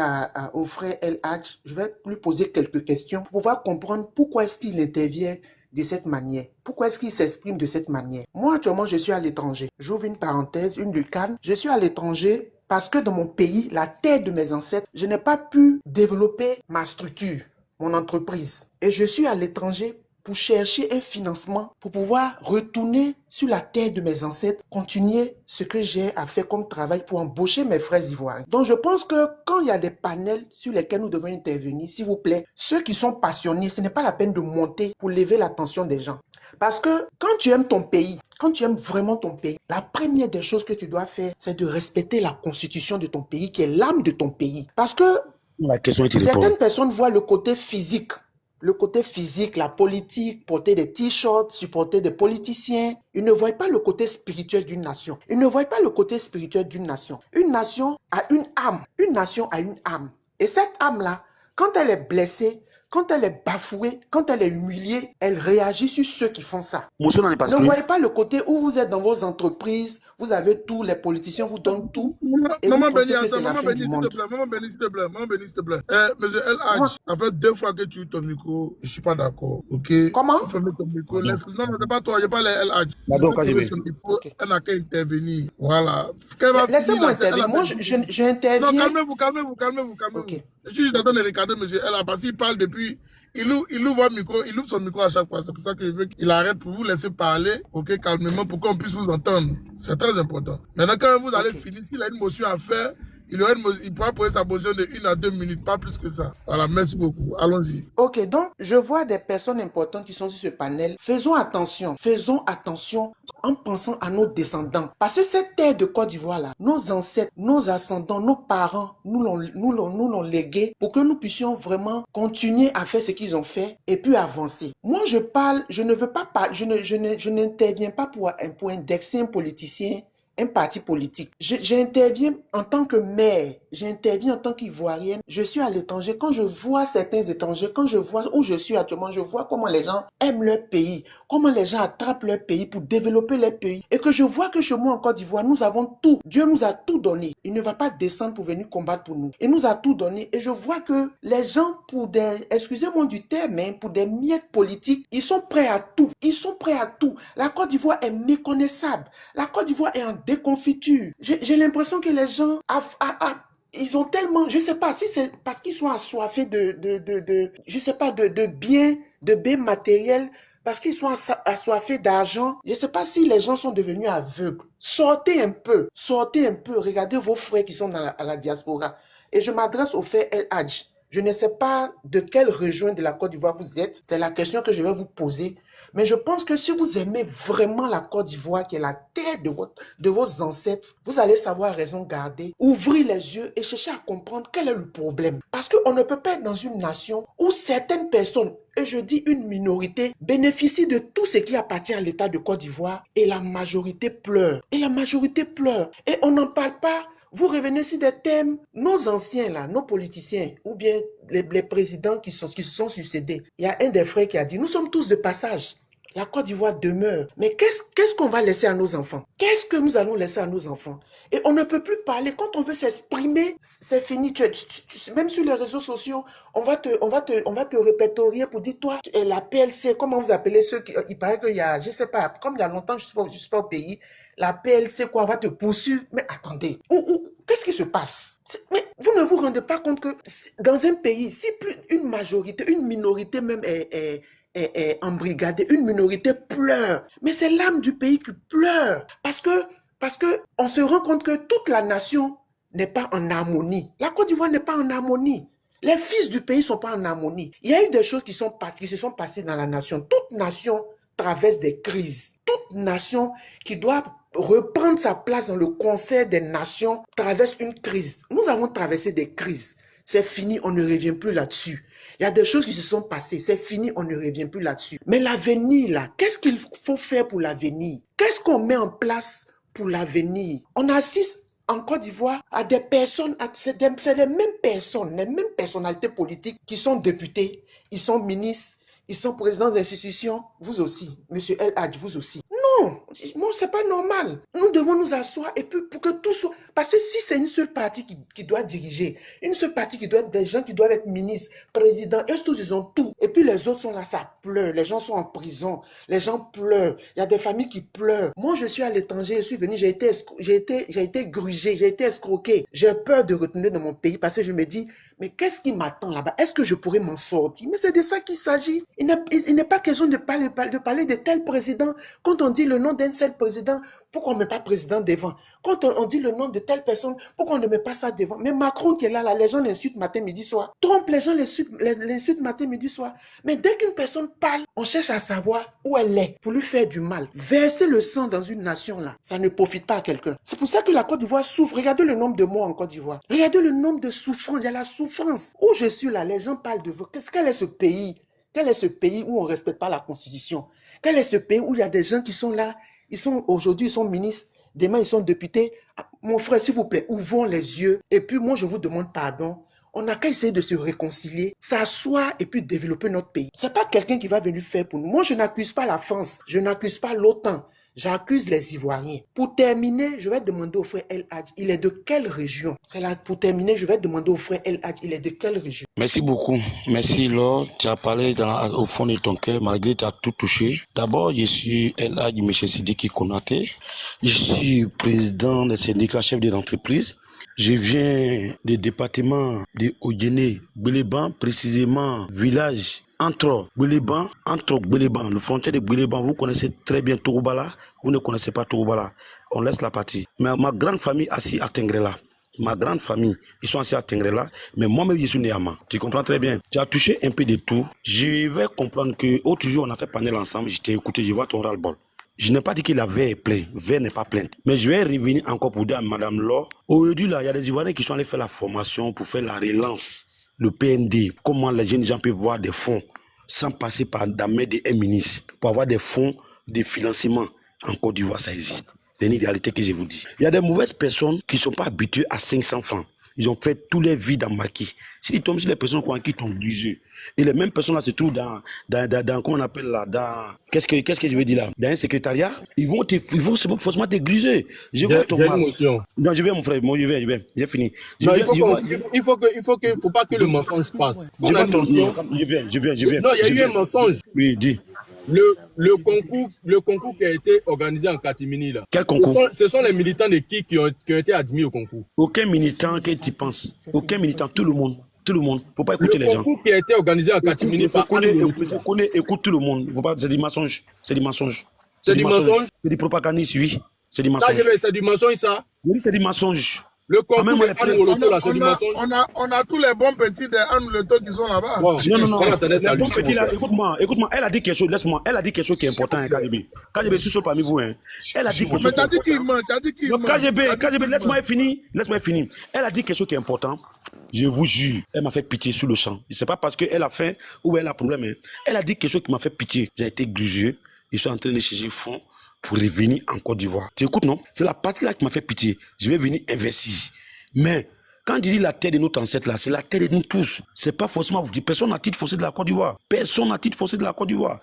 au frère El Hadj. Je vais lui poser quelques questions pour pouvoir comprendre pourquoi est-ce qu'il intervient de cette manière. Pourquoi est-ce qu'il s'exprime de cette manière? Moi, actuellement, je suis à l'étranger. J'ouvre une parenthèse, une lucane. Je suis à l'étranger parce que dans mon pays, la terre de mes ancêtres, je n'ai pas pu développer ma structure, mon entreprise. Et je suis à l'étranger pour chercher un financement pour pouvoir retourner sur la terre de mes ancêtres, continuer ce que j'ai à faire comme travail pour embaucher mes frères ivoiriens. Donc je pense que quand il y a des panels sur lesquels nous devons intervenir, s'il vous plaît, ceux qui sont passionnés, ce n'est pas la peine de monter pour lever l'attention des gens. Parce que quand tu aimes ton pays, quand tu aimes vraiment ton pays, la première des choses que tu dois faire, c'est de respecter la constitution de ton pays, qui est l'âme de ton pays. Parce que la question est certaines personnes voient le côté physique. Le côté physique, la politique, porter des t-shirts, supporter des politiciens. Ils ne voient pas le côté spirituel d'une nation. Ils ne voient pas le côté spirituel d'une nation. Une nation a une âme. Une nation a une âme. Et cette âme-là, quand elle est blessée, quand elle est bafouée, quand elle est humiliée, elle réagit sur ceux qui font ça. Motion n'en est pas Ne voyez pas le côté où vous êtes dans vos entreprises, vous avez tout, les politiciens vous donnent tout, et Maman vous pensez Béni, que attends, c'est la maman fin Béni, du s'il te monde. plaît, maman Béni, s'il te plaît, maman Béni, s'il te plaît. Monsieur El Moi, Hadj, ça fait 2 fois que tu ouvres ton micro, je suis pas d'accord, ok? comment? Faut fermer ton micro, Pardon. laisse, non, c'est pas toi, je parle à El Hadj. Il Pardon, faut fermer KGB. son micro, Ok. elle n'a qu'à intervenir, voilà. Quand elle va finir Laissez-moi là, elle intervenir. a Moi, même dit... Non, j'interviens. calmez-vous, calmez-vous, calmez-vous, Ok. calmez-vous. Je suis juste en train de regarder monsieur El Hadj, parce qu'il parle depuis... Il ouvre le micro, il ouvre son micro à chaque fois. C'est pour ça qu'il veut qu'il arrête pour vous laisser parler, ok, calmement, pour qu'on puisse vous entendre. C'est très important. Maintenant, quand vous allez Ok. finir, s'il a une motion à faire, il pourra poser sa motion de 1 à 2 minutes, pas plus que ça. Voilà, merci beaucoup. Allons-y. Ok, donc je vois des personnes importantes qui sont sur ce panel. Faisons attention en pensant à nos descendants. Parce que cette terre de Côte d'Ivoire là, nos ancêtres, nos ascendants, nos parents nous l'ont légué pour que nous puissions vraiment continuer à faire ce qu'ils ont fait et puis avancer. Moi je parle, je ne veux pas parler, je n'interviens pas pour indexer un politicien, un parti politique. J'interviens en tant que mère, j'interviens en tant qu'Ivoirienne. Je suis à l'étranger. Quand je vois certains étrangers, quand je vois où je suis actuellement, je vois comment les gens aiment leur pays, comment les gens attrapent leur pays pour développer leur pays. Et que je vois que chez moi en Côte d'Ivoire, nous avons tout. Dieu nous a tout donné. Il ne va pas descendre pour venir combattre pour nous. Il nous a tout donné. Et je vois que les gens, pour des, excusez-moi du terme, hein, pour des miettes politiques, ils sont prêts à tout. Ils sont prêts à tout. La Côte d'Ivoire est méconnaissable. La Côte d'Ivoire est en déconfiture. J'ai l'impression que les gens ils ont tellement, je sais pas si c'est parce qu'ils sont assoiffés je sais pas, de biens matériels, parce qu'ils sont assoiffés d'argent. Je sais pas si les gens sont devenus aveugles. Sortez un peu, regardez vos frères qui sont à la diaspora. Et je m'adresse au frère El Hadj. Je ne sais pas de quelle région de la Côte d'Ivoire vous êtes. C'est la question que je vais vous poser. Mais je pense que si vous aimez vraiment la Côte d'Ivoire, qui est la terre de vos ancêtres, vous allez savoir raison garder, ouvrir les yeux et chercher à comprendre quel est le problème. Parce qu'on ne peut pas être dans une nation où certaines personnes, et je dis une minorité, bénéficient de tout ce qui appartient à l'État de Côte d'Ivoire et la majorité pleure. Et on n'en parle pas. Vous revenez sur des thèmes, nos anciens là, nos politiciens, ou bien les présidents qui se sont succédés. Il y a un des frères qui a dit, nous sommes tous de passage. La Côte d'Ivoire demeure. Mais qu'est-ce qu'on va laisser à nos enfants? Qu'est-ce que nous allons laisser à nos enfants? Et on ne peut plus parler. Quand on veut s'exprimer, c'est fini. Même sur les réseaux sociaux, on va te répertorier pour dire, toi, la PLC, comment vous appelez ceux qui, il paraît qu'il y a, je sais pas, comme il y a longtemps, je suis pas au pays, la PLC, quoi, on va te poursuivre. Mais attendez, qu'est-ce qui se passe? Mais vous ne vous rendez pas compte que dans un pays, si plus une majorité, une minorité même est embrigadée, une minorité pleure. Mais c'est l'âme du pays qui pleure. Parce que on se rend compte que toute la nation n'est pas en harmonie. La Côte d'Ivoire n'est pas en harmonie. Les fils du pays ne sont pas en harmonie. Il y a eu des choses qui se sont passées dans la nation. Toute nation traverse des crises. Toute nation qui doit reprendre sa place dans le concert des nations traverse une crise. Nous avons traversé des crises. C'est fini, on ne revient plus là-dessus. Il y a des choses qui se sont passées, c'est fini, on ne revient plus là-dessus. Mais l'avenir, là, qu'est-ce qu'il faut faire pour l'avenir? Qu'est-ce qu'on met en place pour l'avenir? On assiste en Côte d'Ivoire à des personnes, c'est les mêmes personnes, les mêmes personnalités politiques qui sont députés, ils sont ministres, ils sont présidents d'institutions, vous aussi, monsieur El Hadj, vous aussi. Non, c'est pas normal. Nous devons nous asseoir et puis pour que tout soit... Parce que si c'est une seule partie qui doit diriger, une seule partie qui doit être des gens qui doivent être ministres, présidents, eux tous ils ont tout. Et puis les autres sont là, ça pleure. Les gens sont en prison, les gens pleurent. Il y a des familles qui pleurent. Moi je suis à l'étranger, je suis venu, j'ai été grugé, j'ai été escroqué. J'ai peur de retourner dans mon pays parce que je me dis, mais qu'est-ce qui m'attend là-bas? Est-ce que je pourrais m'en sortir? Mais c'est de ça qu'il s'agit. Il n'est pas question de parler de tel président. Quand on dit le nom d'un seul président, pourquoi on ne met pas président devant? Quand on dit le nom de telle personne, pourquoi on ne met pas ça devant? Mais Macron qui est là, les gens l'insultent matin, midi, soir. Trump, les gens l'insultent matin, midi, soir. Mais dès qu'une personne parle, on cherche à savoir où elle est pour lui faire du mal. Verser le sang dans une nation là, ça ne profite pas à quelqu'un. C'est pour ça que la Côte d'Ivoire souffre. Regardez le nombre de morts en Côte d'Ivoire. Regardez le nombre de souffrances. Il y a la souffrance. Où je suis là, les gens parlent de vous. Quel est ce pays? Quel est ce pays où on ne respecte pas la Constitution? Quel est ce pays où il y a des gens qui sont là, aujourd'hui ils sont ministres, demain ils sont députés? Mon frère, s'il vous plaît, ouvrons les yeux. Et puis moi, je vous demande pardon. On n'a qu'à essayer de se réconcilier, s'asseoir et puis développer notre pays. C'est pas quelqu'un qui va venir faire pour nous. Moi, je n'accuse pas la France, je n'accuse pas l'OTAN. J'accuse les Ivoiriens. Pour terminer, je vais demander au frère El Hadj, il est de quelle région? C'est là, pour terminer, je vais demander au frère El Hadj, il est de quelle région? Merci beaucoup. Merci Laure. Tu as parlé au fond de ton cœur, malgré que tu as tout touché. D'abord, je suis El Hadj M. Sidiki Konaté. Je suis président des syndicats chefs d'entreprise. Je viens du département de Odjene, Gbeleban, précisément village entre Gbeleban, le frontière de Gbeleban. Vous connaissez très bien Touroubala, vous ne connaissez pas Touroubala. On laisse la partie. Mais ma grande famille assis à Tengrela. Ma grande famille, ils sont assis à Tengrela, mais moi-même, je suis né à Ma. Tu comprends très bien. Tu as touché un peu de tout. Je vais comprendre que l'autre jour, on a fait panel ensemble, je t'ai écouté, je vois ton ras-le-bol. Je n'ai pas dit que la verre est pleine. Verre n'est pas pleine. Mais je vais revenir encore pour dire à Madame Laure. Aujourd'hui, là, il y a des Ivoiriens qui sont allés faire la formation pour faire la relance, le PND. Comment les jeunes gens peuvent voir des fonds sans passer par la main d'un ministre. Pour avoir des fonds de financement en Côte d'Ivoire, ça existe. C'est une réalité que je vous dis. Il y a des mauvaises personnes qui ne sont pas habituées à 500 francs. Ils ont fait tous les vies dans maquis. S'ils tombent sur les personnes qui tombent obligées. Et les mêmes personnes là se trouvent dans comment on appelle là, qu'est-ce que je veux dire là, dans un secrétariat, ils vont forcément te griser. Je vois ton mal. Non, je vais mon frère, moi je vais, j'ai fini. Il faut pas que le mensonge passe. Je viens. Non, il y a eu un mensonge. Oui, dis. Le concours qui a été organisé en Catimini là. Quel concours? Ce sont les militants de qui ont été admis au concours. Aucun militant que tu penses. Aucun militant, tout le monde. Tout le monde. Faut pas écouter les gens. Le concours qui a été organisé en Catimini par écoute tout le monde. Faut pas, c'est du mensonge. C'est du mensonge. C'est du mensonge. C'est du propagandisme, oui. C'est du mensonge. C'est du mensonge ça. Oui, c'est du mensonge. Le concours de Anne Moloto là, c'est du mensonge. On a tous les bons petits de Anne Moloto qui sont là-bas. Non. Les bons petits là, écoute-moi. Elle a dit quelque chose, laisse-moi. Elle a dit quelque chose qui est important, KGB. KGB, je suis seul parmi vous. Elle a dit quelque chose. Mais t'as dit qu'il ment, KGB, laisse-moi finir. Elle a dit quelque chose qui est important. Je vous jure, elle m'a fait pitié sur le champ. Ce n'est pas parce qu'elle a faim ou elle a problème. Elle a dit quelque chose qui m'a fait pitié. J'ai été grugé. Je suis en train de chercher fonds pour revenir en Côte d'Ivoire. Tu écoutes, non? C'est la partie là qui m'a fait pitié. Je vais venir investir. Mais quand je dis la terre de notre ancêtre là, c'est la terre de nous tous. C'est pas forcément vous. Personne n'a titre foncier de la Côte d'Ivoire. Personne n'a titre foncier de la Côte d'Ivoire.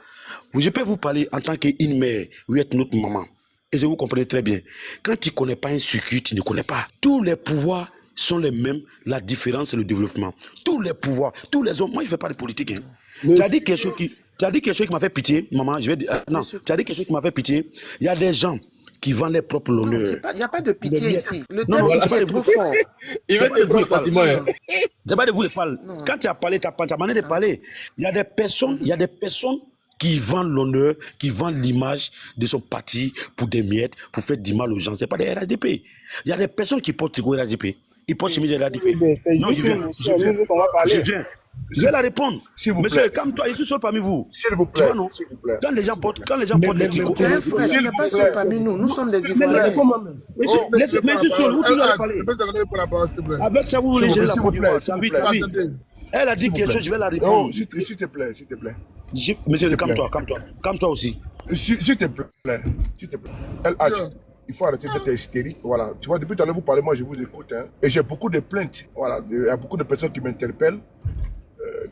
Je peux vous parler en tant qu'une mère. Vous êtes notre maman. Et vous comprenez très bien. Quand tu ne connais pas un circuit, tu ne connais pas. Tous les pouvoirs sont les mêmes. La différence, c'est le développement. Tous les pouvoirs, tous les hommes. Moi, je ne fais pas de politique. Hein. Tu as dit quelque chose qui m'a fait pitié, maman. Je vais dire, non, tu as dit quelque chose qui m'a fait pitié. Il y a des gens qui vendent leur propre honneur. Il n'y a pas de pitié ici. Le terme pitié est trop fort. Il va te prendre sentiment. C'est pas de vous de parler. Quand tu as parlé, tu as manière de parler. Il y a des personnes qui vendent l'honneur, qui vendent l'image de son parti pour des miettes, pour faire du mal aux gens. Ce n'est pas des RHDP. Il y a des personnes qui portent le RHDP. Ils portent chemise de RHDP. C'est juste une mission. Nous, on va parler. Je vais la répondre. Monsieur, calme-toi, je suis seul parmi vous. S'il vous plaît. S'il vous plaît. Quand les gens portent les kikos. Tu n'es pas seul parmi nous. Nous sommes des Ivoiriens. Mais je suis seul. Vous pouvez parler. Avec ça, vous voulez gérer la Côte d'Ivoire. Elle a dit quelque chose, je vais la répondre. S'il te plaît. Monsieur, calme-toi aussi. S'il te plaît. El Hadj, il faut arrêter d'être hystérique. Voilà. Tu vois, depuis tout à l'heure, vous parlez, moi, je vous écoute. Hein. Et j'ai beaucoup de plaintes. Voilà. Il y a beaucoup de personnes qui m'interpellent,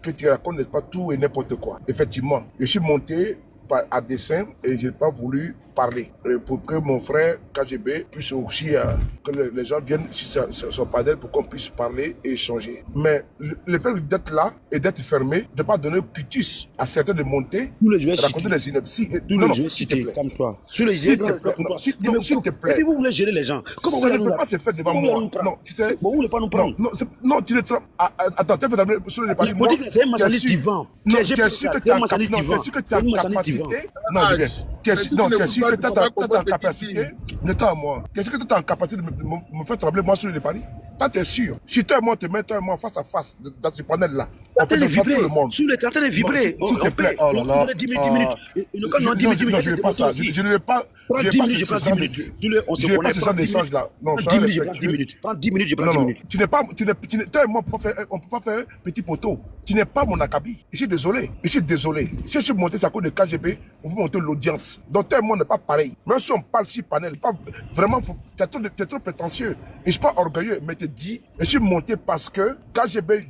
que tu racontes pas tout et n'importe quoi. Effectivement, je suis monté à dessein et je n'ai pas voulu parler pour que mon frère KGB puisse aussi que les gens viennent sur son panel pour qu'on puisse parler et échanger. Mais le fait d'être là et d'être fermé, de ne pas donner cutis à certains de monter, raconter les inepties. Non, s'il te plaît. Calme-toi. S'il te plaît. Et vous voulez gérer les gens. Comment ça ne peut pas se faire devant moi? Non, tu sais. Vous ne voulez pas nous prendre. Non, tu ne te... Attends, tu as fait sur les parties. C'est un marchandise divin. Tu es sûr que tu as une capacité. Non, tu es sûr que tu as en capacité. Ne t'en à moi. Tu es sûr que tu as en capacité de me faire trembler moi sur les paris? Toi, tu es sûr. Si toi et moi, te mets toi et moi face à face dans ce panel-là, On fait devant tout le monde. Sous le temps de vibrer. S'il te plaît, oh là là. 10 minutes. Non, 10 minutes. Non, je ne vais pas ça. Je ne vais pas. Prends 10 minutes, je prends 10 minutes. Je ne vais pas ce genre d'échange là. Non, prends 10 minutes, je prends 10 minutes. Prends 10 minutes, je prends 10 minutes. Tu n'es pas. Toi et moi, on ne peut pas faire un petit poteau. Tu n'es pas mon acabit. Je suis désolé. Je suis désolé. Si je suis monté sur la cause de KGB, on veut monter l'audience. Donc toi et moi, on n'est pas pareil. Même si on parle si panel, pas vraiment, tu es trop prétentieux. Et je ne suis pas orgueilleux, mais te dis, je suis monté parce que KGB,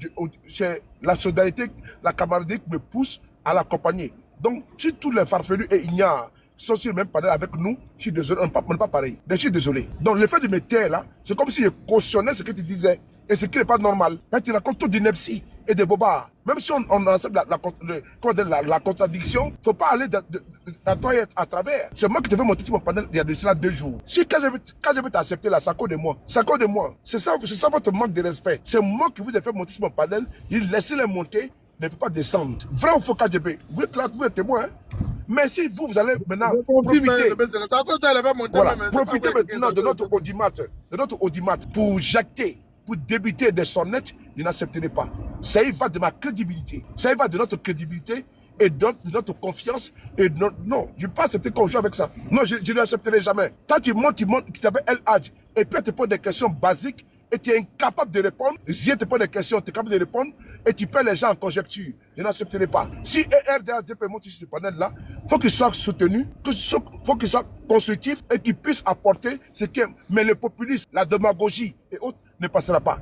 c'est la solidarité, la camaraderie qui me pousse à l'accompagner. Donc, si tous les farfelus et ignares sont sur le même panel avec nous, je suis désolé, on n'est pas pareil. Je suis désolé. Donc, le fait de me taire là, c'est comme si je cautionnais ce que tu disais. Et ce qui n'est pas normal. Quand tu racontes tout d'ineptie et de bobards, même si on accepte la contradiction, il ne faut pas aller à toi et à travers. C'est moi qui te fais monter sur mon panel il y a de cela 2 jours. Si quand je vais t'accepter là, c'est à cause de moi. C'est à cause de moi. C'est ça votre manque de respect. C'est moi qui vous ai fait monter sur mon panel. Laissez-les monter, ne peut pas descendre. Vrai ou faux KGB? Vous êtes là, vous êtes témoin. Mais si vous allez maintenant profiter maintenant de notre audimat pour jacter, pour débiter des sonnettes, je n'accepterai pas. Ça y va de ma crédibilité. Ça y va de notre crédibilité et de notre confiance. Et non, je ne vais pas accepter qu'on joue avec ça. Non, je ne l'accepterai jamais. Quand tu montes, tu t'appelles El Hadj, et puis tu te poses des questions basiques, et tu es incapable de répondre. Si tu poses des questions, tu es capable de répondre, et tu perds les gens en conjecture. Je n'accepterai pas. Si RDAD peut monter sur ce panel-là, il faut qu'il soit soutenu, il faut qu'il soit constructif, et qu'il puisse apporter ce qui est. Mais le populisme, la démagogie et autres ne passera pas.